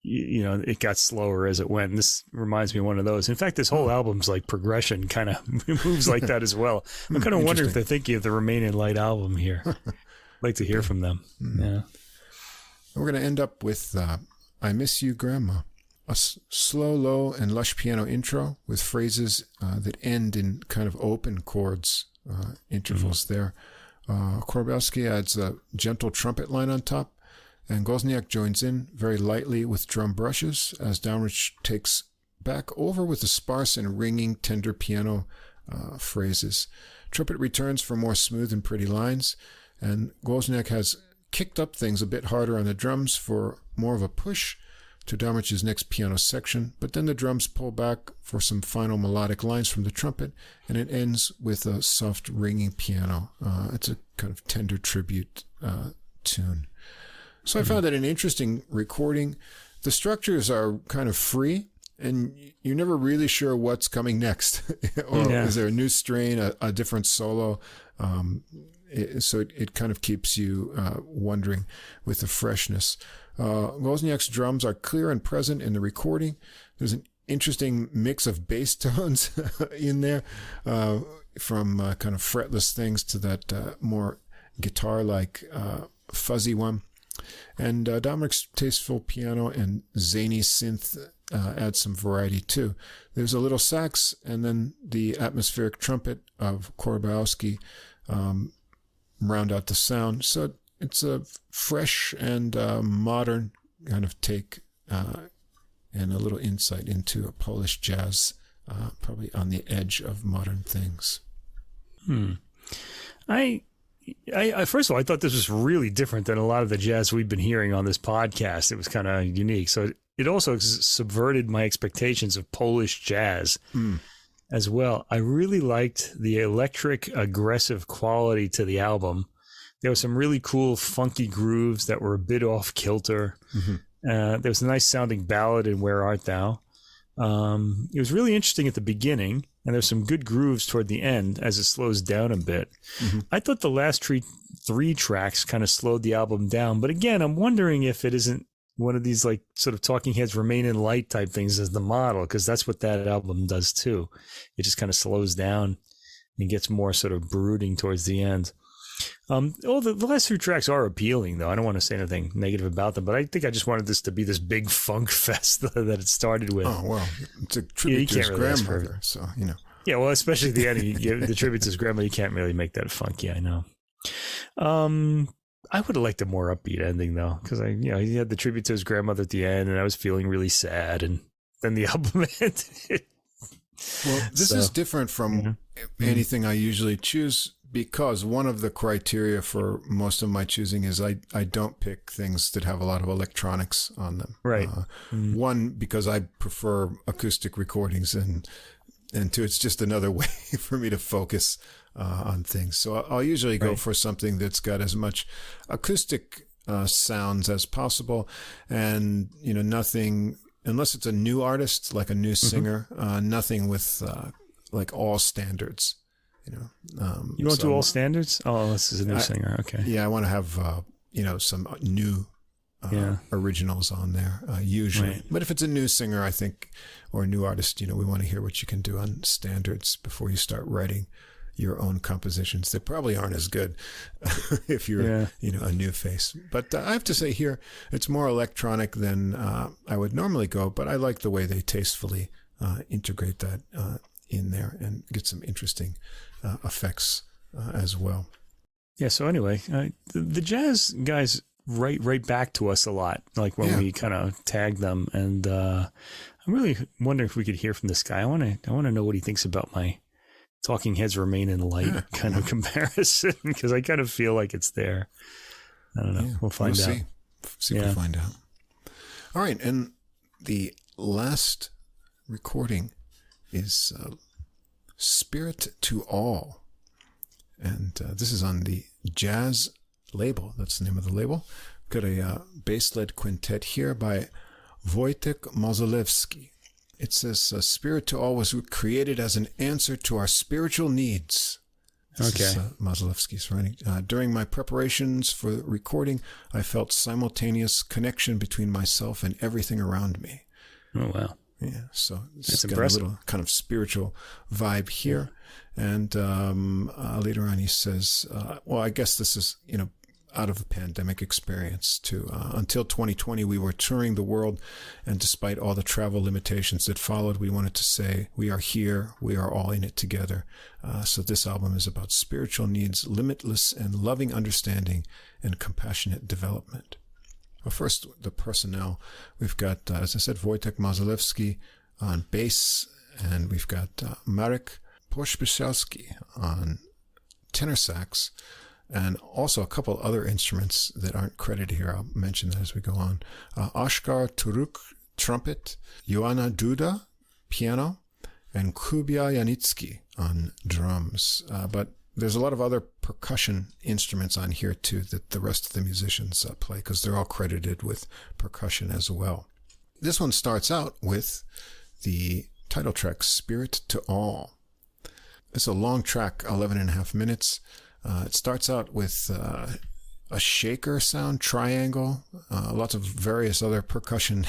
it got slower as it went. And this reminds me of one of those. In fact, this whole album's like progression kind of moves like that as well. I'm kind of wondering if they're thinking of the Remain in Light album here. I'd like to hear from them. Yeah. We're going to end up with I Miss You, Grandma. A slow, low, and lush piano intro with phrases that end in kind of open chords, intervals there. Korbelski adds a gentle trumpet line on top, and Gołyźniak joins in very lightly with drum brushes as Damrich takes back over with the sparse and ringing, tender piano phrases. Trumpet returns for more smooth and pretty lines, and Gołyźniak has kicked up things a bit harder on the drums for more of a push to Damrich's next piano section, but then the drums pull back for some final melodic lines from the trumpet, and it ends with a soft ringing piano. It's a kind of tender tribute tune. So I found that an interesting recording. The structures are kind of free, and you're never really sure what's coming next. Or is there a new strain, a different solo? So it kind of keeps you wondering with the freshness. Gołyźniak's drums are clear and present in the recording. There's an interesting mix of bass tones in there, from kind of fretless things to that more guitar-like fuzzy one. And Damrich's tasteful piano and zany synth add some variety too. There's a little sax, and then the atmospheric trumpet of Korbelski round out the sound. So it's a fresh and modern kind of take and a little insight into a Polish jazz, probably on the edge of modern things. I first of all, I thought this was really different than a lot of the jazz we've been hearing on this podcast. It was kind of unique. So it also subverted my expectations of Polish jazz as well. I really liked the electric, aggressive quality to the album. There was some really cool, funky grooves that were a bit off kilter. There was a nice sounding ballad in Where Art Thou? It was really interesting at the beginning, and there's some good grooves toward the end as it slows down a bit. I thought the last 3 tracks kind of slowed the album down, but again, I'm wondering if it isn't one of these like sort of Talking Heads Remain in Light type things as the model, because that's what that album does too. It just kind of slows down and gets more sort of brooding towards the end. The last 2 tracks are appealing, though. I don't want to say anything negative about them, but I think I just wanted this to be this big funk fest that it started with. Oh, well, it's a tribute to his grandmother, so, Yeah, well, especially at the end, the tribute to his grandmother, you can't really make that funky, I know. I would have liked a more upbeat ending, though, because he had the tribute to his grandmother at the end, and I was feeling really sad, and then the album ended. Well, this is different from anything I usually choose, because one of the criteria for most of my choosing is I don't pick things that have a lot of electronics on them. Right. One, because I prefer acoustic recordings, and 2, it's just another way for me to focus on things. So I'll usually go for something that's got as much acoustic sounds as possible, and nothing, unless it's a new artist, like a new singer, nothing with like all standards. You won't do all standards? Oh, this is a new singer. Okay. Yeah, I want to have some new originals on there usually. Right. But if it's a new singer, I think, or a new artist, we want to hear what you can do on standards before you start writing your own compositions. They probably aren't as good if you're a new face. But I have to say here, it's more electronic than I would normally go. But I like the way they tastefully integrate that in there and get some interesting effects as well. Yeah. So anyway, the jazz guys write back to us a lot, like when we kind of tag them, and I'm really wondering if we could hear from this guy. I want to know what he thinks about my Talking Heads Remain in Light kind of comparison, because I kind of feel like it's there. I don't know. Yeah, we'll find out. See if we find out. All right, and the last recording is Spirit to All, and this is on the Jazz label. That's the name of the label. Got a bass-led quintet here by Wojtek Mazolewski. It says, Spirit to All was created as an answer to our spiritual needs. This is Mazolewski's writing. During my preparations for the recording, I felt simultaneous connection between myself and everything around me. Oh, wow. Yeah, so it's got a little kind of spiritual vibe here. And later on he says, I guess this is, out of the pandemic experience too. Until 2020, we were touring the world, and despite all the travel limitations that followed, we wanted to say, we are here, we are all in it together. So this album is about spiritual needs, limitless and loving understanding, and compassionate development. Well, first, the personnel. We've got, as I said, Wojtek Mazolewski on bass, and we've got Marek Pospieszalski on tenor sax, and also a couple other instruments that aren't credited here. I'll mention that as we go on. Oskar Turuk, trumpet, Joanna Duda, piano, and Kubia Janicki on drums. But there's a lot of other percussion instruments on here too that the rest of the musicians play, because they're all credited with percussion as well. This one starts out with the title track, Spirit to All. It's a long track, 11.5 minutes. It starts out with a shaker sound, triangle, lots of various other percussion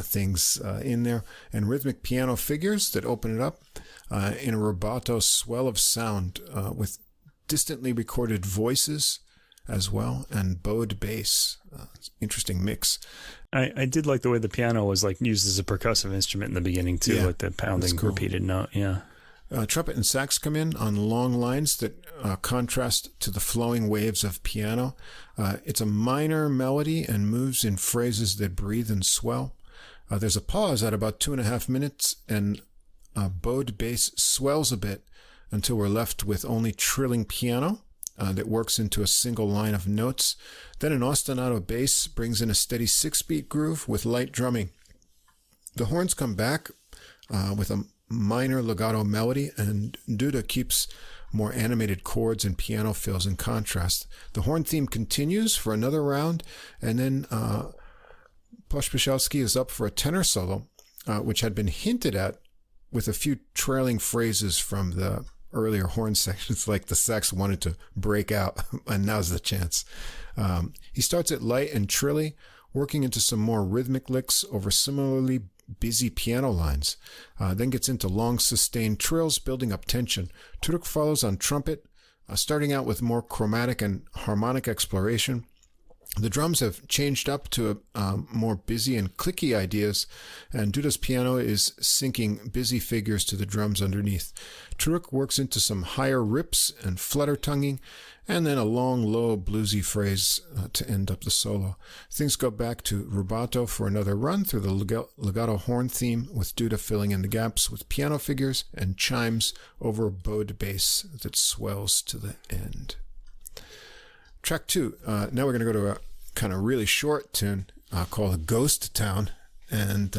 things in there, and rhythmic piano figures that open it up in a rubato swell of sound with distantly recorded voices as well, and bowed bass. Interesting mix. I did like the way the piano was like used as a percussive instrument in the beginning too, like the pounding repeated note. Yeah. Trumpet and sax come in on long lines that contrast to the flowing waves of piano. It's a minor melody and moves in phrases that breathe and swell. There's a pause at about 2.5 minutes, and bowed bass swells a bit until we're left with only trilling piano that works into a single line of notes. Then an ostinato bass brings in a steady 6-beat groove with light drumming. The horns come back with a minor legato melody, and Duda keeps more animated chords and piano fills in contrast. The horn theme continues for another round, and then Pospieszalski is up for a tenor solo, which had been hinted at with a few trailing phrases from the earlier horn sections, like the sax wanted to break out, and now's the chance. He starts it light and trilly, working into some more rhythmic licks over similarly busy piano lines, then gets into long sustained trills, building up tension. Turuk follows on trumpet, starting out with more chromatic and harmonic exploration. The drums have changed up to more busy and clicky ideas, and Duda's piano is syncing busy figures to the drums underneath. Turuk works into some higher rips and flutter tonguing, and then a long, low, bluesy phrase to end up the solo. Things go back to rubato for another run through the legato horn theme, with Duda filling in the gaps with piano figures and chimes over a bowed bass that swells to the end. Track 2. Now we're going to go to a kind of really short tune called Ghost Town, and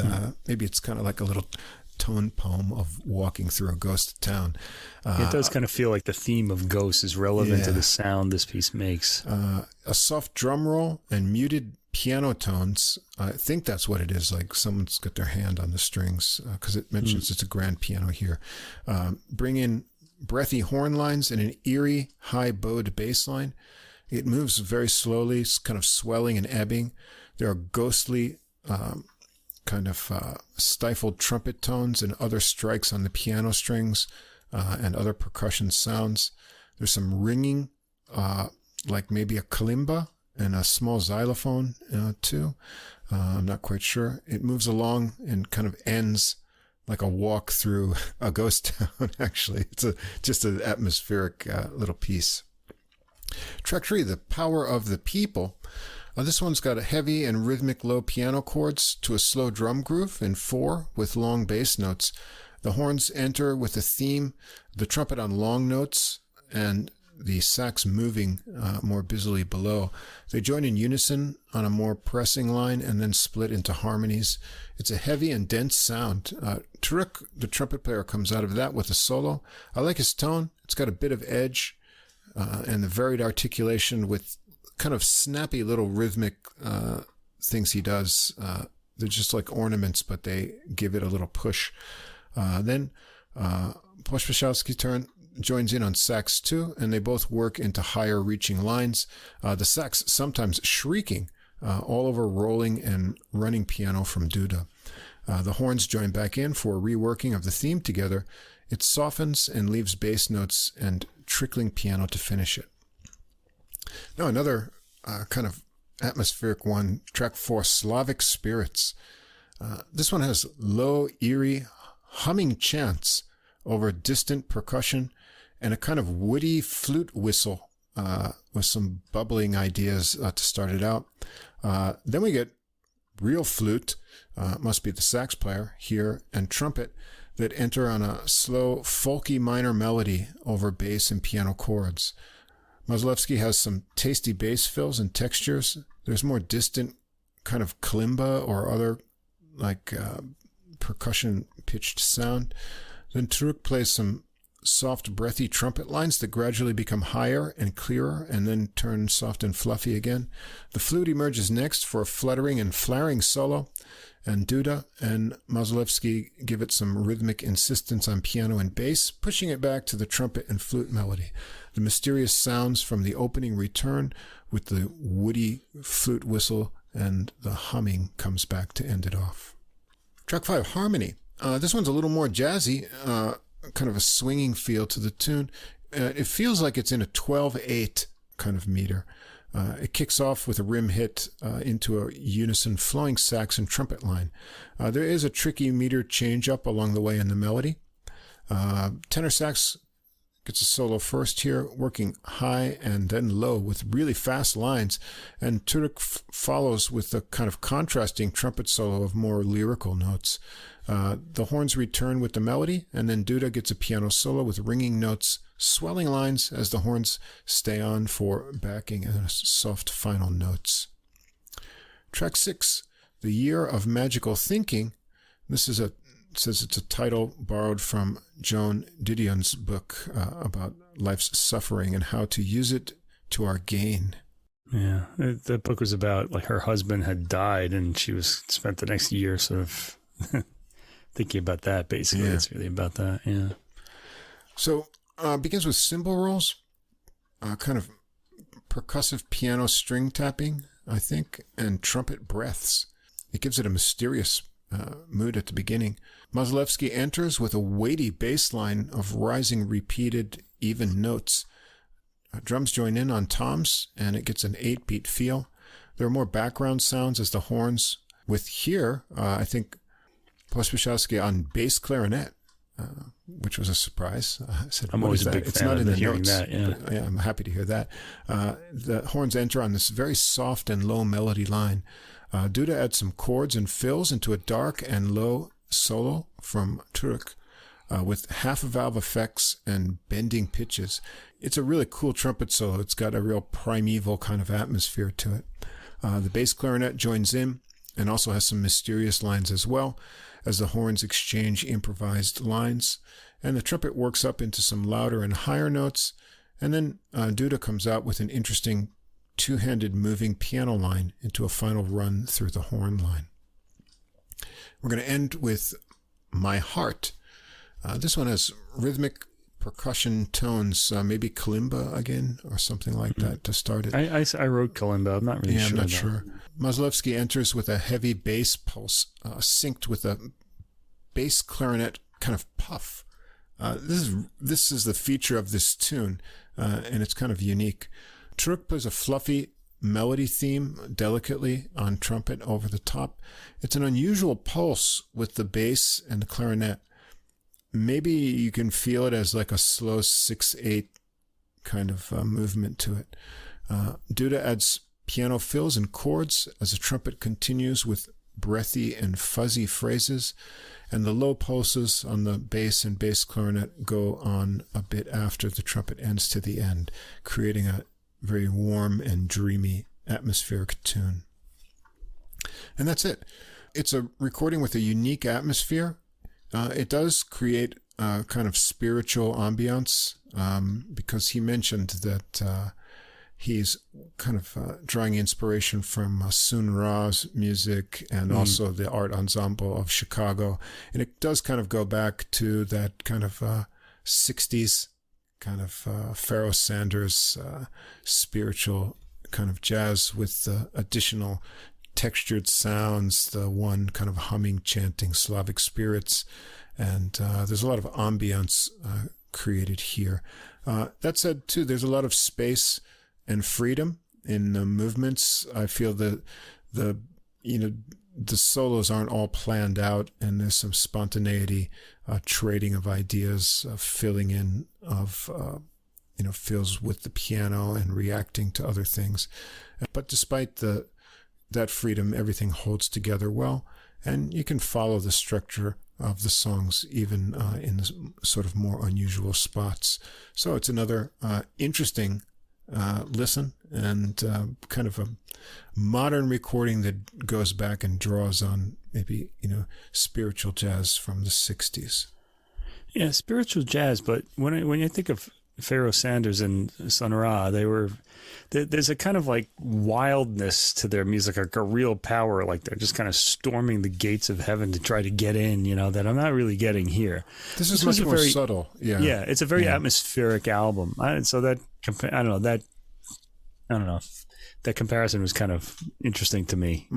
maybe it's kind of like a little tone poem of walking through a ghost town. It does kind of feel like the theme of ghosts is relevant to the sound this piece makes. A soft drum roll and muted piano tones. I think that's what it is, like someone's got their hand on the strings, because it mentions it's a grand piano here. Bring in breathy horn lines and an eerie, high bowed bass line. It moves very slowly, kind of swelling and ebbing. There are ghostly, stifled trumpet tones and other strikes on the piano strings and other percussion sounds. There's some ringing, like maybe a kalimba and a small xylophone too. I'm not quite sure. It moves along and kind of ends like a walk through a ghost town, actually. It's just an atmospheric little piece. Track 3, The Power of the People. This one's got a heavy and rhythmic low piano chords to a slow drum groove in 4 with long bass notes. The horns enter with a theme, the trumpet on long notes, and the sax moving more busily below. They join in unison on a more pressing line and then split into harmonies. It's a heavy and dense sound. Turuk, the trumpet player, comes out of that with a solo. I like his tone. It's got a bit of edge and the varied articulation with kind of snappy little rhythmic things he does. They're just like ornaments, but they give it a little push. Then Pospieszalski's turn joins in on sax too, and they both work into higher reaching lines. The sax sometimes shrieking all over rolling and running piano from Duda. The horns join back in for a reworking of the theme together. It softens and leaves bass notes and trickling piano to finish it. Now another kind of atmospheric one, track 4, Slavic Spirits. This one has low, eerie, humming chants over distant percussion and a kind of woody flute whistle with some bubbling ideas to start it out. Then we get real flute, must be the sax player here, and trumpet that enter on a slow, folky minor melody over bass and piano chords. Mazolewski has some tasty bass fills and textures. There's more distant kind of kalimba or other like percussion pitched sound. Then Turuk plays some soft, breathy trumpet lines that gradually become higher and clearer and then turn soft and fluffy again. The flute emerges next for a fluttering and flaring solo, and Duda and Mazolewski give it some rhythmic insistence on piano and bass, pushing it back to the trumpet and flute melody. The mysterious sounds from the opening return with the woody flute whistle, and the humming comes back to end it off. Track 5, Harmony. This one's a little more jazzy, kind of a swinging feel to the tune. It feels like it's in a 12/8 kind of meter. It kicks off with a rim hit into a unison flowing sax and trumpet line. There is a tricky meter change up along the way in the melody. Tenor sax gets a solo first here, working high and then low with really fast lines, and Turuk follows with a kind of contrasting trumpet solo of more lyrical notes. The horns return with the melody, and then Duda gets a piano solo with ringing notes, swelling lines as the horns stay on for backing and soft final notes. Track 6, The Year of Magical Thinking. This is says it's a title borrowed from Joan Didion's book about life's suffering and how to use it to our gain. Yeah, the book was about like her husband had died, and she was spent the next year sort of thinking about that. Basically, It's really about that. Yeah. So begins with cymbal rolls, kind of percussive piano string tapping, I think, and trumpet breaths. It gives it a mysterious mood at the beginning. Mazolewski enters with a weighty bass line of rising, repeated, even notes. Drums join in on toms, and it gets an 8-beat feel. There are more background sounds as the horns, with here, I think, Pospieszalski on bass clarinet, which was a surprise. I said, I'm always a big fan of hearing that. Yeah. But, I'm happy to hear that. The horns enter on this very soft and low melody line. Duda adds some chords and fills into a dark and low solo from Turuk with half-valve effects and bending pitches. It's a really cool trumpet solo. It's got a real primeval kind of atmosphere to it. The bass clarinet joins in and also has some mysterious lines as well, as the horns exchange improvised lines, and the trumpet works up into some louder and higher notes, and then Duda comes out with an interesting two-handed moving piano line into a final run through the horn line. We're going to end with My Heart. This one has rhythmic percussion tones, maybe kalimba again or something like that to start it. I wrote kalimba. I'm not really sure. I'm not sure. Mazolewski enters with a heavy bass pulse, synced with a bass clarinet kind of puff. This is the feature of this tune, and it's kind of unique. Truk plays a fluffy melody theme delicately on trumpet over the top. It's an unusual pulse with the bass and the clarinet. Maybe you can feel it as like a slow 6/8 kind of movement to it. Duda adds piano fills and chords as the trumpet continues with breathy and fuzzy phrases, and the low pulses on the bass and bass clarinet go on a bit after the trumpet ends to the end, creating a very warm and dreamy atmospheric tune. And that's it. It's a recording with a unique atmosphere. It does create a kind of spiritual ambiance, because he mentioned that he's kind of drawing inspiration from Sun Ra's music and also the art ensemble of Chicago. And it does kind of go back to that kind of 60s kind of Pharoah Sanders spiritual kind of jazz with the additional textured sounds, the one kind of humming, chanting Slavic spirits. And there's a lot of ambience created here. That said, too, there's a lot of space and freedom in the movements. I feel that the solos aren't all planned out, and there's some spontaneity, trading of ideas, filling in of fills with the piano and reacting to other things. But despite that freedom, everything holds together well, and you can follow the structure of the songs even in sort of more unusual spots. So it's another interesting listen, and kind of a modern recording that goes back and draws on maybe spiritual jazz from the 60s. Yeah, spiritual jazz. But when you think of Pharoah Sanders and Sun Ra, there's a kind of like wildness to their music, like a real power, like they're just kind of storming the gates of heaven to try to get in, that I'm not really getting here. This is much more subtle. Yeah. Yeah, it's a very atmospheric album. So that, I don't know. That comparison was kind of interesting to me.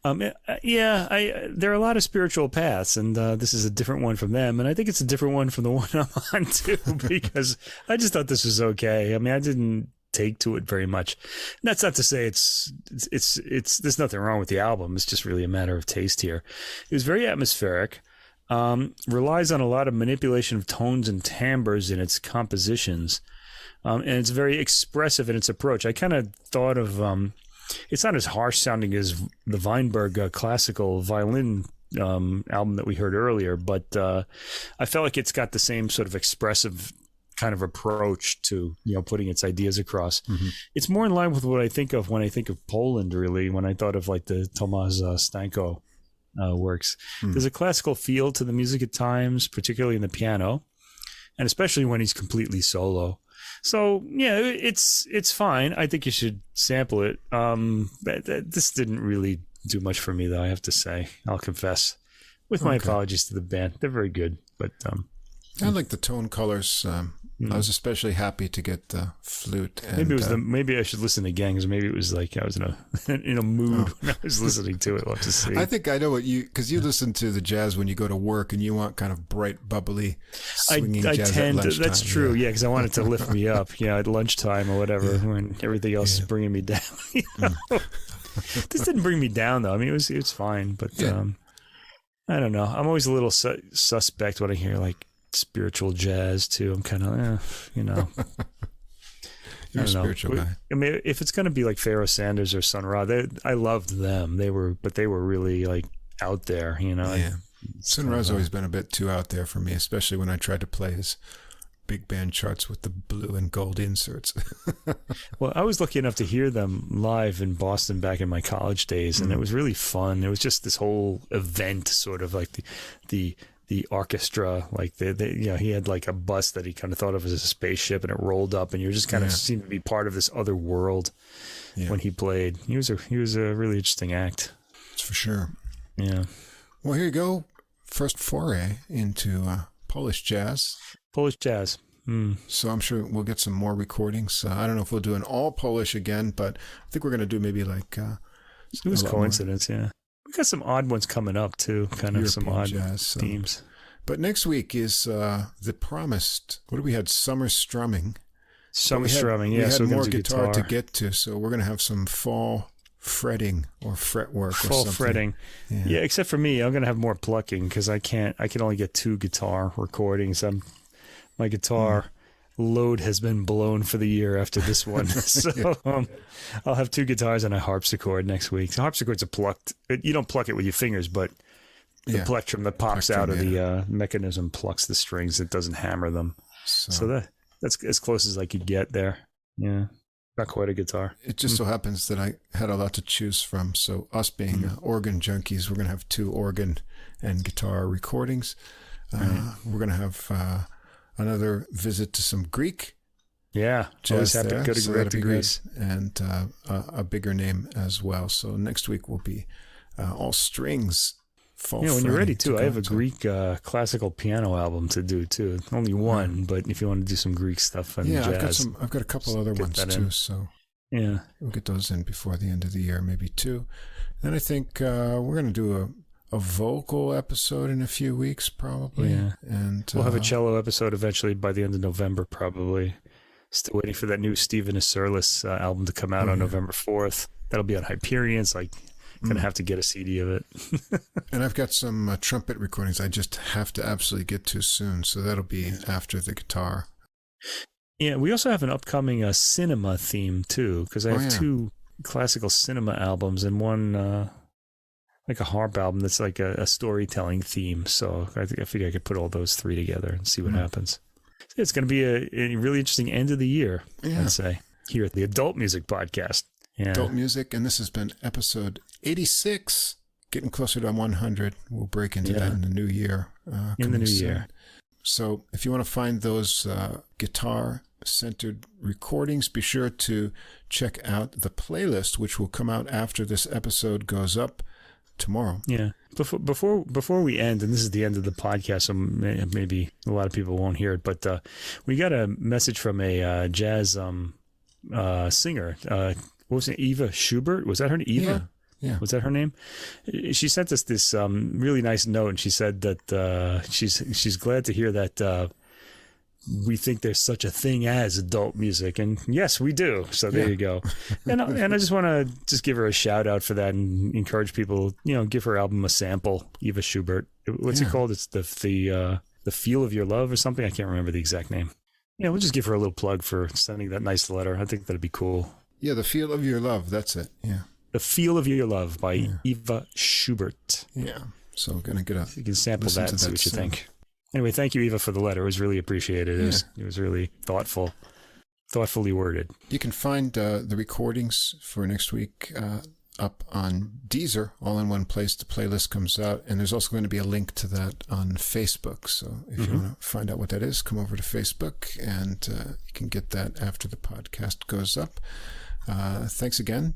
There are a lot of spiritual paths, and this is a different one from them, and I think it's a different one from the one I'm on too, because I just thought this was okay. I mean, I didn't take to it very much. And that's not to say it's there's nothing wrong with the album. It's just really a matter of taste here. It was very atmospheric. Relies on a lot of manipulation of tones and timbres in its compositions. And it's very expressive in its approach. I kind of thought of, it's not as harsh sounding as the Weinberg classical violin album that we heard earlier, but I felt like it's got the same sort of expressive kind of approach to, putting its ideas across. Mm-hmm. It's more in line with what I think of when I think of Poland, really, when I thought of like the Tomasz Stanko works. There's a classical feel to the music at times, particularly in the piano, and especially when he's completely solo. So yeah, it's fine. I think you should sample it. This didn't really do much for me, though, I have to say. I'll confess. With my apologies to the band, they're very good, but I like the tone colors. I was especially happy to get the flute. And, maybe I should listen again, because maybe it was like I was in a mood when I was listening to it. We'll have to see. I think I know because you listen to the jazz when you go to work, and you want kind of bright, bubbly, swinging jazz at lunchtime. That's true, yeah, because I want it to lift me up, at lunchtime or whatever, when everything else is bringing me down. This didn't bring me down, though. I mean, it was fine, but I don't know. I'm always a little suspect when I hear like spiritual jazz too. I'm kind of, You're a spiritual guy. I mean, if it's going to be like Pharoah Sanders or Sun Ra, I loved them. They were really like out there, Yeah. Sun Ra's always been a bit too out there for me, especially when I tried to play his big band charts with the blue and gold inserts. Well, I was lucky enough to hear them live in Boston back in my college days, and it was really fun. It was just this whole event, sort of like the the orchestra, like he had like a bus that he kind of thought of as a spaceship, and it rolled up, and you just kind of seemed to be part of this other world when he played. He was a really interesting act. That's for sure. Yeah. Well, here you go. First foray into Polish jazz. Polish jazz. So I'm sure we'll get some more recordings. I don't know if we'll do an all Polish again, but I think we're going to do maybe like... it was coincidence, yeah. We got some odd ones coming up, too. Kind of European some odd jazz, themes. But next week is the promised... What do we had? Summer strumming. Summer strumming, yeah. We had more guitar to get to, so we're going to have some fall fretting or fretwork or something. Fall fretting. Yeah, except for me, I'm going to have more plucking because I can only get 2 guitar recordings. My guitar load has been blown for the year after this one. So I'll have 2 guitars and a harpsichord next week. The harpsichord's plucked. You don't pluck it with your fingers, but the plectrum that pops out of the mechanism plucks the strings. It doesn't hammer them. So that's as close as I could get there. Yeah. Not quite a guitar. It just so happens that I had a lot to choose from. So us being organ junkies, we're going to have 2 organ and guitar recordings. We're going to have... another visit to some Greek. Yeah, always happy to go to Greece. And a bigger name as well. So next week will be all strings. When you're ready, too. I have a Greek classical piano album to do, too. Only one, but if you want to do some Greek stuff and jazz. I've got a couple other ones, too. So we'll get those in before the end of the year, maybe 2. And I think we're going to do a vocal episode in a few weeks, probably. Yeah. And we'll have a cello episode eventually by the end of November, probably. Still waiting for that new Stephen Asurlis album to come out on November 4th. That'll be on Hyperion, so I'm going to have to get a CD of it. And I've got some trumpet recordings I just have to absolutely get to soon, so that'll be after the guitar. Yeah, we also have an upcoming cinema theme, too, because I have 2 classical cinema albums and one... like a harp album that's like a storytelling theme. So I figure I could put all those 3 together and see what happens. It's going to be a really interesting end of the year, I'd say, here at the Adult Music Podcast. Yeah. Adult Music, and this has been episode 86, getting closer to 100. We'll break into that in the new year. Year. So if you want to find those guitar-centered recordings, be sure to check out the playlist, which will come out after this episode goes up tomorrow. Yeah. Before we end, and this is the end of the podcast, so maybe a lot of people won't hear it, but we got a message from a jazz singer. What was it? Eva Schubert? Was that her name? Eva? Yeah. Was that her name? She sent us this really nice note, and she said that she's glad to hear that we think there's such a thing as adult music, and yes, we do. So there you go. And I just want to give her a shout out for that and encourage people, give her album a sample. Eva Schubert. What's it called? It's the Feel of Your Love or something. I can't remember the exact name. Yeah, we'll just give her a little plug for sending that nice letter. I think that'd be cool. Yeah, The Feel of Your Love. That's it. Yeah. The Feel of Your Love by Eva Schubert. Yeah. So we're gonna you can sample that and see what you think. Anyway, thank you, Eva, for the letter. It was really appreciated. It was really thoughtfully worded. You can find the recordings for next week up on Deezer, all in one place. The playlist comes out, and there's also going to be a link to that on Facebook. So if you want to find out what that is, come over to Facebook, and you can get that after the podcast goes up. Thanks again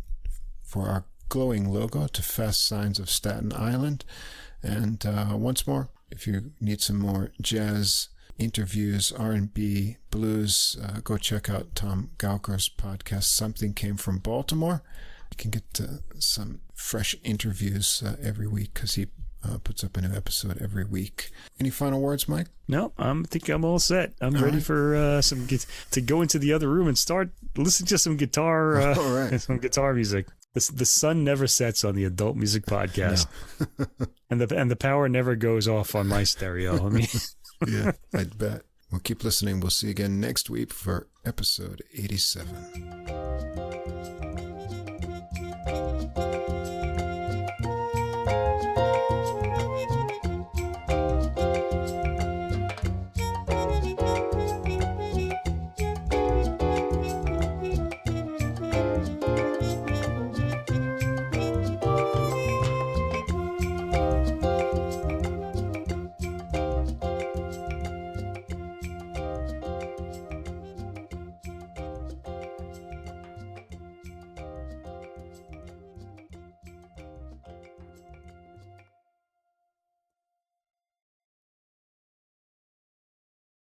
for our glowing logo to Fast Signs of Staten Island. And once more, if you need some more jazz interviews, R&B, blues, go check out Tom Gouker's podcast, Something Came from Baltimore. You can get some fresh interviews every week because he puts up a new episode every week. Any final words, Mike? No, I think I'm all set. I'm ready for to go into the other room and start listening to some guitar, some guitar music. The sun never sets on the Adult Music Podcast, and the power never goes off on my stereo. I mean, yeah, I'd bet. Well, keep listening. We'll see you again next week for episode 87.